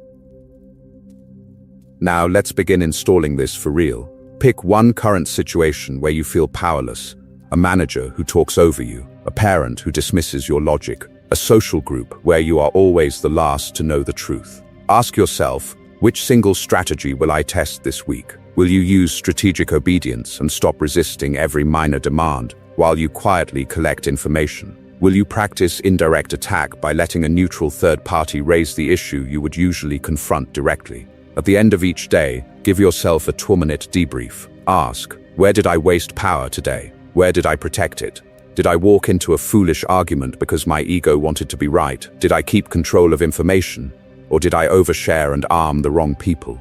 Now let's begin installing this for real. Pick one current situation where you feel powerless, a manager who talks over you, a parent who dismisses your logic, a social group where you are always the last to know the truth. Ask yourself, which single strategy will I test this week? Will you use strategic obedience and stop resisting every minor demand while you quietly collect information? Will you practice indirect attack by letting a neutral third party raise the issue you would usually confront directly? At the end of each day, give yourself a 2-minute debrief. Ask, where did I waste power today? Where did I protect it? Did I walk into a foolish argument because my ego wanted to be right? Did I keep control of information? Or did I overshare and arm the wrong people?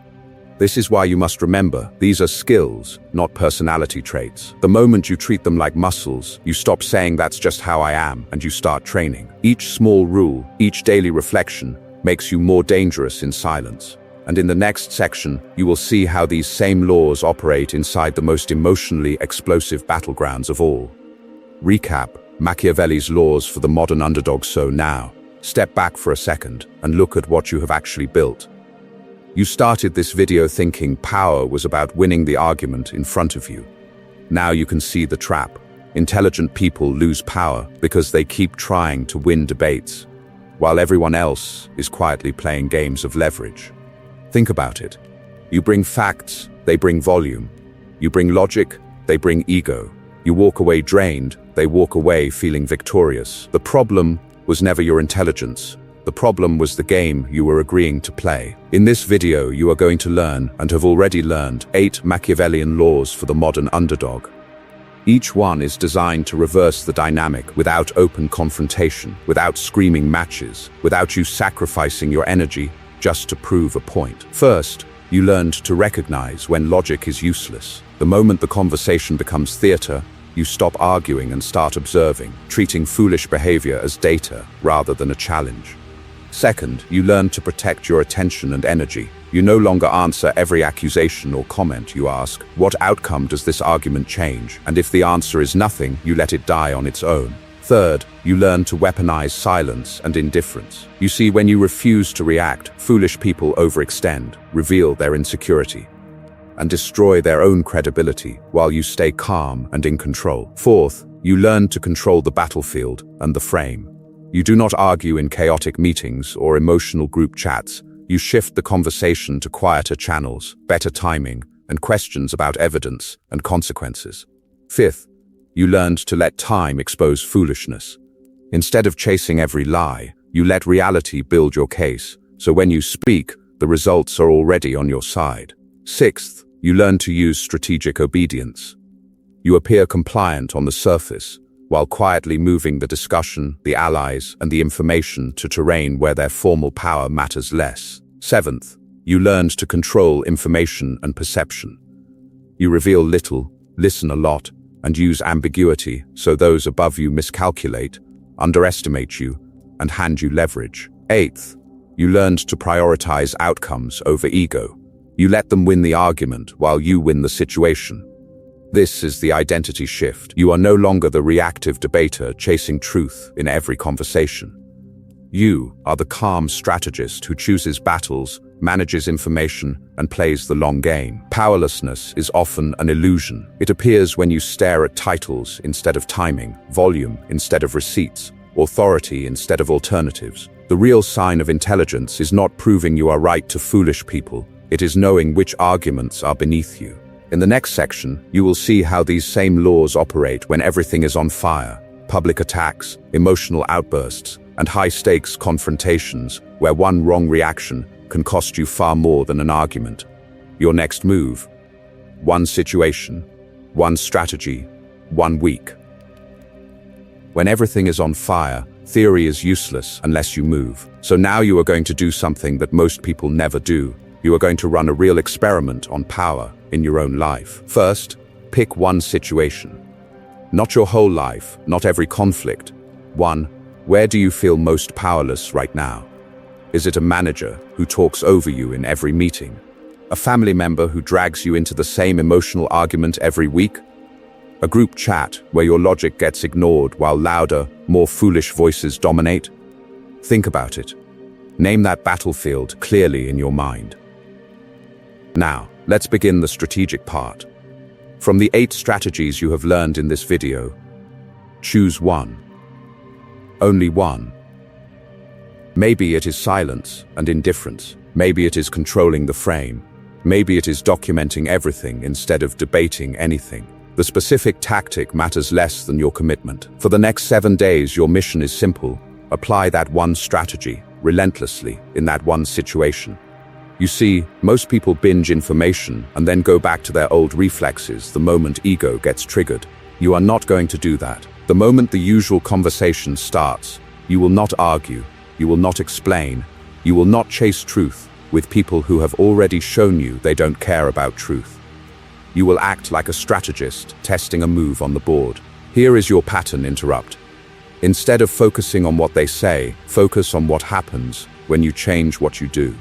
This is why you must remember, these are skills, not personality traits. The moment you treat them like muscles, you stop saying that's just how I am, and you start training. Each small rule, each daily reflection, makes you more dangerous in silence. And in the next section, you will see how these same laws operate inside the most emotionally explosive battlegrounds of all. Recap, Machiavelli's laws for the modern underdog. So now, step back for a second and look at what you have actually built. You started this video thinking power was about winning the argument in front of you. Now you can see the trap. Intelligent people lose power because they keep trying to win debates, while everyone else is quietly playing games of leverage. Think about it. You bring facts, they bring volume. You bring logic, they bring ego. You walk away drained, they walk away feeling victorious. The problem was never your intelligence. The problem was the game you were agreeing to play. In this video, you are going to learn, and have already learned, 8 Machiavellian laws for the modern underdog. Each one is designed to reverse the dynamic without open confrontation, without screaming matches, without you sacrificing your energy just to prove a point. First, you learned to recognize when logic is useless. The moment the conversation becomes theater, you stop arguing and start observing, treating foolish behavior as data rather than a challenge. Second, you learn to protect your attention and energy. You no longer answer every accusation or comment. You ask, what outcome does this argument change? And if the answer is nothing, you let it die on its own. Third, you learn to weaponize silence and indifference. You see, when you refuse to react, foolish people overextend, reveal their insecurity, and destroy their own credibility while you stay calm and in control. Fourth, you learn to control the battlefield and the frame. You do not argue in chaotic meetings or emotional group chats. You shift the conversation to quieter channels, better timing, and questions about evidence and consequences. Fifth, you learned to let time expose foolishness. Instead of chasing every lie, you let reality build your case, so when you speak, the results are already on your side. Sixth, you learn to use strategic obedience. You appear compliant on the surface, while quietly moving the discussion, the allies, and the information to terrain where their formal power matters less. Seventh, you learned to control information and perception. You reveal little, listen a lot, and use ambiguity so those above you miscalculate, underestimate you, and hand you leverage. Eighth, you learned to prioritize outcomes over ego. You let them win the argument while you win the situation. This is the identity shift. You are no longer the reactive debater chasing truth in every conversation. You are the calm strategist who chooses battles, manages information, and plays the long game. Powerlessness is often an illusion. It appears when you stare at titles instead of timing, volume instead of receipts, authority instead of alternatives. The real sign of intelligence is not proving you are right to foolish people. It is knowing which arguments are beneath you. In the next section, you will see how these same laws operate when everything is on fire. Public attacks, emotional outbursts, and high-stakes confrontations where one wrong reaction can cost you far more than an argument. Your next move: one situation, one strategy, 1 week. When everything is on fire, theory is useless unless you move. So now you are going to do something that most people never do. You are going to run a real experiment on power in your own life. First, pick one situation. Not your whole life, not every conflict. One, where do you feel most powerless right now? Is it a manager who talks over you in every meeting? A family member who drags you into the same emotional argument every week? A group chat where your logic gets ignored while louder, more foolish voices dominate? Think about it. Name that battlefield clearly in your mind. Now, let's begin the strategic part. From the 8 strategies you have learned in this video, choose one. Only one. Maybe it is silence and indifference. Maybe it is controlling the frame. Maybe it is documenting everything instead of debating anything. The specific tactic matters less than your commitment. For the next 7 days, your mission is simple. Apply that one strategy, relentlessly, in that one situation. You see, most people binge information and then go back to their old reflexes the moment ego gets triggered. You are not going to do that. The moment the usual conversation starts, you will not argue, you will not explain, you will not chase truth with people who have already shown you they don't care about truth. You will act like a strategist testing a move on the board. Here is your pattern interrupt. Instead of focusing on what they say, focus on what happens when you change what you do.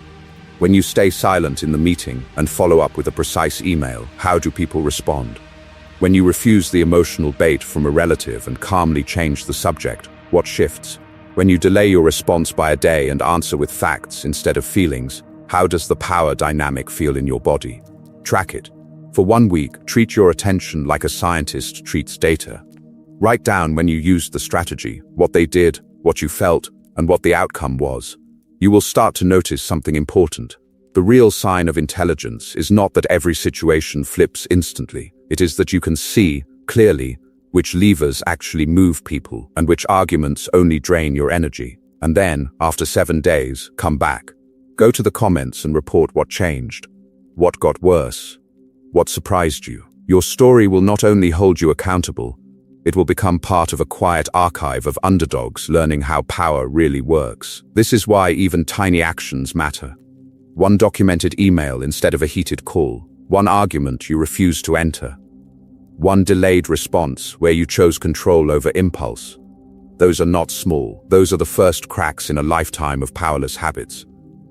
When you stay silent in the meeting and follow up with a precise email, how do people respond? When you refuse the emotional bait from a relative and calmly change the subject, what shifts? When you delay your response by a day and answer with facts instead of feelings, how does the power dynamic feel in your body? Track it. For 1 week, treat your attention like a scientist treats data. Write down when you used the strategy, what they did, what you felt, and what the outcome was. You will start to notice something important. The real sign of intelligence is not that every situation flips instantly. It is that you can see, clearly, which levers actually move people and which arguments only drain your energy. And then, after 7 days, come back. Go to the comments and report what changed, what got worse, what surprised you. Your story will not only hold you accountable, it will become part of a quiet archive of underdogs learning how power really works. This is why even tiny actions matter. One documented email instead of a heated call. One argument you refused to enter. One delayed response where you chose control over impulse. Those are not small. Those are the first cracks in a lifetime of powerless habits.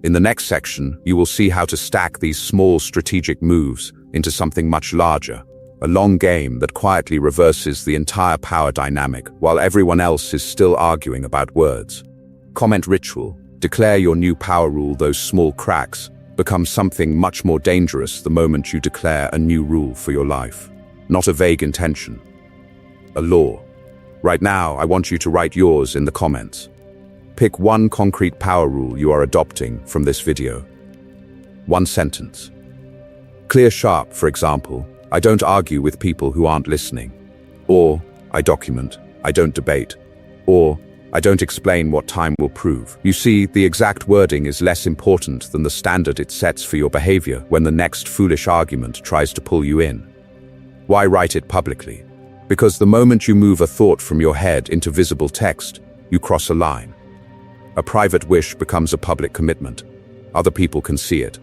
In the next section, you will see how to stack these small strategic moves into something much larger. A long game that quietly reverses the entire power dynamic while everyone else is still arguing about words. Comment ritual. Declare your new power rule. Those small cracks become something much more dangerous the moment you declare a new rule for your life. Not a vague intention. A law. Right now, I want you to write yours in the comments. Pick one concrete power rule you are adopting from this video. One sentence. Clear sharp, for example, I don't argue with people who aren't listening. Or, I document, I don't debate. Or, I don't explain what time will prove. You see, the exact wording is less important than the standard it sets for your behavior when the next foolish argument tries to pull you in. Why write it publicly? Because the moment you move a thought from your head into visible text, you cross a line. A private wish becomes a public commitment. Other people can see it.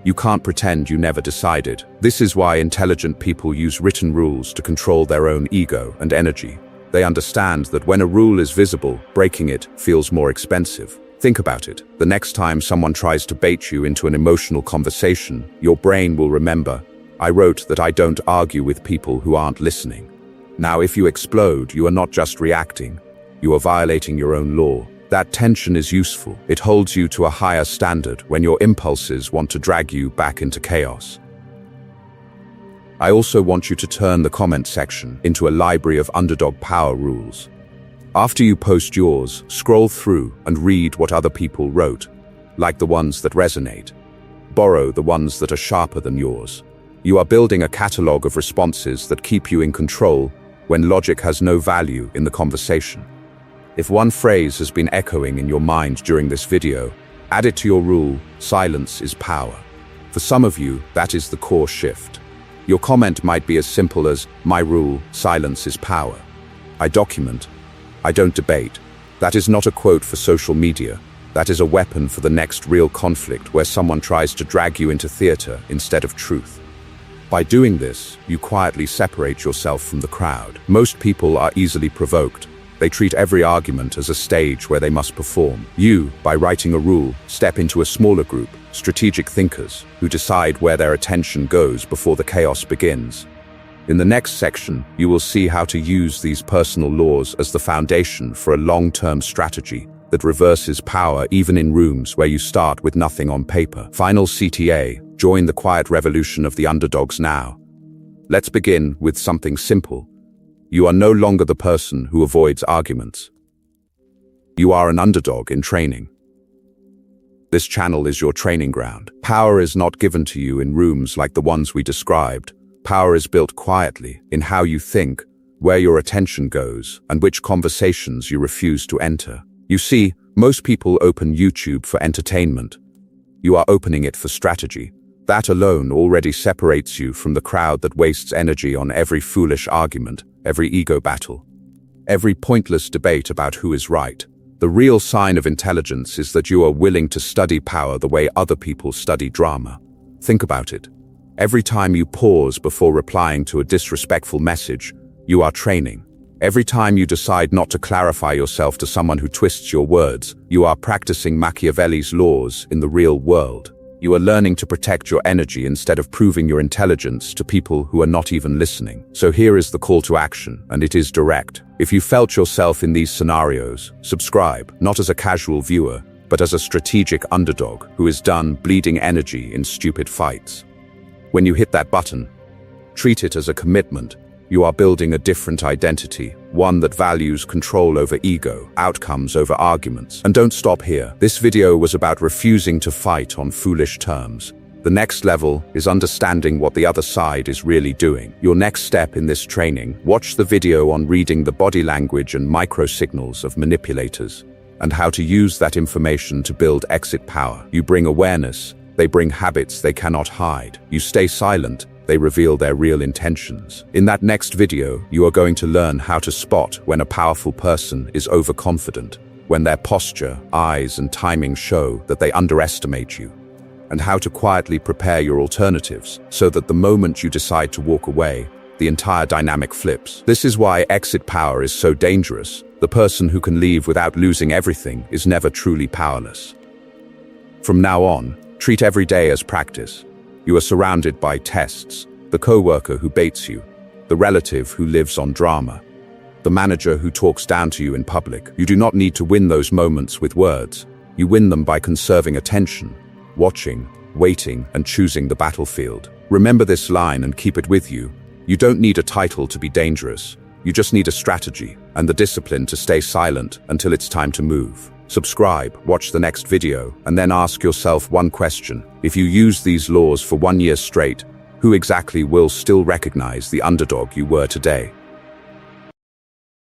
You can't pretend you never decided. This is why intelligent people use written rules to control their own ego and energy. They understand that when a rule is visible, breaking it feels more expensive. Think about it. The next time someone tries to bait you into an emotional conversation, your brain will remember, I wrote that I don't argue with people who aren't listening. Now, if you explode, you are not just reacting, you are violating your own law. That tension is useful. It holds you to a higher standard when your impulses want to drag you back into chaos. I also want you to turn the comment section into a library of underdog power rules. After you post yours, scroll through and read what other people wrote, like the ones that resonate. Borrow the ones that are sharper than yours. You are building a catalog of responses that keep you in control when logic has no value in the conversation. If one phrase has been echoing in your mind during this video, add it to your rule, silence is power. For some of you, that is the core shift. Your comment might be as simple as, my rule, silence is power. I document. I don't debate. That is not a quote for social media. That is a weapon for the next real conflict where someone tries to drag you into theater instead of truth. By doing this, you quietly separate yourself from the crowd. Most people are easily provoked. They treat every argument as a stage where they must perform. You, by writing a rule, step into a smaller group, strategic thinkers, who decide where their attention goes before the chaos begins. In the next section, you will see how to use these personal laws as the foundation for a long-term strategy that reverses power even in rooms where you start with nothing on paper. Final CTA, join the quiet revolution of the underdogs now. Let's begin with something simple. You are no longer the person who avoids arguments. You are an underdog in training. This channel is your training ground. Power is not given to you in rooms like the ones we described. Power is built quietly in how you think, where your attention goes, and which conversations you refuse to enter. You see, most people open YouTube for entertainment. You are opening it for strategy. That alone already separates you from the crowd that wastes energy on every foolish argument, every ego battle, every pointless debate about who is right. The real sign of intelligence is that you are willing to study power the way other people study drama. Think about it. Every time you pause before replying to a disrespectful message, you are training. Every time you decide not to clarify yourself to someone who twists your words, you are practicing Machiavelli's laws in the real world. You are learning to protect your energy instead of proving your intelligence to people who are not even listening. So here is the call to action, and it is direct. If you felt yourself in these scenarios, subscribe, not as a casual viewer, but as a strategic underdog who is done bleeding energy in stupid fights. When you hit that button, treat it as a commitment. You are building a different identity, one that values control over ego, outcomes over arguments. And don't stop here. This video was about refusing to fight on foolish terms. The next level is understanding what the other side is really doing. Your next step in this training, watch the video on reading the body language and micro-signals of manipulators, and how to use that information to build exit power. You bring awareness, they bring habits they cannot hide. You stay silent, they reveal their real intentions. In that next video, you are going to learn how to spot when a powerful person is overconfident, when their posture, eyes, and timing show that they underestimate you, and how to quietly prepare your alternatives so that the moment you decide to walk away, the entire dynamic flips. This is why exit power is so dangerous. The person who can leave without losing everything is never truly powerless. From now on, treat every day as practice. You are surrounded by tests, the coworker who baits you, the relative who lives on drama, the manager who talks down to you in public. You do not need to win those moments with words. You win them by conserving attention, watching, waiting, and choosing the battlefield. Remember this line and keep it with you. You don't need a title to be dangerous. You just need a strategy and the discipline to stay silent until it's time to move. Subscribe, watch the next video, and then ask yourself one question. If you use these laws for 1 year straight, who exactly will still recognize the underdog you were today?